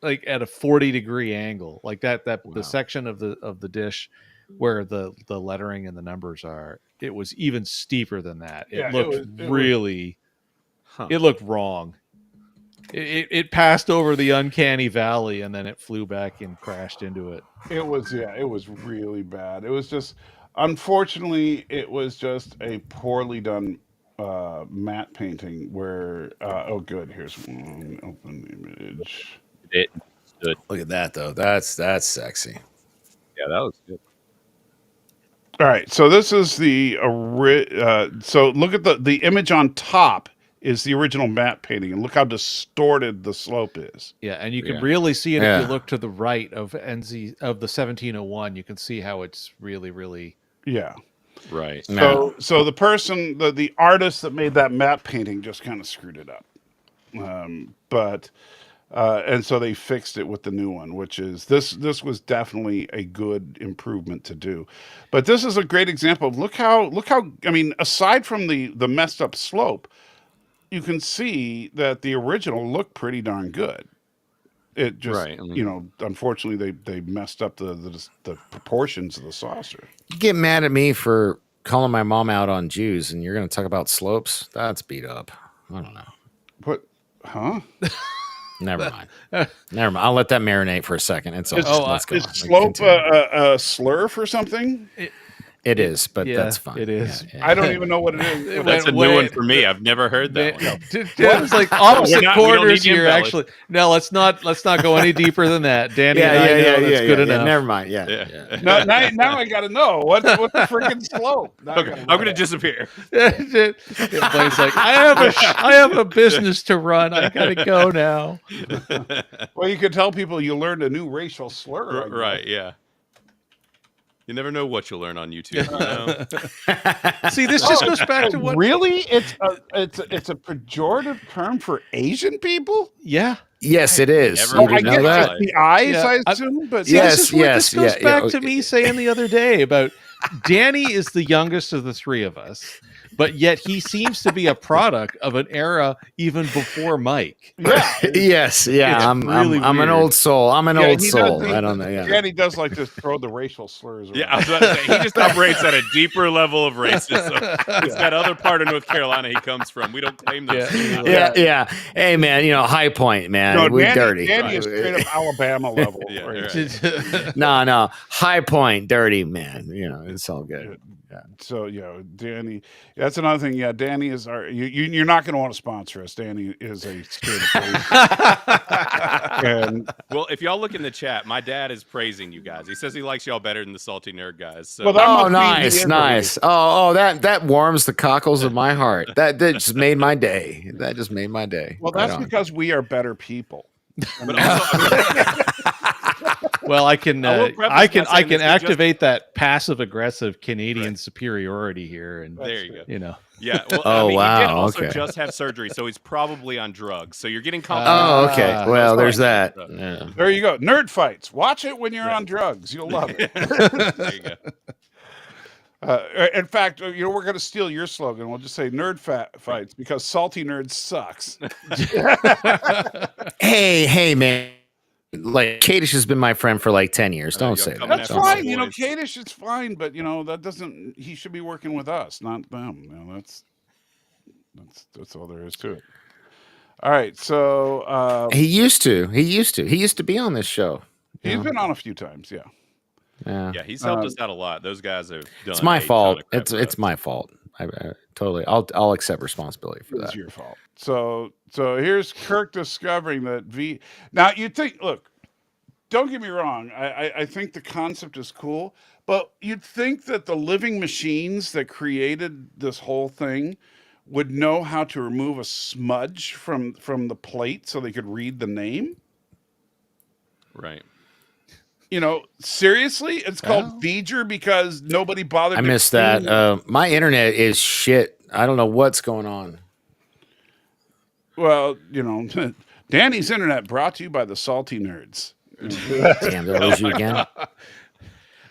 like at a 40-degree angle, like that Wow. The section of the dish where the lettering and the numbers are. It was even steeper than that. It looked really. It looked wrong. It passed over the uncanny valley and then it flew back and crashed into it. It was really bad. It was just, unfortunately, it was just a poorly done matte painting where oh good, here's one open image. It stood. Look at that though. That's sexy. Yeah, that was good. All right, so this is the so look at the image on top is the original matte painting, and look how distorted the slope is. Yeah, and you can really see it if you look to the right of the 1701. You can see how it's really right. So the person, the artist that made that matte painting just kind of screwed it up. And so they fixed it with the new one, which is this was definitely a good improvement to do. But this is a great example of look how I mean, aside from the messed up slope, you can see that the original looked pretty darn good. It just, unfortunately they messed up the proportions of the saucer. You get mad at me for calling my mom out on Jews, and you're going to talk about slopes? That's beat up. I don't know. What? Huh? Never mind. Never mind. I'll let that marinate for a second. It's all. Let's go. Is slope a slur for something? It is, but that's fine. It is. Yeah. I don't even know what it is. That's a new one for me. I've never heard that one. It's like opposite corners here. Actually, no. Let's not go any deeper than that. Danny, that's good enough. Never mind. Yeah. Now I got to know what's the freaking slope. Okay, I'm going to disappear. Blaine's like, I have a business to run. I got to go now. Well, you could tell people you learned a new racial slur. Right? Yeah. You never know what you'll learn on YouTube. See, this just goes back to what really it's a pejorative term for Asian people. Yeah. Yes, it is. You didn't know that? The eyes, I assume, but this goes back to me saying the other day about Danny is the youngest of the three of us, but yet he seems to be a product of an era even before Mike. Yeah. Yes. Yeah. I'm an old soul. I don't know. Yeah. Danny does like to throw the racial slurs around. Yeah, I was about to say, he just operates at a deeper level of racism. It's that other part of North Carolina he comes from. We don't claim those. Yeah. Hey, man, High Point, man. No, we're dirty. Danny is straight up Alabama level. No. High Point, dirty, man. It's all good. Yeah. So Danny. That's another thing. Yeah, Danny is our. You're not going to want to sponsor us. Danny is a straight up. And well, if y'all look in the chat, my dad is praising you guys. He says he likes y'all better than the Salty Nerd guys. So. Well, nice. Oh, that warms the cockles of my heart. That just made my day. Well, that's because we are better people. But also, well, I can activate that passive aggressive Canadian superiority here, and there you go. Yeah. Well, he did also just have surgery, so he's probably on drugs. So you're getting okay. Well, there's that. Yeah. There you go. Nerd Fights. Watch it when you're on drugs. You'll love it. There you go. In fact, we're going to steal your slogan. We'll just say Nerd Fights because Salty Nerd sucks. Hey, man. Like Kadish has been my friend for like 10 years. Don't say that. That's fine. Kadish is fine, but that doesn't. He should be working with us, not them. That's all there is to it. All right, so he used to be on this show. He's been on a few times. Yeah, he's helped us out a lot. Those guys have done. It's my fault. It's my fault. I totally. I'll accept responsibility for that. It's your fault. So here's Kirk discovering that V. Now you think, look, don't get me wrong. I think the concept is cool, but you'd think that the living machines that created this whole thing would know how to remove a smudge from the plate so they could read the name. Right. You know, seriously, it's called Voyager because nobody bothered. I missed that. My internet is shit. I don't know what's going on. Well, you know, Danny's internet brought to you by the Salty Nerds. Damn, did I lose you again?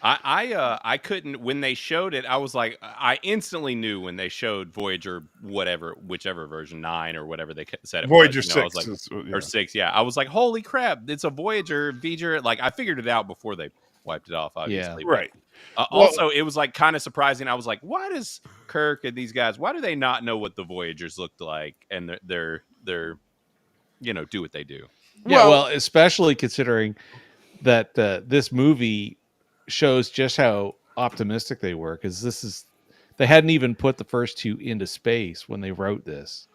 I couldn't, when they showed it, I was like, I instantly knew when they showed Voyager, whichever version, 9 or whatever they said it Voyager was. You know, I was 6 like, is, yeah. or 6, yeah. I was like, holy crap, it's a Voyager. Like, I figured it out before they wiped it off, obviously. Yeah. Right. Also, it was like kind of surprising. I was like, why does Kirk and these guys, why do they not know what the Voyagers looked like? And they're you know, do what they do. Yeah, well, especially considering that this movie shows just how optimistic they were, because they hadn't even put the first 2 into space when they wrote this.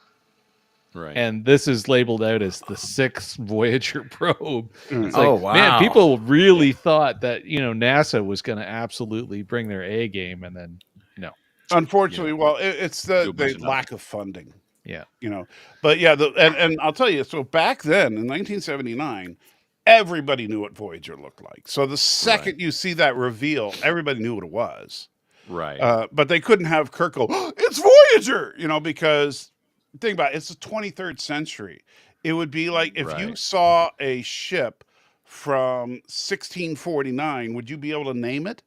Right. And this is labeled out as the 6th Voyager probe. It's Oh, like, wow. man, people really thought that, you know, NASA was going to absolutely bring their A game, and then no. Unfortunately, well, it's the lack of funding. Yeah. You know, but yeah, and I'll tell you, so back then in 1979, everybody knew what Voyager looked like. So the second you see that reveal, everybody knew what it was. Right. But they couldn't have Kirk go, oh, it's Voyager, you know, because think about it, it's the 23rd century. It would be like if you saw a ship from 1649, would you be able to name it?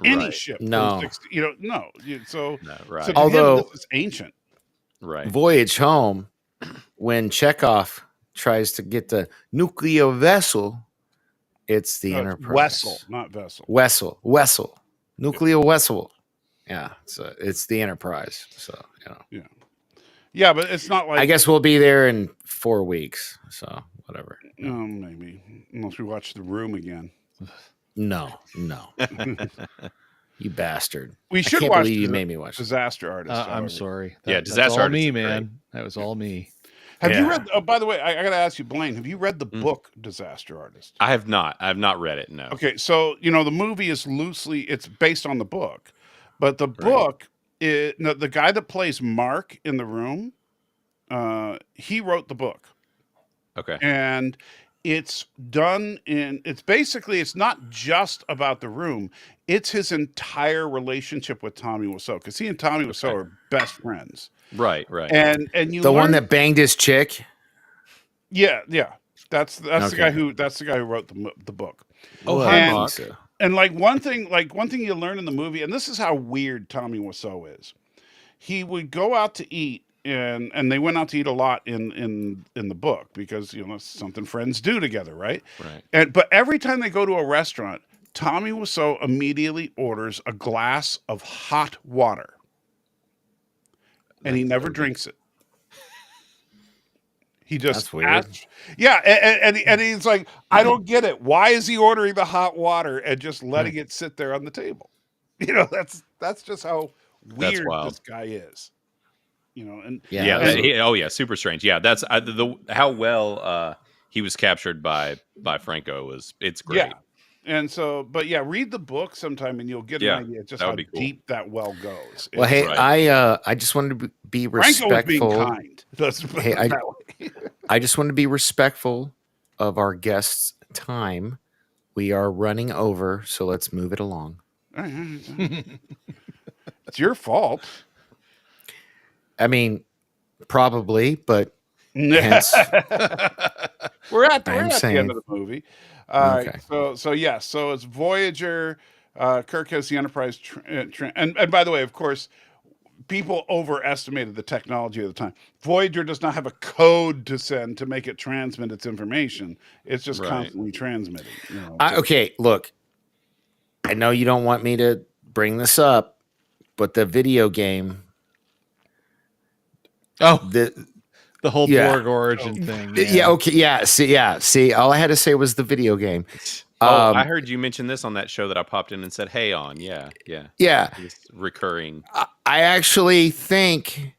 Any ship? No. From you know, no. So, right. So to Although him, this is ancient. Right. Voyage Home, when Chekhov tries to get the nuclear vessel, it's the Enterprise. Wessel, not vessel. Wessel. Nuclear vessel. Yeah, so it's the Enterprise. So, you know. Yeah, but it's not like... I guess we'll be there in 4 weeks, so whatever. Maybe. Unless we watch The Room again. No. You bastard. We should I can't watch believe you made me watch Disaster Artist. I'm sorry. Disaster that's all Artist me, is man. great. That was all me. Have you read... Oh, by the way, I got to ask you, Blaine, have you read the book Disaster Artist? I have not. I have not read it, no. Okay, so, you know, the movie is loosely... It's based on the book. But the book, the guy that plays Mark in The Room, he wrote the book. Okay. And it's done in... It's basically... It's not just about The Room. It's his entire relationship with Tommy Wiseau. Because he and Tommy Wiseau are best friends. Right. And you the one that banged his chick. Yeah. That's the guy who wrote the book. Oh, and like one thing you learn in the movie, and this is how weird Tommy Wiseau is. He would go out to eat, and they went out to eat a lot in the book because, you know, it's something friends do together, right? Right. But every time they go to a restaurant, Tommy Wiseau immediately orders a glass of hot water. And he never drinks it. He just... That's weird. And he's like, I don't get it. Why is he ordering the hot water and just letting it sit there on the table? You know, that's just how weird this guy is. You know, and super strange. Yeah, that's how well he was captured by Franco it's great. Yeah. And so, but yeah, read the book sometime and you'll get an idea just how deep that well goes. Well, hey, I just wanted to be respectful. Franco was being kind. Hey, I just wanted to be respectful of our guests' time. We are running over, so let's move it along. It's your fault. I mean, probably, but hence, we're at the end of the movie. All right, so it's Voyager. Kirk has the Enterprise, and by the way, of course, people overestimated the technology at the time. Voyager does not have a code to send to make it transmit its information. It's just constantly transmitting. You know, okay, look, I know you don't want me to bring this up, but the video game. The whole Borg origin thing. Yeah. Okay. Yeah. See. All I had to say was the video game. I heard you mention this on that show that I popped in and said, "Hey, on." Yeah. It's recurring. I actually think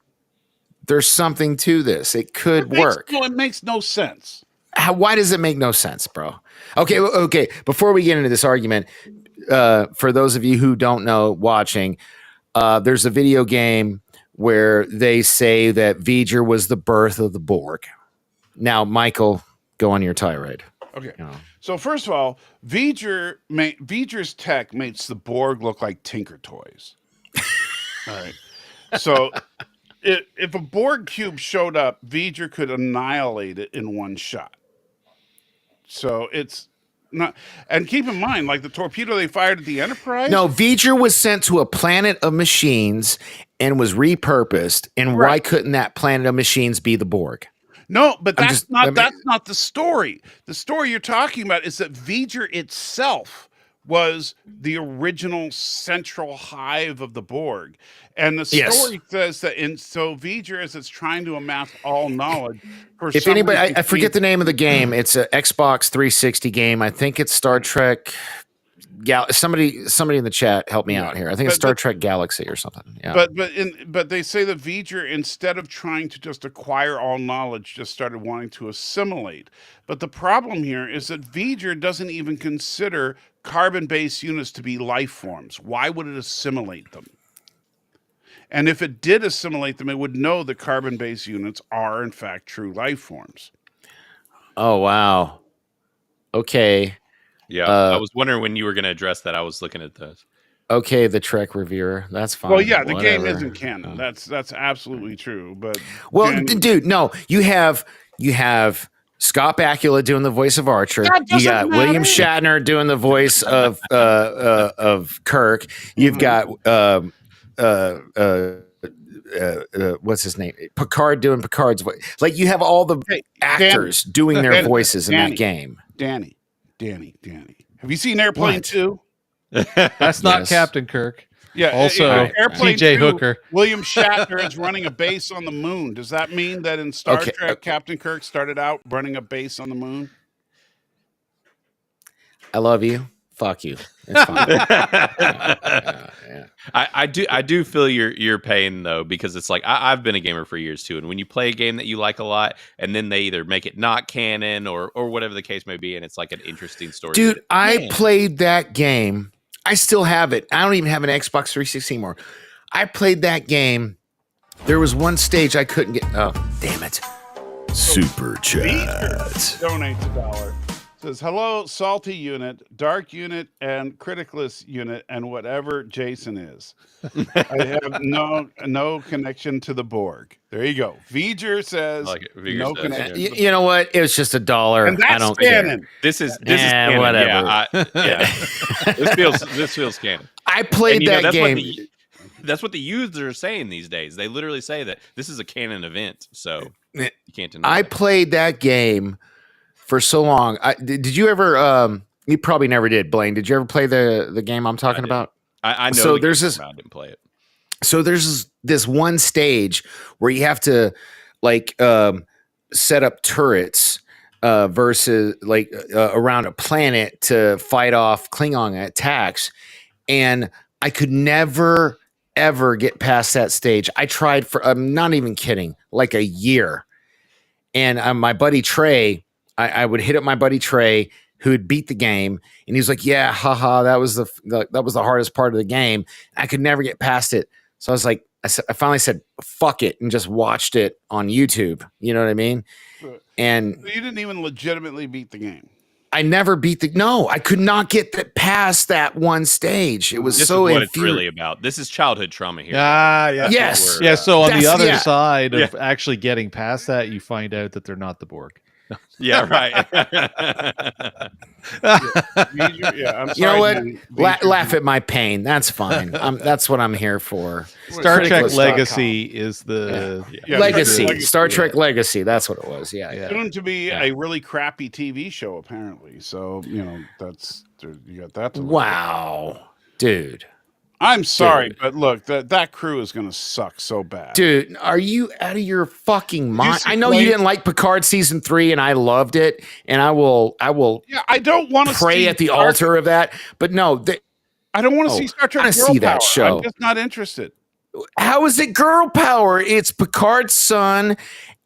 there's something to this. It could work. No, it makes no sense. Why does it make no sense, bro? Okay. Before we get into this argument, for those of you who don't know, watching, there's a video game where they say that V'ger was the birth of the Borg. Now, Michael, go on your tirade. Okay. You know. So first of all, V'ger's tech makes the Borg look like Tinker Toys. All right. So if a Borg cube showed up, V'ger could annihilate it in one shot. So it's not. And keep in mind, like the torpedo they fired at the Enterprise. No, V'ger was sent to a planet of machines and was repurposed. And why Right. couldn't that planet of machines be the Borg? No, but I'm that's just- not I mean- that's not the story. The story you're talking about is that V'ger itself was the original central hive of the Borg. And the story says that V'ger, as it's trying to amass all knowledge, If anybody, I forget the name of the game. It's an Xbox 360 game. I think it's Star Trek. Somebody in the chat help me out here. I think it's Star Trek Galaxy or something. Yeah. But they say that V'ger, instead of trying to just acquire all knowledge, just started wanting to assimilate. But the problem here is that V'ger doesn't even consider carbon-based units to be life forms. Why would it assimilate them? And if it did assimilate them, it would know that carbon-based units are, in fact, true life forms. Oh, wow. Okay. Yeah, I was wondering when you were going to address that. I was looking at this. Okay, the Trek reviewer. That's fine. Well, yeah, the game Whatever. isn't canon. That's absolutely true. But dude, no, you have Scott Bakula doing the voice of Archer. You got William Shatner doing the voice of Kirk. You've got what's his name? Picard doing Picard's voice. Like you have all the actors doing their voices in that game. Danny. Have you seen Airplane 2? That's not Captain Kirk. Yeah. Also, Airplane TJ 2, Hooker. William Shatner is running a base on the moon. Does that mean that in Star Trek, Captain Kirk started out running a base on the moon? I love you. Fuck you. It's fine. I do feel your pain though, because it's like I've been a gamer for years too, and when you play a game that you like a lot, and then they either make it not canon or whatever the case may be, and it's like an interesting story. Dude, I played that game. I still have it. I don't even have an Xbox 360 anymore. I played that game. There was one stage I couldn't get. Oh, damn it! Super chat. Donates $1. Says hello, Salty Unit, Dark Unit, and Criticless Unit, and whatever Jason is. I have no connection to the Borg. There you go. V'ger says no connection. You know what? It was just $1. And that's I don't canon. care. This is canon. Whatever. Yeah, this feels canon. I played that game. That's what the users are saying these days. They literally say that this is a canon event, so you can't deny. I played that game for so long. Did you ever? You probably never did, Blaine. Did you ever play the game I'm talking about? I know. So there's this. I didn't play it. So there's this one stage where you have to set up turrets versus around a planet to fight off Klingon attacks, and I could never ever get past that stage. I tried for I'm not even kidding, like a year, and my buddy Trey. I would hit up my buddy Trey, who had beat the game, and he was like, "Yeah, haha, that was the hardest part of the game. I could never get past it." So I was like, I finally said, "Fuck it," and just watched it on YouTube. You know what I mean? And you didn't even legitimately beat the game. I never beat I could not get past that one stage. It was this so is what it's really about. This is childhood trauma here. Yeah. Yes. Yeah. So on the other yeah. side of actually getting past that, you find out that they're not the Borg. Yeah, right. I'm sorry, You know what? man. Laugh at my pain. That's fine. That's what I'm here for. Star Trek Criticless.com. Legacy is the Legacy. Star Trek Legacy. That's what it was. Yeah. Soon to be a really crappy TV show, apparently. So that's you got that. To look at. Wow, dude. I'm sorry, but look, that crew is going to suck so bad. Dude, are you out of your fucking mind? see I know you didn't like Picard season 3, and I loved it, and I will. Yeah, I don't want to pray at the altar of that. But no, I don't want to see Star Trek. I see that show. I'm just not interested. How is it girl power? It's Picard's son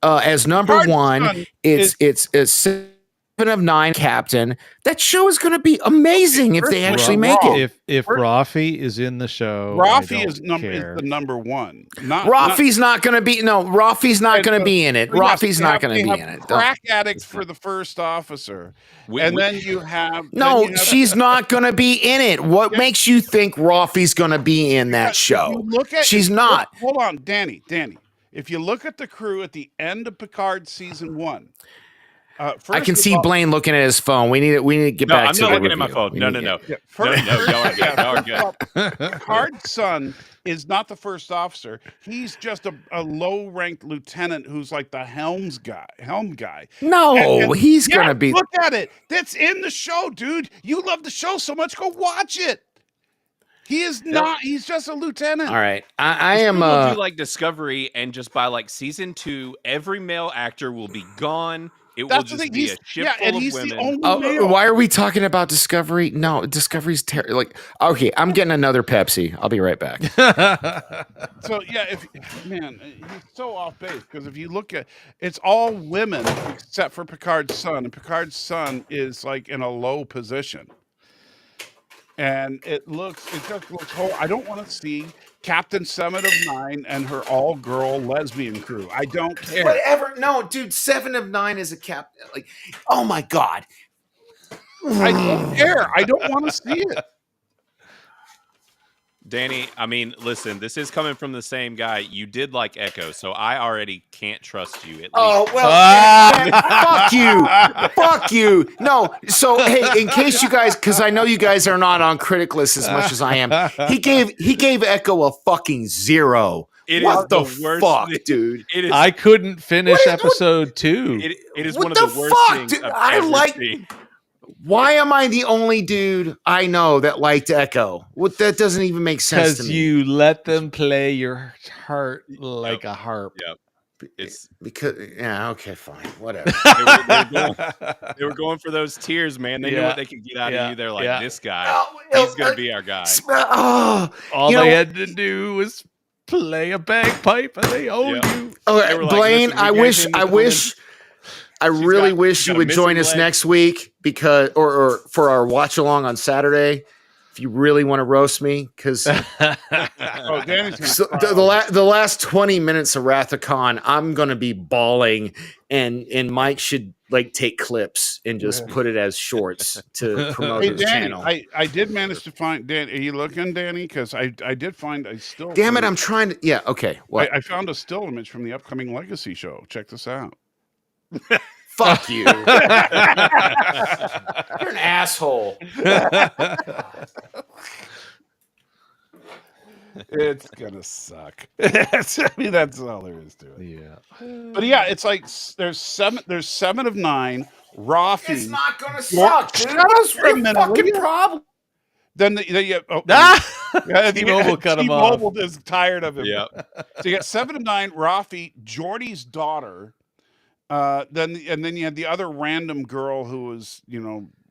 as number Picard's one. son It's 7 of 9 captain. That show is going to be amazing if they actually make it. If Rafi is in the show, Rafi is the number one. Rafi's not going to be. No, Rafi's not going to be in it. Rafi's not going to be in it. Crack addict for the first officer, then you have. No, she's not going to be in it. What makes you think Rafi's going to be in that show? She's not. Hold on, Danny. If you look at the crew at the end of Picard season 1, I can see Blaine looking at his phone. We need to get back to the I'm not looking review. at my phone. No. No, Y'all are good. Picard's son is not the first officer. He's just a low-ranked lieutenant who's like the helm guy. No, he's gonna be. Look at it. That's in the show, dude. You love the show so much. Go watch it. He is not. He's just a lieutenant. All right, I am. Do like Discovery, and just by like season 2, every male actor will be gone. It will just be a ship full of women. Why are we talking about Discovery? No, Discovery's terrible. Like, okay, I'm getting another Pepsi. I'll be right back. So yeah, he's so off base because if you look at, it's all women except for Picard's son, and Picard's son is like in a low position. And it just looks horrible. I don't want to see Captain 7 of 9 and her all-girl lesbian crew. I don't care. Whatever. No, dude, 7 of 9 is a captain. Like, oh my God. I don't care. I don't want to see it. Danny, I mean, listen, this is coming from the same guy. You did like Echo, so I already can't trust you. At least. Oh, well, fuck you. Fuck you. No, so, hey, in case you guys, because I know you guys are not on Criticless as much as I am, he gave Echo a fucking 0. What the fuck, dude? I couldn't finish episode 2. It is one of the worst things dude? I've ever seen. Why am I the only dude I know that liked Echo? That doesn't even make sense to me. Because you let them play your heart like a harp. Yep. It's because okay, fine, whatever. They were going for those tears, man. They knew what they could get out of you. They're like, this guy, he's gonna be our guy. All they had to do was play a bagpipe, and they owned you. Okay, Blaine, I really wish you would join us next week because, or for our watch along on Saturday, if you really want to roast me, because the last 20 minutes of Wrathacon, I'm gonna be bawling, and Mike should like take clips and just put it as shorts to promote his channel. I did manage to find Dan. Are you looking, Danny? Because I did find a still. Damn it! I'm trying to. Yeah. Okay. What? I found a still image from the upcoming Legacy show. Check this out. Fuck you. You're an asshole. It's gonna suck. I mean, that's all there is to it. Yeah. But yeah, it's like there's 7 of 9. Rafi. It's not gonna suck, dude. Shut up for a minute. Fucking problem. Then T-Mobile cut him off. T-Mobile is tired of him. Yeah. So you got 7 of 9, Rafi, Geordie's daughter. Then you had the other random girl who was,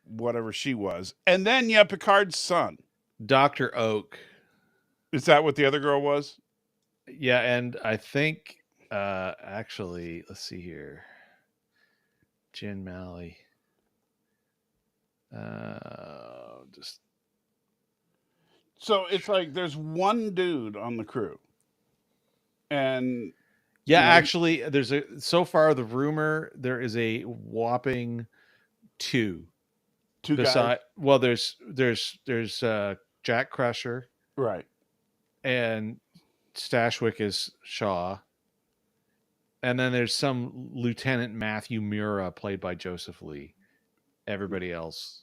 whatever she was. And then you have Picard's son. Dr. Oak. Is that what the other girl was? Yeah, and I think actually, let's see here. Jen Malley. So it's like there's one dude on the crew. And yeah, actually, so far the rumor there is a whopping two guys. Well, there's Jack Crusher, right, and Stashwick is Shaw, and then there's some Lieutenant Matthew Mura played by Joseph Lee. Everybody else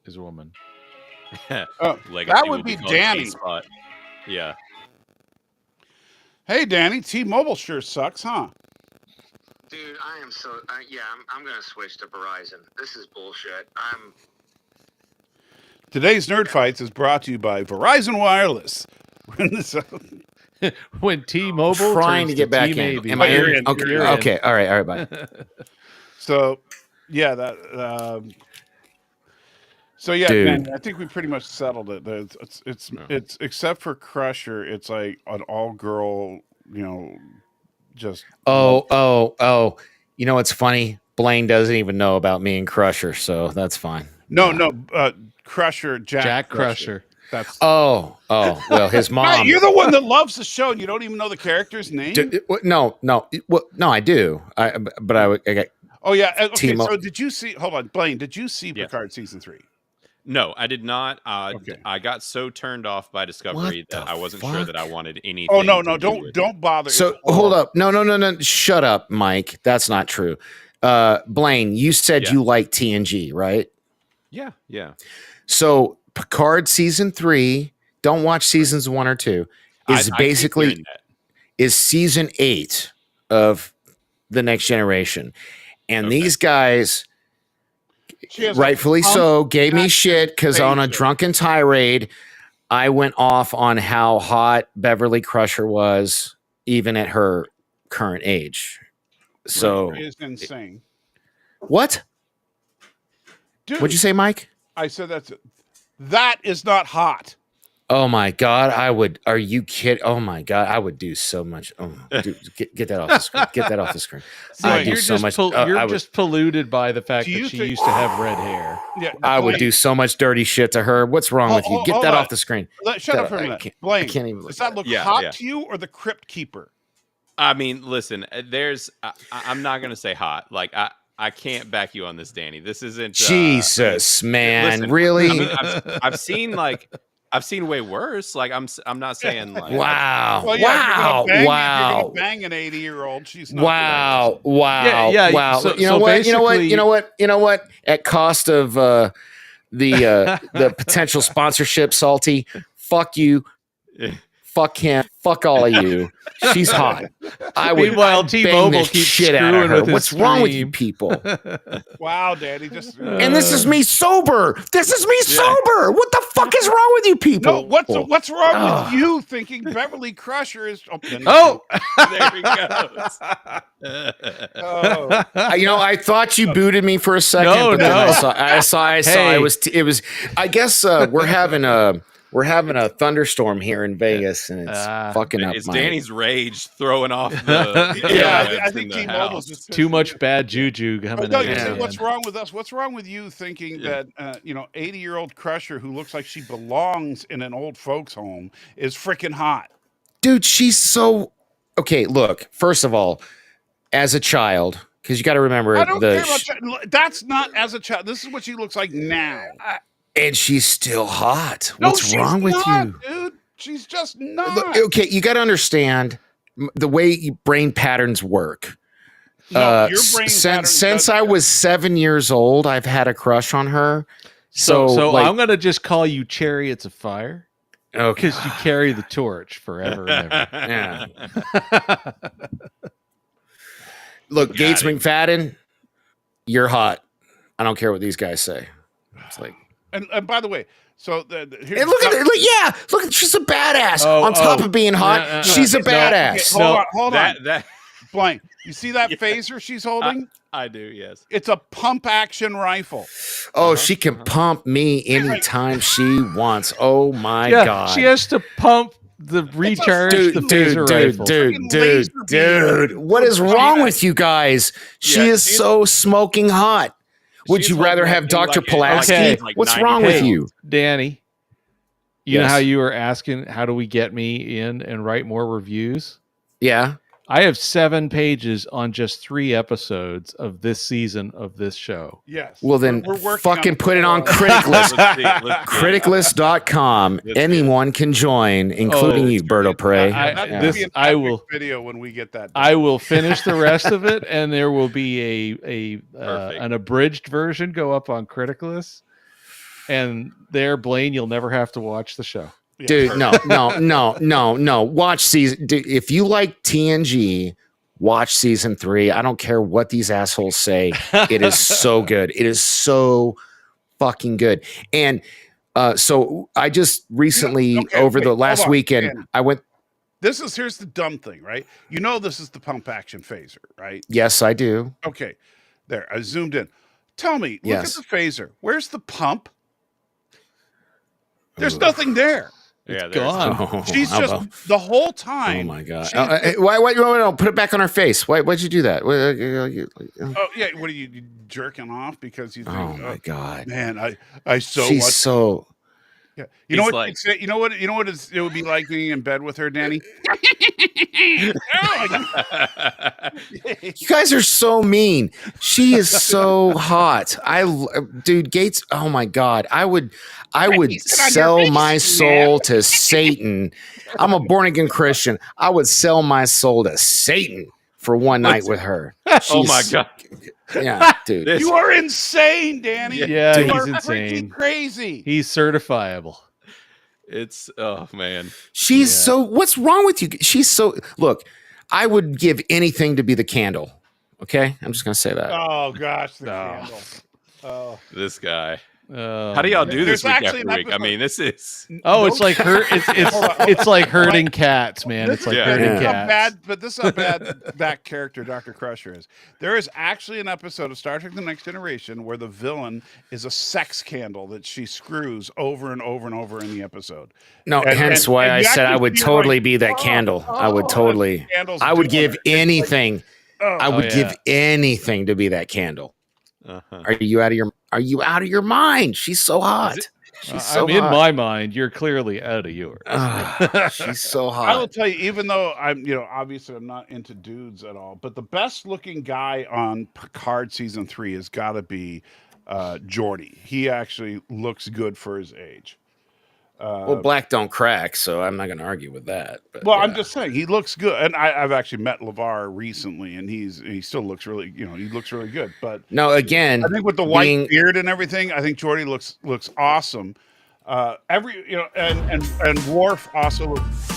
is a woman. That would be Danny. Yeah. Hey, Danny, T-Mobile sure sucks, huh? Dude, I am so... I'm going to switch to Verizon. This is bullshit. Today's Nerd Fights is brought to you by Verizon Wireless. When T-Mobile trying to get back in. Am I in? Okay. All right, bye. So, yeah, that... So yeah, man, I think we pretty much settled it. It's except for Crusher, it's like an all-girl, just. Oh! You know what's funny? Blaine doesn't even know about me and Crusher, so that's fine. No, Crusher, Jack Crusher. That's Oh, well, his mom. you're the one that loves the show and you don't even know the character's name. No, I do. I got. Oh yeah. Okay. Timo. So did you see? Hold on, Blaine. Did you see Picard season 3? No, I did not. Okay. I got so turned off by Discovery that I wasn't sure that I wanted anything. Oh no, to do with it. don't bother. So hold up. No. Shut up, Mike. That's not true. Blaine, you said you like TNG, right? Yeah. So Picard season 3, don't watch seasons 1 or 2, is basically is season 8 of The Next Generation. And these guys, rightfully so, gave me shit because on a drunken tirade, I went off on how hot Beverly Crusher was, even at her current age. So is insane. What? Dude, What'd you say, Mike? I said that is not hot. Oh my God, I would. Are you kidding? Oh my God, I would do so much. Oh, dude, get that off the screen. Get that off the screen. I do so much. You're just polluted by the fact that she used to have red hair. Yeah, I would do so much dirty shit to her. What's wrong with you? Get that off the screen. Shut up for a minute, Blaine. I can't even. Does that look hot to you or the Crypt Keeper? I mean, listen. I'm not gonna say hot. Like I can't back you on this, Danny. This isn't Jesus, man. Listen, Really? I mean, I've seen way worse. Like I'm not saying like wow. Well, wow. You're wow. gonna bang an 80-year-old. She's not wow. good. Wow. Yeah. Wow. So, you know what? You know what? At cost of the potential sponsorship, Salty, fuck you. Fuck him. Fuck all of you. She's hot. Meanwhile, T-Mobile keeps shit out of her. What's wrong with you people? Wow, Daddy. And this is me sober. This is me sober. What the fuck is wrong with you people? No, what's wrong with you thinking Beverly Crusher is? there he goes. You know, I thought you booted me for a second, but then I saw it was. I guess we're having a thunderstorm here in Vegas, and it's fucking up. It's Danny's rage throwing off the. I think T-Mobile's just too much bad juju coming in. What's wrong with us? What's wrong with you thinking that 80-year-old Crusher who looks like she belongs in an old folks home is freaking hot? Dude, she's so okay. Look, first of all, as a child, because you got to remember, I don't care about that's not as a child. This is what she looks like now. And she's still hot. What's wrong with you? Dude, she's just not. Look, okay, you got to understand the way brain patterns work. No, your brain since I was 7 years old, I've had a crush on her. So like, I'm gonna just call you Chariots of Fire. Okay, because you carry the torch forever and ever. Yeah. Look, Gates McFadden, you're hot. I don't care what these guys say. It's like. And by the way, so look at she's a badass. On top of being hot, she's a badass. Okay, hold on. Blaine, you see that phaser she's holding? I do, yes. It's a pump action rifle. Oh, she can pump me anytime she wants. Oh my God. She has to pump the recharge the phaser rifle. Dude. What is wrong with you guys? She is so smoking hot. Would you rather have Dr. Pulaski? What's wrong with you? Danny, you know how you were asking, how do we get me in and write more reviews? Yeah. I have 7 pages on just 3 episodes of this season of this show. Yes. Well, then fucking put it on Criticless. Criticless.com. Anyone can join, including you, Berto Prey. I will video when we get that. I will finish the rest of it, and there will be an abridged version go up on Criticless. And there, Blaine, you'll never have to watch the show. Dude, no. Watch season. Dude, if you like TNG, watch season 3. I don't care what these assholes say. It is so good. It is so fucking good. And so I just recently, over the last weekend, Dan, I went. Here's the dumb thing, right? You know this is the pump action phaser, right? Yes, I do. Okay, there. I zoomed in. Tell me, look at the phaser. Where's the pump? There's nothing there. Yeah, gone. Oh, She's how just about- the whole Oh time. my god! she's Why? No, put it back on her face. Why'd you do that? Oh yeah, what are you jerking off because you think? Oh my god! man, I so She's much. so. Yeah. You know He's what? like- You know what? You know what it would be like being in bed with her, Danny. You guys are so mean. She is so hot. Dude, Gates. Oh my god! I would sell my soul to Satan. I'm a born again Christian. I would sell my soul to Satan for one night with her. Oh my She's- god. Yeah, dude. This- You are insane, Danny. Yeah, you he's are insane. freaking crazy. He's certifiable. It's oh man. She's so. What's wrong with you? She's so. Look, I would give anything to be the candle. Okay, I'm just gonna say that. Oh gosh, the candle. Oh. This guy. Oh, How do y'all do this There's week actually after an week? I episode- mean, this is Oh, it's like it's like herding cats, man. It's like Yeah. herding This is how cats. bad, but this is how bad that character, Dr. Crusher, is. There is actually an episode of Star Trek: The Next Generation where the villain is a sex candle that she screws over and over and over in the episode. No, And- hence and- why and I you said I actually would feel totally like, be that candle. I would totally. candles I would doing give it. It's like, anything. I would yeah. give anything to be that candle. uh-huh. Are you out of your mind? She's so hot. She's so I'm in hot. my mind. You're clearly out of yours. She's so I will hot. tell you, even though obviously I'm not into dudes at all, but the best looking guy on Picard season 3 has got to be Geordi. He actually looks good for his age. Well, black don't crack, so I'm not going to argue with that. But Well, yeah. I'm just saying he looks good, and I've actually met LeVar recently, and he still looks really, he looks really good. But No, again, I think with the white being- beard and everything, I think Geordi looks awesome. And Worf also looks.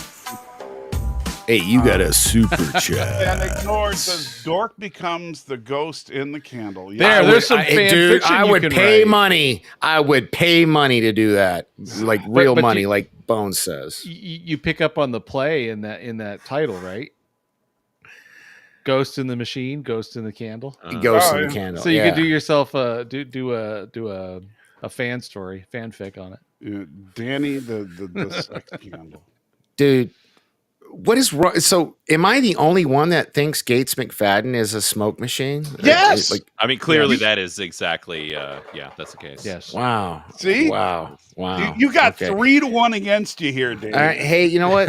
Hey, you got a super chat. And ignored says Dork becomes the ghost in the candle. There, there's some fan Dude, fiction I you would can pay write. money. I would pay money to do that, like real but money, you- like Bones says. You pick up on the play in that title, right? Ghost in the machine, ghost in the candle. Ghost in yeah. the candle. So you yeah. could do yourself do a fan story, fanfic on it. Danny the sex candle. Dude. What is wrong? So, am I the only one that thinks Gates McFadden is a smoke machine? Yes! Like, I mean, clearly that is exactly that's the case. Yes. wow. See? Wow. Wow. You got Okay. 3-1 against you here, Danny. All right. Hey, you know what?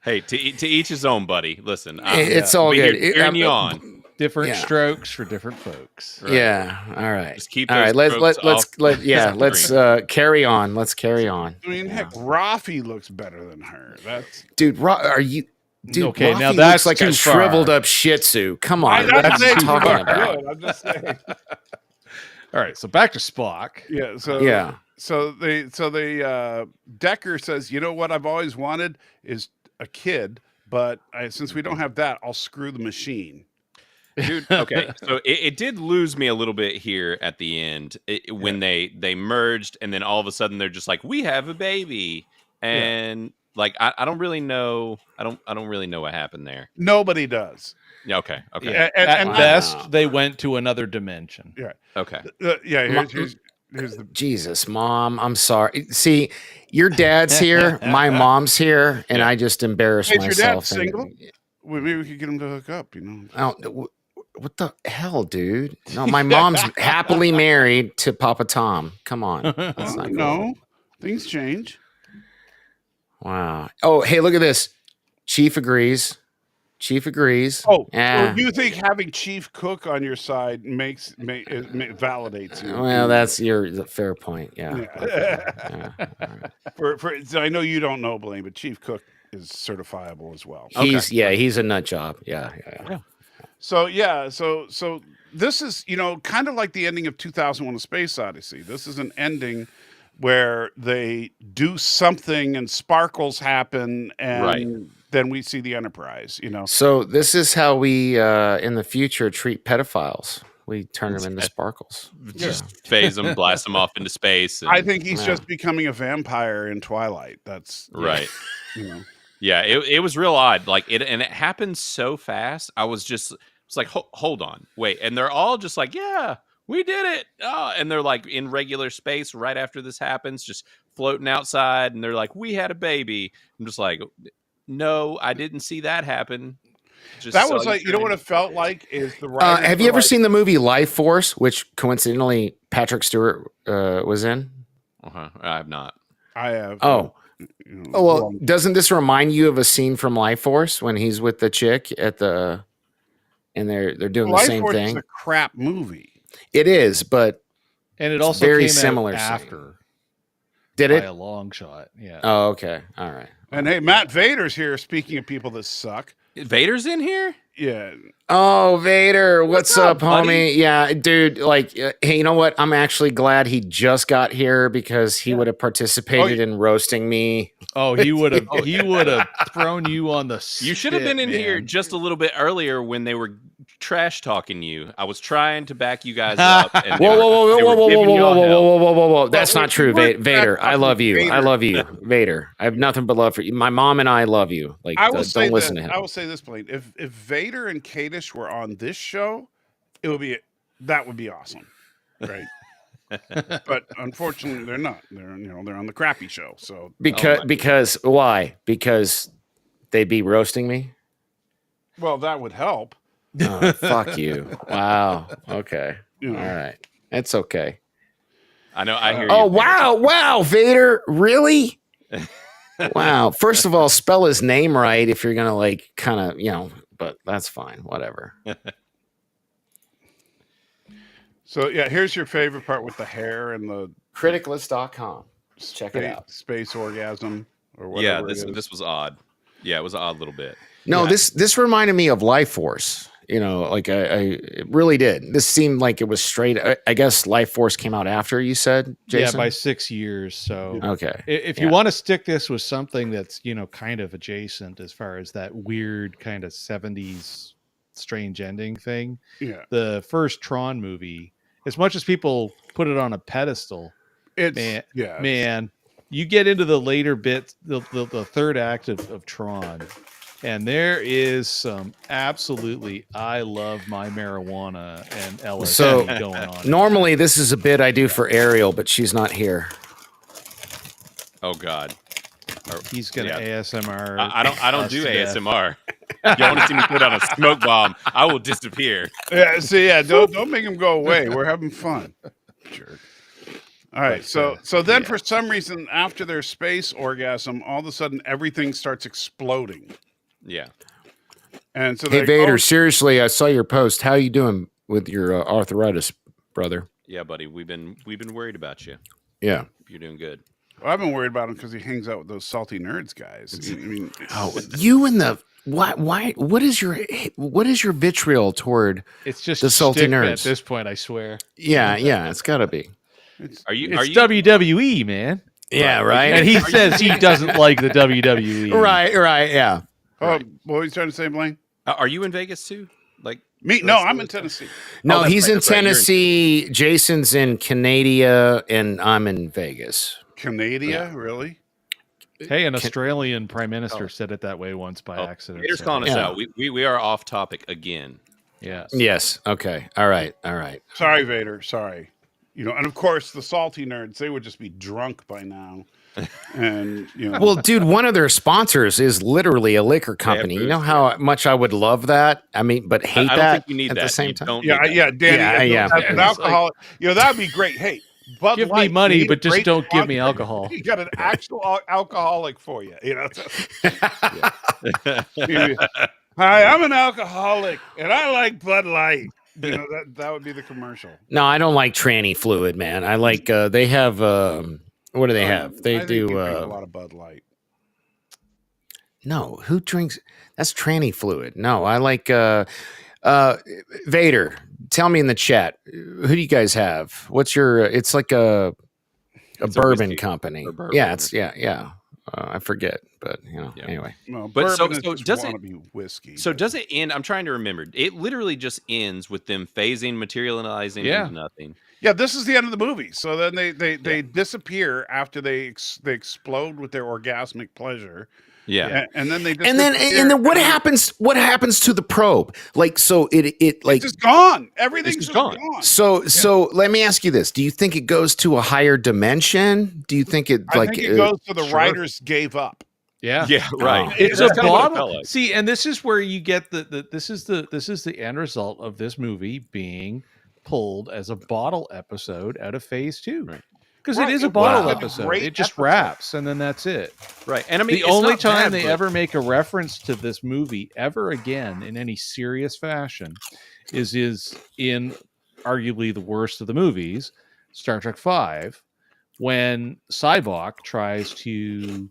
Hey, to each his own, buddy. Listen, It's all good. Cheering you on. Different Yeah. strokes for different folks. Right. Yeah. All right. Just keep all those right. Let's strokes off. carry on. Let's carry on. I mean, heck, Rafi looks better than her. That's Dude, are you? Dude, Okay, now Rafi that's looks like a too far. shriveled up Shih Tzu. Come on, what that's are you saying talking she's about? good. I'm just saying. All right, so back to Spock. Yeah. So Yeah. So they Decker says, you know what I've always wanted is a kid, but since we don't have that, I'll screw the machine. Dude, okay, so it did lose me a little bit here at the end when they merged, and then all of a sudden they're just like, we have a baby, and like I don't really know, I don't really know what happened there. Nobody does. Yeah, okay, Yeah, At and best, they went to another dimension. Yeah. okay. Here's the Jesus, Mom, I'm sorry. See, your dad's here, my mom's here, and I just embarrassed Hey, is your dad myself. single? Well, maybe we could get him to hook up. What the hell, dude? No, my mom's happily married to Papa Tom. Come on. That's not No, things change. Wow. Oh, hey, look at this. Chief agrees. Oh, Yeah. so you think having Chief Cook on your side validates you? Well, that's a fair point. Yeah. Yeah. Yeah. All right. So I know you don't know, Blaine, but Chief Cook is certifiable as well. He's a nut job. Yeah. So so this is kind of like the ending of 2001: A Space Odyssey. This is an ending where they do something and sparkles happen, and then we see the Enterprise. So this is how we in the future treat pedophiles. We turn them into sparkles. Just phase them, blast them off into space. And, I think he's just becoming a vampire in Twilight. That's right. Yeah, it was real odd. Like it happened so fast. I was like, hold on, wait, and they're all just like, yeah, we did it. Oh, and they're like in regular space right after this happens, just floating outside. And they're like, we had a baby. I'm just like, no, I didn't see that happen. Just That saw was like, you know what it felt like is the writers have were you ever like- seen the movie Life Force, which coincidentally Patrick Stewart was in? I have not. I have. Oh. You know, Oh, well, doesn't this remind you of a scene from Life Force when he's with the chick at the, and they're doing Life the same Force thing? is a crap movie. It is, but And it it's also very came similar out scene. after. Did by it? a long shot. Yeah. Oh, okay. All right. And hey, Matt Vader's here. Speaking of people that suck, Vader's in here. yeah. Oh, Vader, what's up, buddy? homie? Yeah, dude. Like, hey, you know what? I'm actually glad he just got here because he would have participated in roasting me. Oh, he would have. He would have thrown you on the. You should have been in here just a little bit earlier when they were trash talking you. I was trying to back you guys up. And Whoa, whoa, whoa, they whoa, were whoa, whoa, giving whoa, y'all whoa, hell. whoa, whoa, whoa, whoa! That's not true, we're Vader. I love you. Vader. I love you, Vader. I have nothing but love for you. My mom and I love you. Like, I will say don't listen this, to him. I will say this, Blaine. If Vader and Kadish were on this show, it would be that would be awesome, right? But unfortunately, they're not. They're they're on the crappy show. So Because why? Because they'd be roasting me. well, that would help. Oh, fuck you. Wow. Okay. You know. All right. It's okay. I know. I hear you. Oh, Vader. wow, Vader. Really? Wow. First of all, spell his name right if you're gonna like kind of, but that's fine. Whatever. So yeah, here's your favorite part with the hair and the Criticless.com. Check it out. Space orgasm or Yeah, whatever. this was odd. Yeah, it was an odd little bit. No, this reminded me of Life Force. Like I it really did. This seemed like it was straight. I guess Life Force came out after you said, Jason. Yeah, by 6 years. So okay. If you want to stick this with something that's kind of adjacent as far as that weird kind of 70s strange ending thing, the first Tron movie, as much as people put it on a pedestal, man, you get into the later bits, the third act of Tron, and there is some absolutely I love my marijuana and LSD going on. Normally this is a bit I do for Ariel, but she's not here. Oh God. He's gonna ASMR. I don't do ASMR. You want to see me put on a smoke bomb? I will disappear. Yeah, see, don't make him go away. We're having fun. Jerk. All right, so then for some reason after their space orgasm, all of a sudden everything starts exploding. Yeah. And so hey Vader, seriously, I saw your post. How you doing with your arthritis, brother? Yeah, buddy, we've been worried about you. Yeah, you're doing good. Well, I've been worried about him because he hangs out with those salty nerds guys. I mean, you and the why? What is your vitriol toward? It's just the salty nerds at this point. I swear. Yeah, it's got to be. It's WWE, man. Yeah, right. And he says he doesn't like the WWE. Right. Yeah. Oh, what were you trying to say, Blaine? Are you in Vegas too? Like me? No, I'm in Tennessee. No, he's in Tennessee. Jason's in Canada, and I'm in Vegas. Canada, really? Hey, an Australian prime minister said it that way once by accident. Vader's calling us out. We are off topic again. Yes. Okay. All right. Sorry, Vader. Sorry. And of course the salty nerds, they would just be drunk by now. And well, dude, one of their sponsors is literally a liquor company. You know how much I would love that. I mean, but hate I don't that think you need at that. the same You time. don't Danny. Yeah. An alcoholic. That'd be great. Hey, Bud give Light, me money, but just great don't give me sponsor. alcohol. You got an actual alcoholic for you. Hi, I'm an alcoholic, and I like Bud Light. That would be the commercial. No, I don't like tranny fluid, man. I like they have what do they have? They do a lot of Bud Light. No, who drinks? That's tranny fluid. No, I like Vader. Tell me in the chat, who do you guys have? What's your? It's like a bourbon company. bourbon. Yeah, it's yeah. I forget, but anyway. Well, But so bourbon is does want it? to be whiskey. So but- does it end? I'm trying to remember. It literally just ends with them phasing, materializing into nothing. Yeah, this is the end of the movie. So then they disappear after they explode with their orgasmic pleasure. Yeah. And then they And then what happens? What happens to the probe? Like, so it like it's just gone. Everything's just gone. So let me ask you this: do you think it goes to a higher dimension? Do you think it I think it goes to the sure. writers gave up. Yeah. Yeah, right. It's That's a kinda what it felt bottle. like. See, and this is where you get this is the end result of this movie being pulled as a bottle episode out of phase 2. Right. Because Right, it is a it bottle was a episode. great It just episode. wraps and then that's it. Right. And I mean, The it's only not time bad, they but- ever make a reference to this movie ever again in any serious fashion is in arguably the worst of the movies, Star Trek V, when Sybok tries to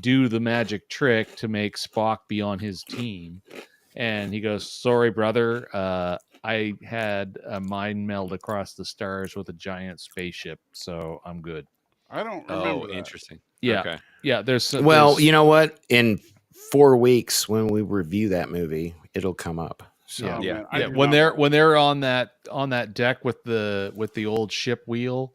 do the magic trick to make Spock be on his team. And he goes, "Sorry, brother. I had a mind meld across the stars with a giant spaceship, so I'm good." I don't remember. Oh, that. interesting. Yeah. Okay. Yeah, there's you know what? In 4 weeks, when we review that movie, it'll come up. So Oh, Yeah. man, I yeah, do when not- they're on that deck with the old ship wheel.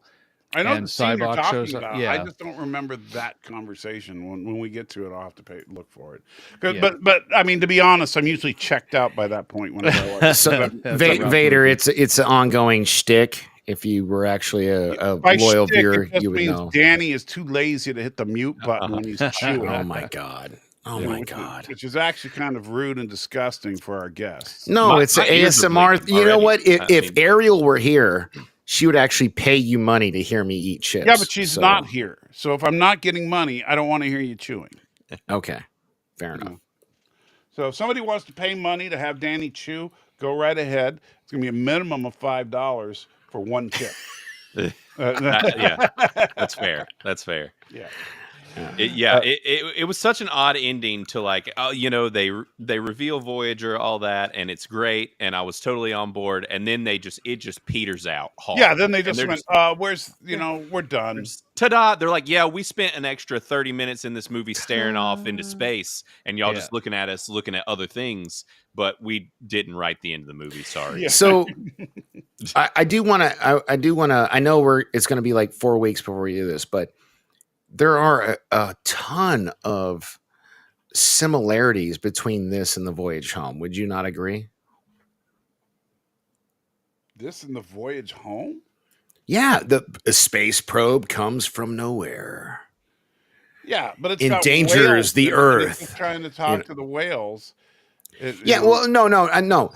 I know and the scene you're Sybok talking shows up, about. yeah. I just don't remember that conversation. When we get to it, I'll have to look for it. 'Cause- Yeah. But I mean, to be honest, I'm usually checked out by that point. When I watch. So That's a rough Vader, movie. it's an ongoing shtick. If you were actually a By loyal shtick, viewer, it just you would means know. Danny is too lazy to hit the mute button when he's chewing. Oh my god! Oh my Which is- god! Which is actually kind of rude and disgusting for our guests. No, My- it's my ears are ASMR. bleeding You know already. what? If I mean- Ariel were here, she would actually pay you money to hear me eat chips. Yeah, but she's So- not here. So if I'm not getting money, I don't want to hear you chewing. Okay, fair enough. So if somebody wants to pay money to have Danny chew, go right ahead. It's going to be a minimum of $5 for one chip. Yeah, that's fair. That's fair. Yeah. It was such an odd ending to like, they reveal Voyager, all that, and it's great, and I was totally on board, and then it just peters out hard. Yeah, then they And just they're went, we're done. ta-da! They're like, yeah, we spent an extra 30 minutes in this movie staring off into space, and y'all just looking at us, looking at other things, but we didn't write the end of the movie. Sorry. Yeah. So I do want to. I know it's going to be like 4 weeks before we do this, but there are a ton of similarities between this and the Voyage Home. Would you not agree? This and the voyage home? Yeah, the space probe comes from nowhere. Yeah, but it's got Endangers whales the in it, and it's Earth. trying to talk to the whales. Yeah, well, no.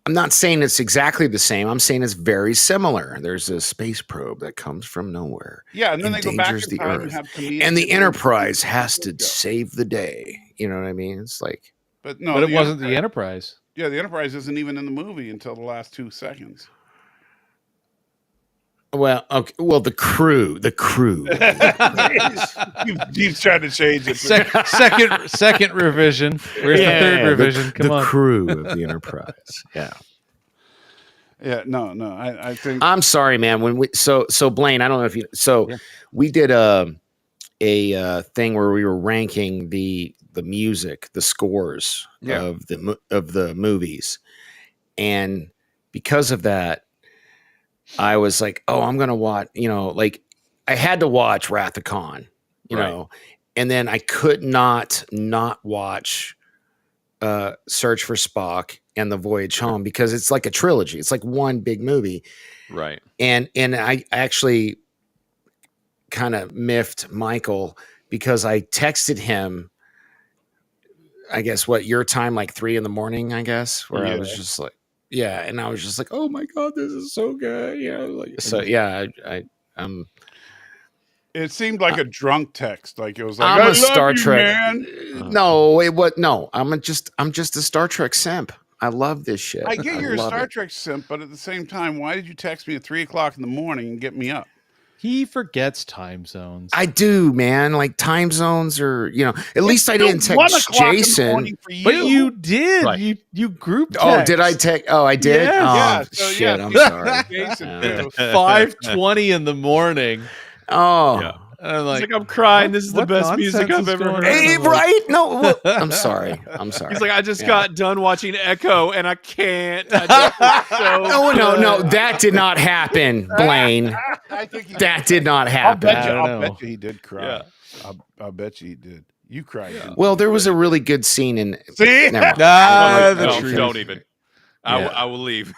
I'm not saying it's exactly the same. I'm saying it's very similar. There's a space probe that comes from nowhere. Yeah, and then they go back Endangers in the time and Earth. have comedians. And the Enterprise has to save the day. You know what I mean? It's like, But no, But it wasn't the Enterprise. Yeah, the Enterprise isn't even in the movie until the last 2 seconds. well, okay, well, the crew. You've tried to change it. Second revision. Where's the third revision? Come the on. crew of the Enterprise. Yeah. Yeah, no. I think I'm sorry, man. When so Blaine, I don't know if you we did a thing where we were ranking the music, the scores of the movies, and because of that, I was like, oh, I'm gonna watch. Like I had to watch Wrath of Khan, you know, and then I could not watch Search for Spock and The Voyage Home because it's like a trilogy. It's like one big movie. Right. And I actually kind of miffed Michael because I texted him, I guess your time, like 3 a.m, I guess, where I was just like, and I was just like, oh my God, this is so good. it seemed like a drunk text. Like it was like, I'm I a love Star you, Trek. man. No, I'm just a Star Trek simp. I love this shit. I get you're a love Star it. Trek simp, but at the same time, why did you text me at 3:00 in the morning and get me up? He forgets time zones. I do, man. Like time zones are, at least I didn't Still 1 text o'clock in the Jason. morning for But you did. Right. You group text. Oh, did I text? Oh, I did. Yes. Oh, Yeah, so, shit! yeah, I'm you sorry. Jason Yeah. too. 5:20 in the morning. Oh, Yeah. I'm He's like, I'm crying. This is the what best music nonsense I've is ever going heard. on? Hey, right? No, well, I'm sorry. He's like, I just Yeah. got done watching Echo, and I can't. I just, it's so No, good. that did not happen, Blaine. I think he That did not I'll happen. bet I you. don't I'll know. bet you he did cry. Yeah. I'll bet you he did. You cried. didn't you? Well, there was a really good scene in. See? Never mind. Ah, the No, truth. don't even. I Yeah. I will leave.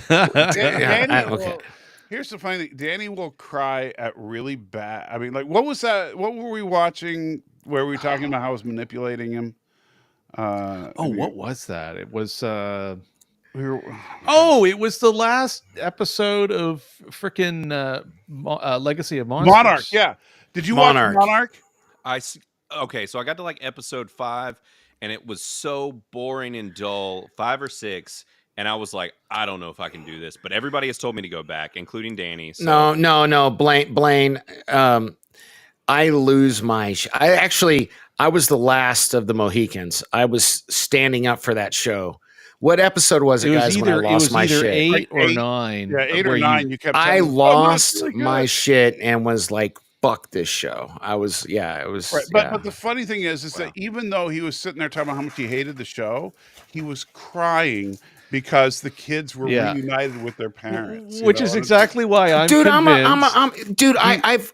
Danny okay. will- here's the funny thing. Danny will cry at really bad. I mean, like, what was that? What were we watching where we were talking about how I was manipulating him? What was that? It was. We were, It was the last episode of freaking Legacy of Monsters. Monarch. Yeah. Did you watch Monarch? Okay, so I got to like episode 5, and it was so boring and dull, 5 or 6, and I was like, I don't know if I can do this. But everybody has told me to go back, including Danny. So. No, Blaine. I lose my. I was the last of the Mohicans. I was standing up for that show. What episode was it, guys? When I lost my shit, 8 or Eight. 9. Yeah, 8 or where 9. You kept. I telling me, lost it's really good." my shit and was like, "Fuck this show." I was, it was. Right, yeah. but the funny thing is that even though he was sitting there talking about how much he hated the show, he was crying because the kids were Yeah. reunited with their parents. Which is exactly why I'm dude, convinced.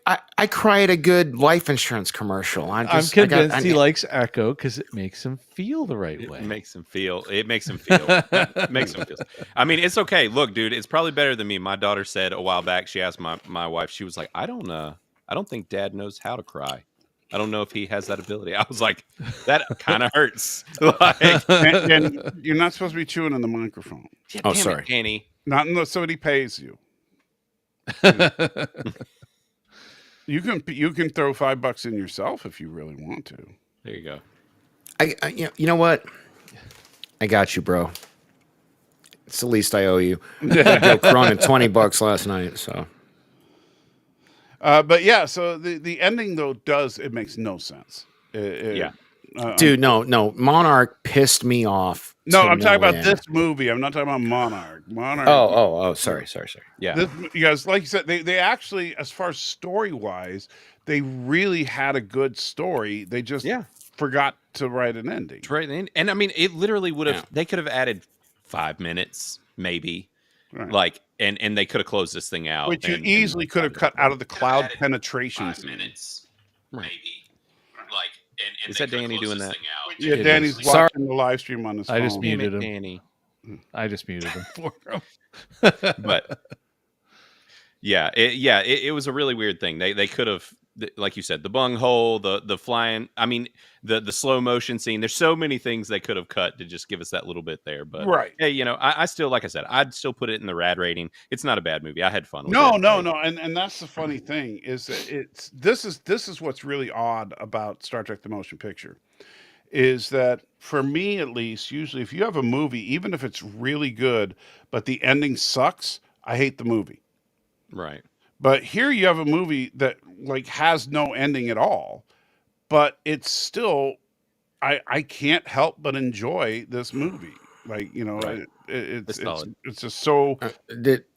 I cry at a good life insurance commercial. I'm convinced he likes Echo because it makes him feel the right way. It makes him feel. It makes him feel. I mean, it's okay. Look, dude, it's probably better than me. My daughter said a while back. She asked my wife. She was like, I don't think Dad knows how to cry. I don't know if he has that ability. I was like, that kind of hurts. Like, and you're not supposed to be chewing in the microphone. yeah, Oh, damn sorry. it, Danny. Not unless somebody pays you. You can throw $5 in yourself if you really want to. There you go. You know what? I got you, bro. It's the least I owe you. I got Cronin $20 last night, so. But yeah, so the ending though it makes no sense. Yeah. Dude, no. Monarch pissed me off. No, to I'm talking no about end. this movie. I'm not talking about Monarch. Monarch. Oh, sorry. Yeah. You guys, like you said, they actually, as far as story wise, they really had a good story. They just forgot to write an ending. Right. And I mean, it literally would have. Yeah. They could have added 5 minutes, maybe. Right. Like, and they could have closed this thing out. Which you and easily could have cut out of the cloud penetration scene. minutes, maybe. Like, and is that Danny doing that? Yeah, It Danny's is. watching the live stream on his phone. I just muted him. Danny. I just muted him for him. But it was a really weird thing. They could have, like you said, the bung hole, the flying. I mean, the slow motion scene. There's so many things they could have cut to just give us that little bit there. But Right. hey, I still, like I said, I'd still put it in the rad rating. It's not a bad movie. I had fun with No, it. and that's the funny thing is that this is what's really odd about Star Trek: The Motion Picture, is that for me at least, usually if you have a movie, even if it's really good, but the ending sucks, I hate the movie. Right. But here you have a movie that like has no ending at all, but it's still, I can't help but enjoy this movie. Like, Right. it's solid. it's just so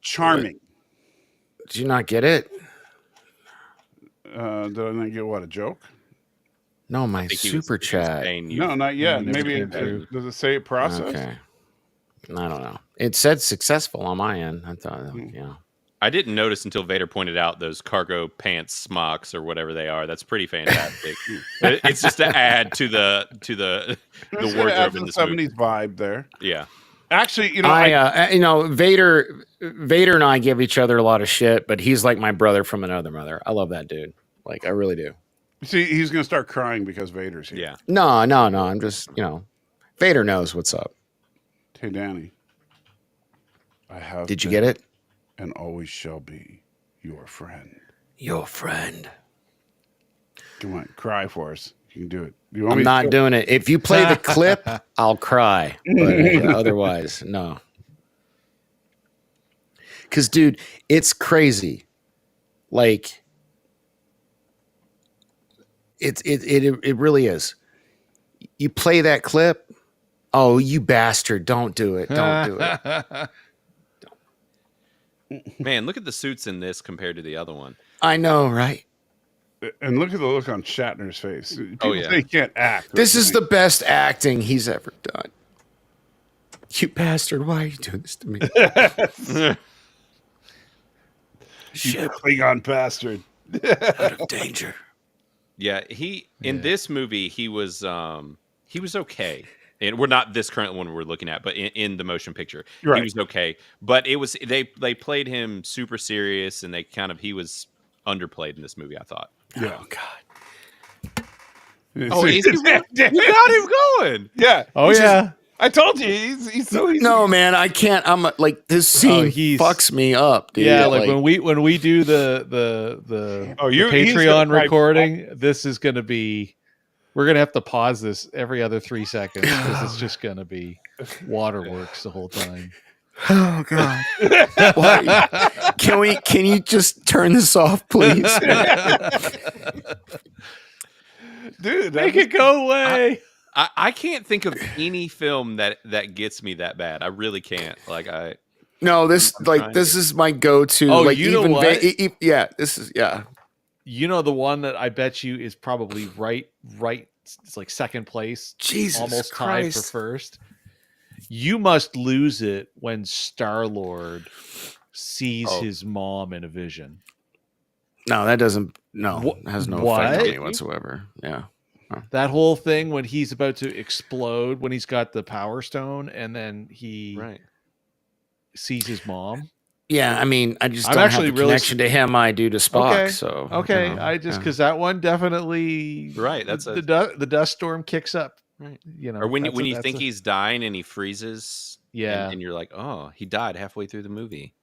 charming. Did you not get it? Did I not get a joke? No, my I think he super was chat. paying you. No, not yet. never Maybe came through. does it say it processed? Okay. I don't know. It said successful on my end. I thought, I didn't notice until Vader pointed out those cargo pants smocks or whatever they are. That's pretty fantastic. It's just to add to the It's wardrobe in the this movie. 70s vibe there. Yeah. Actually, Vader and I give each other a lot of shit, but he's like my brother from another mother. I love that dude. Like, I really do. see, he's going to start crying because Vader's here. Yeah. No. I'm just, Vader knows what's up. Hey, Danny. I have Did you been get it? and always shall be your friend. Your friend. Come on, cry for us. You can do it. You want I'm me to not doing it. If you play the clip, I'll cry. But otherwise, no. Because, dude, it's crazy. Like, it really is. You play that clip. Oh, you bastard! Don't do it. Don't do it. Man, look at the suits in this compared to the other one. I know, right? And look at the look on Shatner's face. People yeah. say he can't act. This is the best acting he's ever done. You bastard! Why are you doing this to me? You Klingon bastard. Out of danger. Yeah, in this movie he was okay. And we're not this current one we're looking at, but in the motion picture, Right. he was okay. But it was they played him super serious, and he was underplayed in this movie, I thought. Yeah. Oh God. Oh, you got him going. Yeah. Oh yeah. I told you he's so easy. No, man, I can't. I'm like this scene fucks me up, dude. Yeah, like when we do the Patreon recording, this is going to be. We're going to have to pause this every other 3 seconds because it's just going to be waterworks the whole time. Oh God! Why? Can you just turn this off, please? Dude, make it go away. I can't think of any film that gets me that bad. I really can't. Like No, this is my go-to. Oh, like, you know what? Yeah, this is You know the one that I bet you is probably right. It's like second place. Jesus almost Christ. tied for first. You must lose it when Star-Lord sees his mom in a vision. No, that doesn't. No, it has no effect on me whatsoever. Yeah. That whole thing when he's about to explode, when he's got the Power Stone, and then he sees his mom. Yeah, I mean, I just don't have the connection to him I do to Spock. Okay. So okay, I just because that one definitely That's the dust storm kicks up. Right. You know, or when you think he's dying and he freezes. Yeah, and you're like, oh, he died halfway through the movie.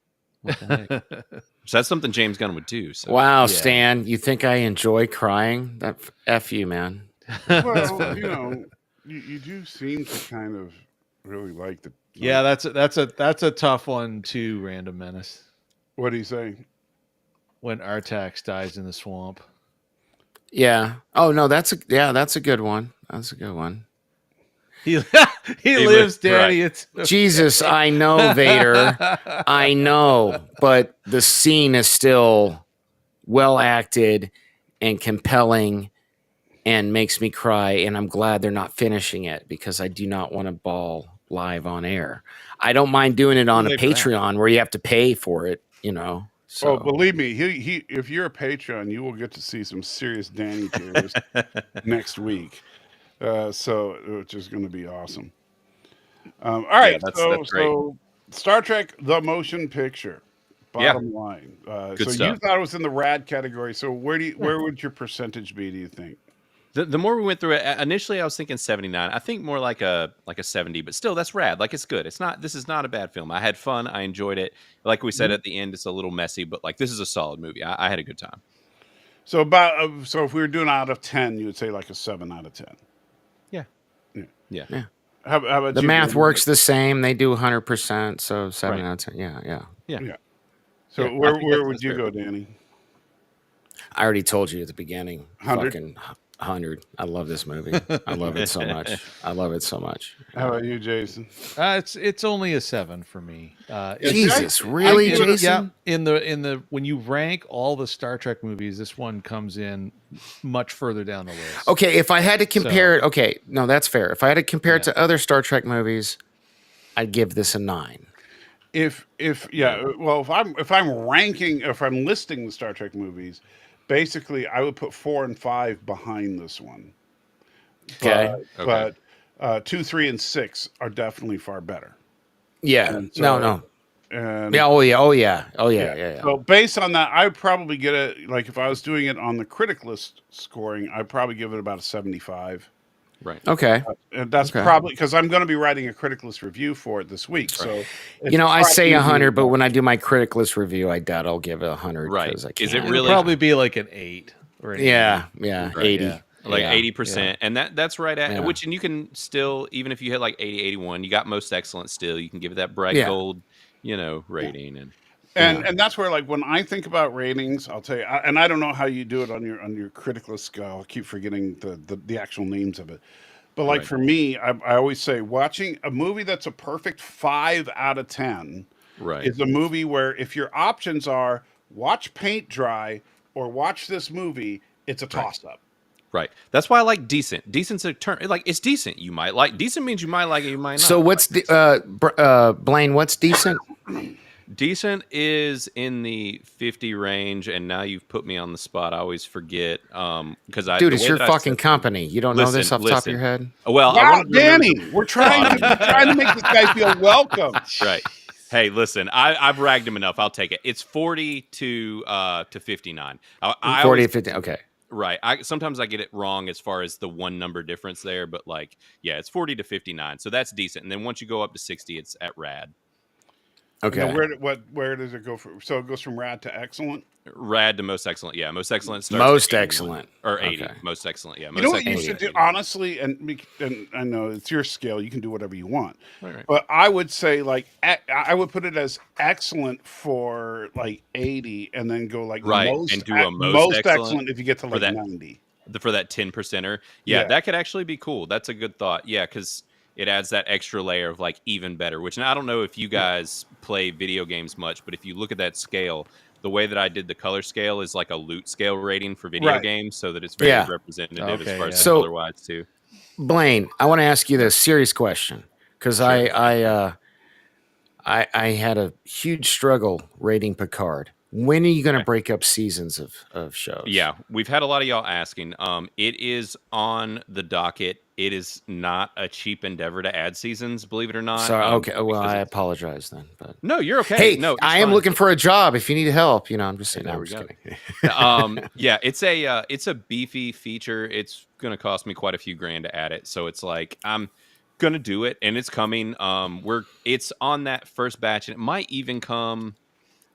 What the heck? So that's something James Gunn would do. So. Wow, Stan, you think I enjoy crying? That F you, man. Well, you know, you do seem to kind of really like the. Yeah, that's a tough one too. Random Menace. What do you say? When Artax dies in the swamp. Yeah. Oh no, that's a good one. That's a good one. He lives, Daddy. Right. It's Jesus, I know, Vader. I know, but the scene is still well acted and compelling and makes me cry, and I'm glad they're not finishing it because I do not want to bawl live on air. I don't mind doing it on a Patreon where you have to pay for it, you know. So. Oh, believe me, he if you're a Patreon, you will get to see some serious Danny tears next week. So which is going to be awesome. All right, that's great. So Star Trek: The Motion Picture. Bottom line. So stuff. you thought it was in the rad category. So where would your percentage be? Do you think? The more we went through it, initially I was thinking 79. I think more like a 70, but still that's rad. Like it's good. This is not a bad film. I had fun. I enjoyed it. Like we said at the end, it's a little messy, but like this is a solid movie. I had a good time. So so if we were doing out of 10, you would say like a 7 out of 10. Yeah. How about the you, math Jim? works the same. They do 100%, so 7 out of 10. Yeah. So Yeah, where would you go, Danny? I already told you at the beginning. 100? Fucking 100. I love this movie. I love it so much. I love it so much. How about you, Jason? it's only a 7 for me. Jesus, really, Jason? Yeah. In the when you rank all the Star Trek movies, this one comes in much further down the list. Okay, if I had to compare it, okay, no, that's fair. If I had to compare it to other Star Trek movies, I'd give this a 9. If I'm listing the Star Trek movies, basically I would put 4 and 5 behind this one. Okay. But 2, 3, and 6 are definitely far better. Yeah. No. And Oh yeah. So based on that, I'd probably get it. Like if I was doing it on the Criticless scoring, I'd probably give it about a 75. Right. Okay. And that's probably because I'm going to be writing a Criticless review for it this week. So I say 100, but when I do my Criticless review, I doubt I'll give it 100. Right. Is it really? It'll probably be like an 8 or an 8. Yeah, Right. 80. Yeah. Like Yeah. 80%. And that's right at which, and you can still, even if you hit like 80, 81, you got most excellent still. You can give it that bright gold, rating. And that's where, like, when I think about ratings, I'll tell you, and I don't know how you do it on your Criticless scale. I keep forgetting the actual names of it. But like for me, I always say watching a movie that's a perfect 5 out of 10 is a movie where if your options are watch paint dry or watch this movie, it's a toss up. Right. That's why I like decent. Decent's a term. Like, it's decent. You might like decent means you might like it. You might not. So what's Blaine? What's decent? Decent is in the 50 range, and now you've put me on the spot. I always forget because Dude, it's your fucking company. You don't know this off the top of your head? Well, wow, Danny, we're trying to make this guy feel welcome. Right. Hey, listen, I've ragged him enough. I'll take it. It's 40 to 59. 40 to 50. Okay. Right. Sometimes I get it wrong as far as the one number difference there, but like, yeah, it's 40 to 59. So that's decent. And then once you go up to 60, it's at rad. Okay. Now, where does it go from? So it goes from rad to excellent? Rad to most excellent. Yeah, most excellent starts most at excellent. Or 80. Okay. Most excellent. Yeah. Most you know what you 80. should do, honestly, and I know it's your scale. You can do whatever you want. Right. But I would say, like, I would put it as excellent for, like, 80 and then go, like, most, and do a most excellent if you get to, like, 90. For that 10%er. Yeah, that could actually be cool. That's a good thought. Yeah, because it adds that extra layer of like even better, which I don't know if you guys play video games much, but if you look at that scale, the way that I did the color scale is like a loot scale rating for video games so that it's very representative as far as color wise too. Blaine, I want to ask you this serious question because I had a huge struggle rating Picard. When are you going to break up seasons of shows? Yeah, we've had a lot of y'all asking. It is on the docket. It is not a cheap endeavor to add seasons, believe it or not. Sorry, okay. Well, I apologize then. But no, you're okay. Hey, no, I am looking for a job. If you need help, I'm just saying. I'm just kidding. Yeah, it's a beefy feature. It's going to cost me quite a few grand to add it. So it's like I'm going to do it, and it's coming. It's on that first batch, and it might even come.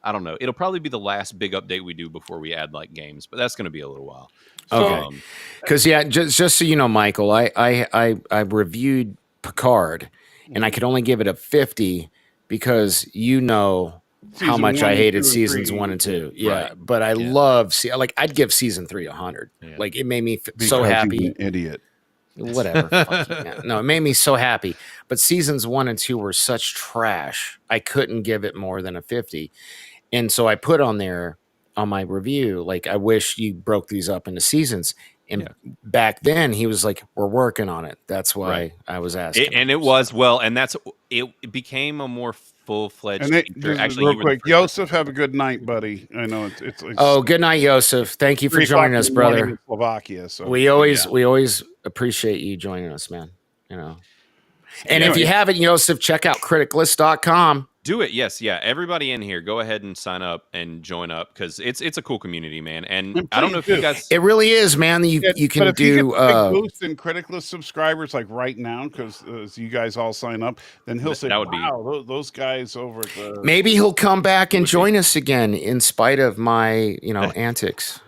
I don't know. It'll probably be the last big update we do before we add like games, but that's going to be a little while. Okay. Because just so you know, Michael, I reviewed Picard, and I could only give it a 50 because how much I hated seasons 1 and 2. Yeah, right. But I love I'd give season 3 100. Yeah. Like it made me so happy. You're an idiot. Whatever. No, it made me so happy. But seasons 1 and 2 were such trash. I couldn't give it more than a 50. And so I put on there on my review, like, I wish you broke these up into seasons. And back then he was like, we're working on it. That's why I was asking. It became a more full-fledged feature. Actually, real quick, Yosef, have a good night, buddy. I know it's good night, Yosef. Thank you for joining us, brother. In Slovakia, so we always appreciate you joining us, man. And if you haven't, Yosef, check out criticless.com. Do it. Yes. Yeah. Everybody in here, go ahead and sign up and join up because it's a cool community, man. And I don't know if you guys. It really is, man. You can but if do you get a big boost in Criticless subscribers like right now because as you guys all sign up, then he'll say, "Wow, those guys over at the." Maybe he'll come back and join us again in spite of my antics.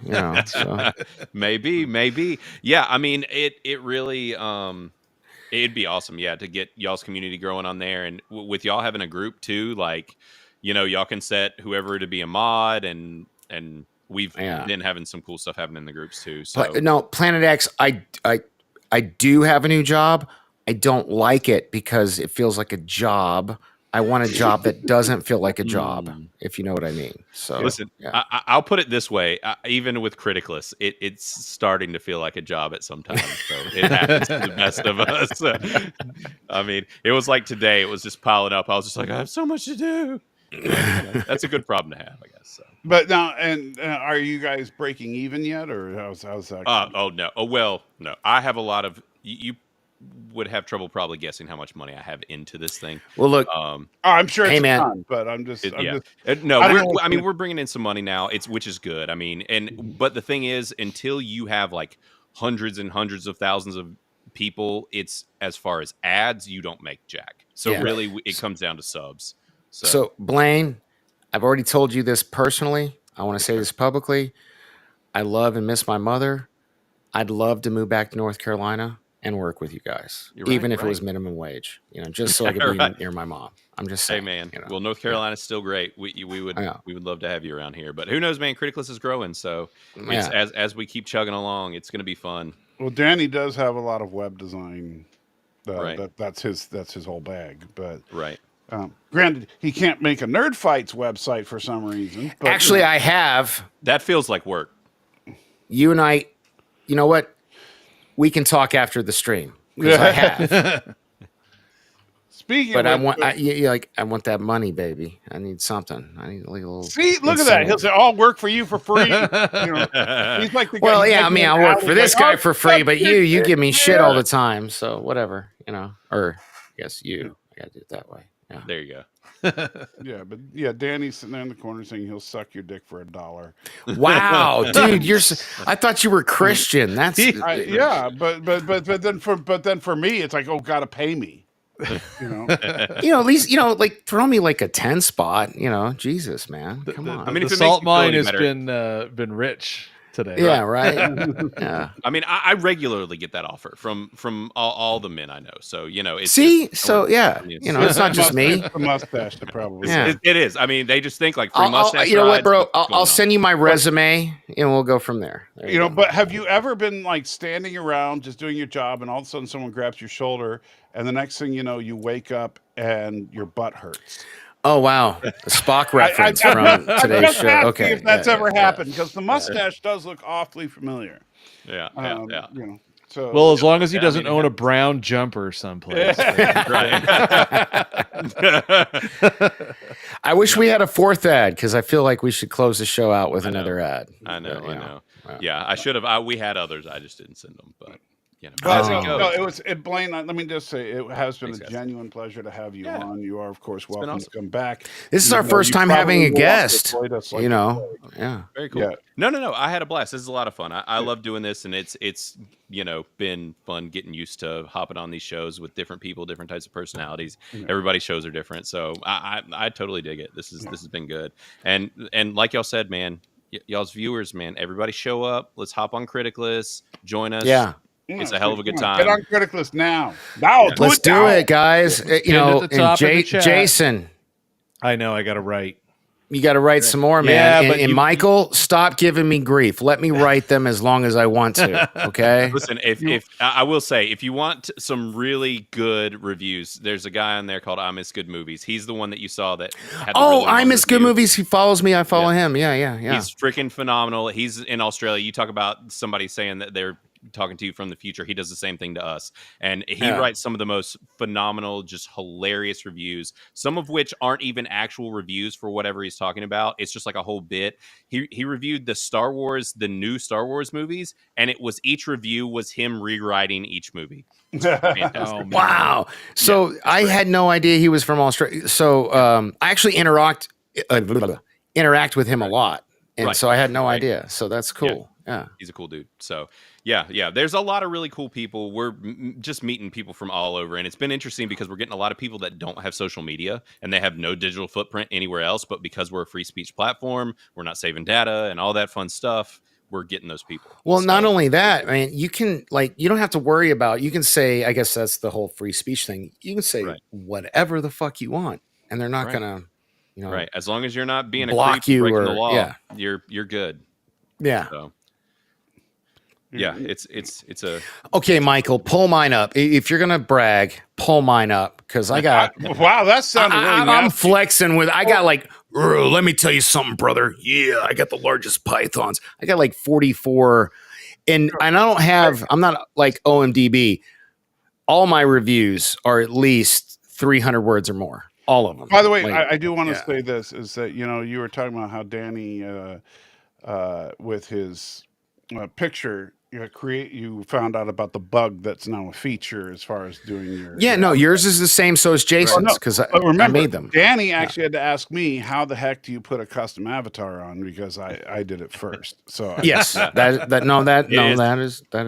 So. Maybe. Yeah. I mean, it really. It'd be awesome, to get y'all's community growing on there, and with y'all having a group too, like, y'all can set whoever to be a mod, and we've been having some cool stuff happening in the groups too. So no, Planet X, I do have a new job. I don't like it because it feels like a job. I want a job that doesn't feel like a job, if you know what I mean. So listen, I'll put it this way: even with Criticless, it's starting to feel like a job at some time. So it happens to the best of us. I mean, it was like today; it was just piling up. I was just like, I have so much to do. That's a good problem to have, I guess. So. But now, are you guys breaking even yet, or how's that? No. Oh well, no. I have a lot of you. Would have trouble probably guessing how much money I have into this thing. Well, look, I'm sure it's man, fun, but we're bringing in some money now. Which is good. I mean, but the thing is, until you have like hundreds and hundreds of thousands of people, it's as far as ads, you don't make jack. So really, it comes down to subs. So Blaine, I've already told you this personally. I want to say this publicly. I love and miss my mother. I'd love to move back to North Carolina and work with you guys, even if it was minimum wage, just so I could be near my mom. I'm just saying. Hey, man. Well, North Carolina's still great. We would love to have you around here, but who knows, man? Criticless is growing, so as we keep chugging along, it's going to be fun. Well, Danny does have a lot of web design. That's his whole bag, but granted, he can't make a NERDFIGHTS website for some reason. But, actually, I have. That feels like work. You and I you know what? We can talk after the stream because I have. Speaking But of I want that money, baby. I need something. I need like a little. see, look at that. He'll say, "I'll work for you for free." He's like the guy. Well, he's yeah, like I mean, an I'll work alley for this guy. guy "Oh, for free, fuck but your you give me shit all yeah. the time. So whatever, or yes, you. I gotta do it that way. Yeah. There you go. Yeah, but yeah, Danny's sitting there in the corner saying he'll suck your dick for $1. Wow, dude, I thought you were Christian. That's Yeah, but then for me, it's like, oh, gotta pay me. You know, at least like throw me like a 10 spot. Jesus, man, come on. I mean, the if it salt makes you feel mine any has better. been rich today. Yeah, right. Yeah. I mean, I regularly get that offer from all the men I know. So it's See, just- so yeah, it's not just me. It's the mustache that probably. Yeah. It is. I mean, they just think like free I'll, mustache. you know what, rides, bro? what's going I'll on? send you my resume and we'll go from there. There You know, go. but have you ever been like standing around just doing your job and all of a sudden someone grabs your shoulder and the next thing you know, you wake up and your butt hurts? Oh wow, a Spock reference from today's just show. asking Okay, if that's yeah, ever yeah, happened because the mustache does look awfully familiar. Yeah. You know, so Well, as long as he Yeah, I doesn't mean, own a brown jumper someplace. I wish we had a fourth ad because I feel like we should close the show out with another ad. I know. But, I know. Yeah, I should have. We had others. I just didn't send them. But But as it no, goes. Blaine. Let me just say, it has been Thanks, a guys. genuine pleasure to have you Yeah. on. You are, of course, welcome awesome. to come back. This is Even our though first you time having a probably will have to guest. avoid us like Yeah. Very cool. Yeah. No. I had a blast. This is a lot of fun. I love doing this, and it's been fun getting used to hopping on these shows with different people, different types of personalities. Everybody's shows are different, so I totally dig it. This has been good, and like y'all said, man, y'all's viewers, man, everybody show up. Let's hop on Criticless, join us. Yeah. It's a hell of a good Come on, time. Get on Criticless now. Now, Let's do now. it, guys. Pinned at the top of the chat. Jason, I know. I got to write. you got to write some more, man. Yeah, and but and you- Michael, stop giving me grief. Let me write them as long as I want to. Okay. Listen, if I will say, if you want some really good reviews, there's a guy on there called I Miss Good Movies. He's the one that you saw that had the really I long miss good review. movies. He follows me. I follow him. Yeah. He's freaking phenomenal. He's in Australia. You talk about somebody saying that they're talking to you from the future. He does the same thing to us. And he writes some of the most phenomenal, just hilarious reviews, some of which aren't even actual reviews for whatever he's talking about. It's just like a whole bit. He reviewed the new Star Wars movies, and each review was him rewriting each movie. It's fantastic. Oh, man. Wow. So I had no idea he was from Australia. So I actually interact with him a lot. And Right. so I had no idea. So that's cool. Yeah. He's a cool dude. So yeah. There's a lot of really cool people. We're just meeting people from all over, and it's been interesting because we're getting a lot of people that don't have social media and they have no digital footprint anywhere else. But because we're a free speech platform, we're not saving data and all that fun stuff. We're getting those people. Well, not only that, I mean, you can you don't have to worry about. You can say, I guess that's the whole free speech thing. You can say whatever the fuck you want, and they're not gonna, right. As long as you're not being block a creep you breaking or the law, yeah. you're good. Yeah. So, yeah, it's a Okay, Michael, pull mine up. If you're gonna brag, pull mine up because I got. Wow, that sounded really I'm nasty. flexing with. I got like. Let me tell you something, brother. Yeah, I got the largest pythons. I got like 44, and I don't have. I'm not like OMDB. All my reviews are at least 300 words or more. All of them. By the way, Like, I do want to say this is that you were talking about how Danny with his picture you found out about the bug that's now a feature as far as doing your no, yours is the same. So is Jason's because But I remember, made them. Danny actually had to ask me how the heck do you put a custom avatar on because I did it first. So Yes, that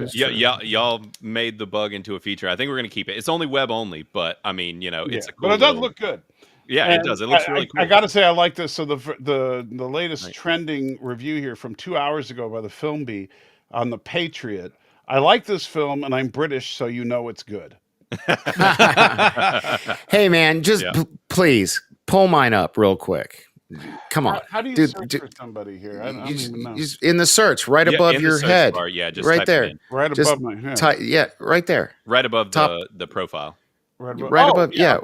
is yeah, true. y'all made the bug into a feature. I think we're gonna keep it. It's only web only, but I mean, it's a cool. but it does little- look good. Yeah, And it does. It looks really cool. I got to say, I like this. So the latest trending review here from 2 hours ago by the Film Bee on The Patriot. I like this film, and I'm British, so you know it's good. Hey, man, just please pull mine up real quick. Come on. How do you Dude, search for somebody here? I don't even know. Just in the search, right above in the your search head. bar, just right type it there. in. Right Just above my head. right there. Right above Top. the profile. Right Above. Yeah.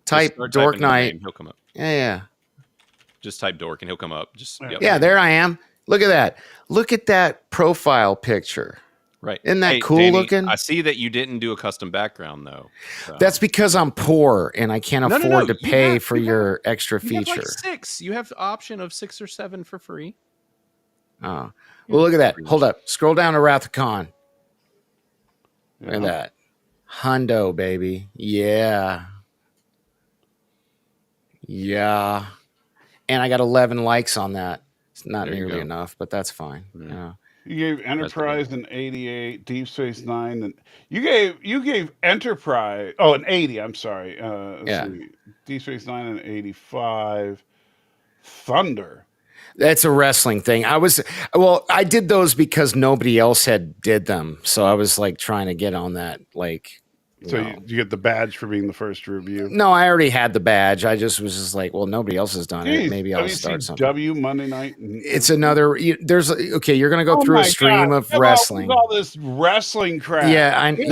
Type Just start Dork typing his Knight. name, he'll come up. Yeah. Just type Dork and he'll come up. Yeah, there I am. Look at that. Look at that profile picture. Right. Isn't that Hey, cool Danny, looking? I see that you didn't do a custom background though. So. That's because I'm poor and I can't afford to pay for your extra You have feature. like 6. You have the option of 6 or 7 for free. Oh, well, look at that. Hold up. Scroll down to Wrath of Khan. Look at Yeah. that. Hundo, baby. Yeah. Yeah. And I got 11 likes on that. It's not There you nearly go. enough, but that's fine. Yeah. You gave Enterprise an 88, Deep Space Nine, and you gave Enterprise an 80. I'm sorry. Yeah. See, Deep Space Nine an 85. Thunder. That's a wrestling thing. I did those because nobody else had did them. So I was like trying to get on that, like, So you get the badge for being the first review. No, I already had the badge. I just was just like, well, nobody else has done it. Maybe I'll start something. WCW Monday night. It's another. Okay, you're gonna go through a stream of wrestling. All this wrestling crap. Yeah, I know.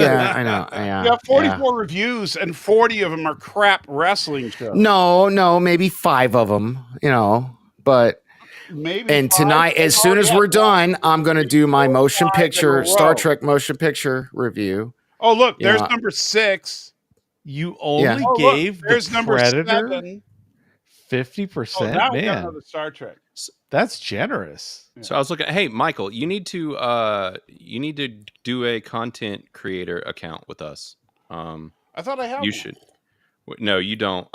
Yeah, you have 44 reviews, and 40 of them are crap wrestling shows. No, maybe 5 of them. But maybe. And tonight, as soon as we're done, I'm gonna do my motion picture, Star Trek motion picture review. Oh, look, there's number 6. You only gave there's number Predator 7. 50%. Now we got Man, another Star Trek. that's generous. So I was looking. Hey, Michael, you need to do a content creator account with us. I thought I had. You should. No, you don't.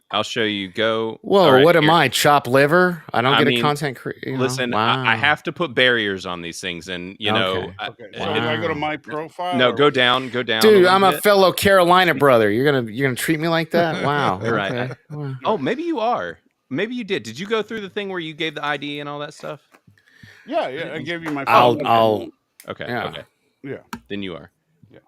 I'll show you. Go. Whoa, right, what am I? Chop liver? I don't get mean, a content creator. Listen, wow. I have to put barriers on these things, and So do I go to my profile? No, go down. Dude, I'm a fellow Carolina brother. You're gonna treat me like that? Wow. Right. Okay. Wow. Oh, maybe you are. Maybe you did. Did you go through the thing where you gave the ID and all that stuff? Yeah. I gave you my phone. Okay. Yeah. Okay. Yeah. Then you are. Yeah.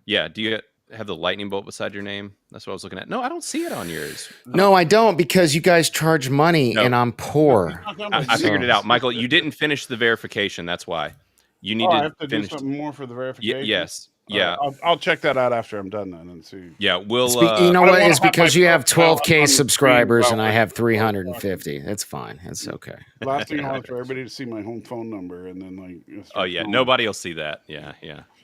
Yeah. Do you have the lightning bolt beside your name? That's what I was looking at. No, I don't see it on yours. No, I don't, because you guys charge money and I'm poor. I figured it out, Michael. You didn't finish the verification. That's why. You need I to have to finish. do something more for the verification. Yes. Yeah. I'll check that out after I'm done then and see. Yeah. We'll. You know I don't what? wanna It's have because my you have profile 12K on subscribers screen and I while have 350. It's fine. It's okay. Last thing I want for everybody to see my home phone number and then like. Oh yeah, nobody will see that. Yeah.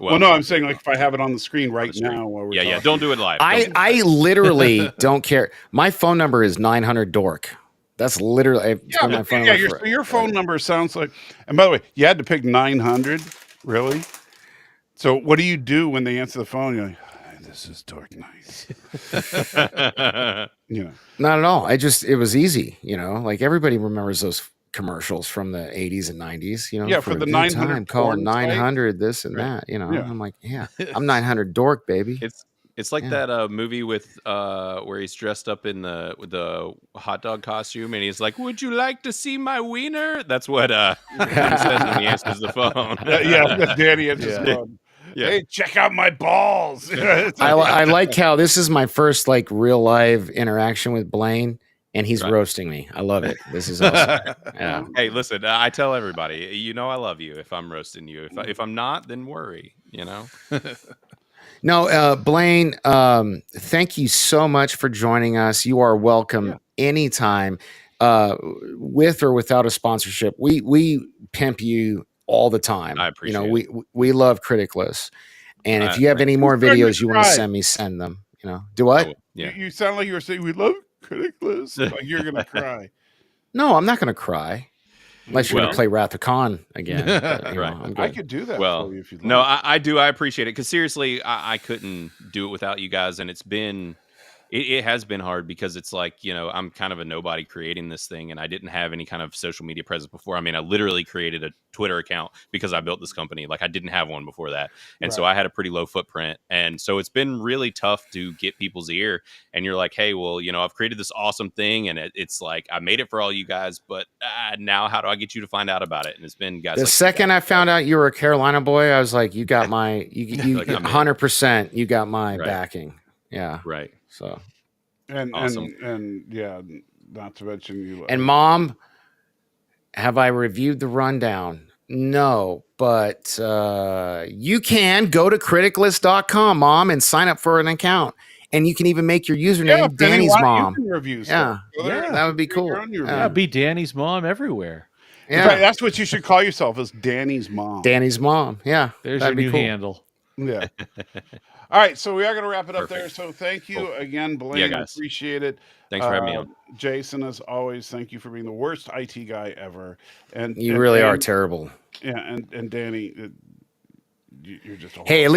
Well, no, I'm saying like if I have it on the screen right now while we're Yeah. talking. Don't do it live. I literally don't care. My phone number is 900 Dork. That's literally my phone number. Your phone number sounds like. And by the way, you had to pick 900, really? So what do you do when they answer the phone? You're like, "Hi, this is Dork Knight." Not at all. It was easy. Like everybody remembers those commercials from the 80s and 90s. For the 900 call it porn 900 this and that. I'm like, I'm 900 Dork, baby. It's like that movie with where he's dressed up in the hot dog costume and he's like, "Would you like to see my wiener?" That's what he says when he answers the phone. Danny answers the phone. Yeah. Hey, check out my balls. I like how this is my first like real live interaction with Blaine, and he's roasting me. I love it. This is awesome. Yeah. Hey, listen, I tell everybody, I love you if I'm roasting you. If I'm not, then worry. No, Blaine, thank you so much for joining us. You are welcome anytime, with or without a sponsorship. We pimp you all the time. I appreciate it. We love Criticless. And if you have any more videos you want to send me, send them. Do what? You sound like you were saying we love Criticless. Like you're gonna cry. No, I'm not gonna cry. Unless you're going to play Wrath of Khan again. But, I could do that for you if you'd like. No, I do. I appreciate it. Because seriously, I couldn't do it without you guys. And it has been hard because it's like, I'm kind of a nobody creating this thing. And I didn't have any kind of social media presence before. I mean, I literally created a Twitter account because I built this company. Like I didn't have one before that. And so I had a pretty low footprint. And so it's been really tough to get people's ear. And you're like, hey, well, I've created this awesome thing. And it's like, I made it for all you guys. But now how do I get you to find out about it? And it's been guys. The second I found out you were a Carolina boy, I was like, you got my, you like 100%, you got my backing. Yeah. Right. So. And awesome. and yeah, not to mention you. And Mom, have I reviewed the rundown? No, but you can go to criticless.com, Mom, and sign up for an account. And you can even make your username Danny's Mom. Review that would be cool. Be Danny's mom everywhere. In fact, that's what you should call yourself, is Danny's mom. Danny's mom. Yeah. There's that'd your be new cool. handle. Yeah. All right, so we are going to wrap it up there. Perfect. So thank you Cool. again, Blaine. Yeah, I guys. appreciate it. Thanks for having me on. Jason, as always, thank you for being the worst IT guy ever. And You really are Dan- terrible. Yeah, and Danny, you're just a Hey, at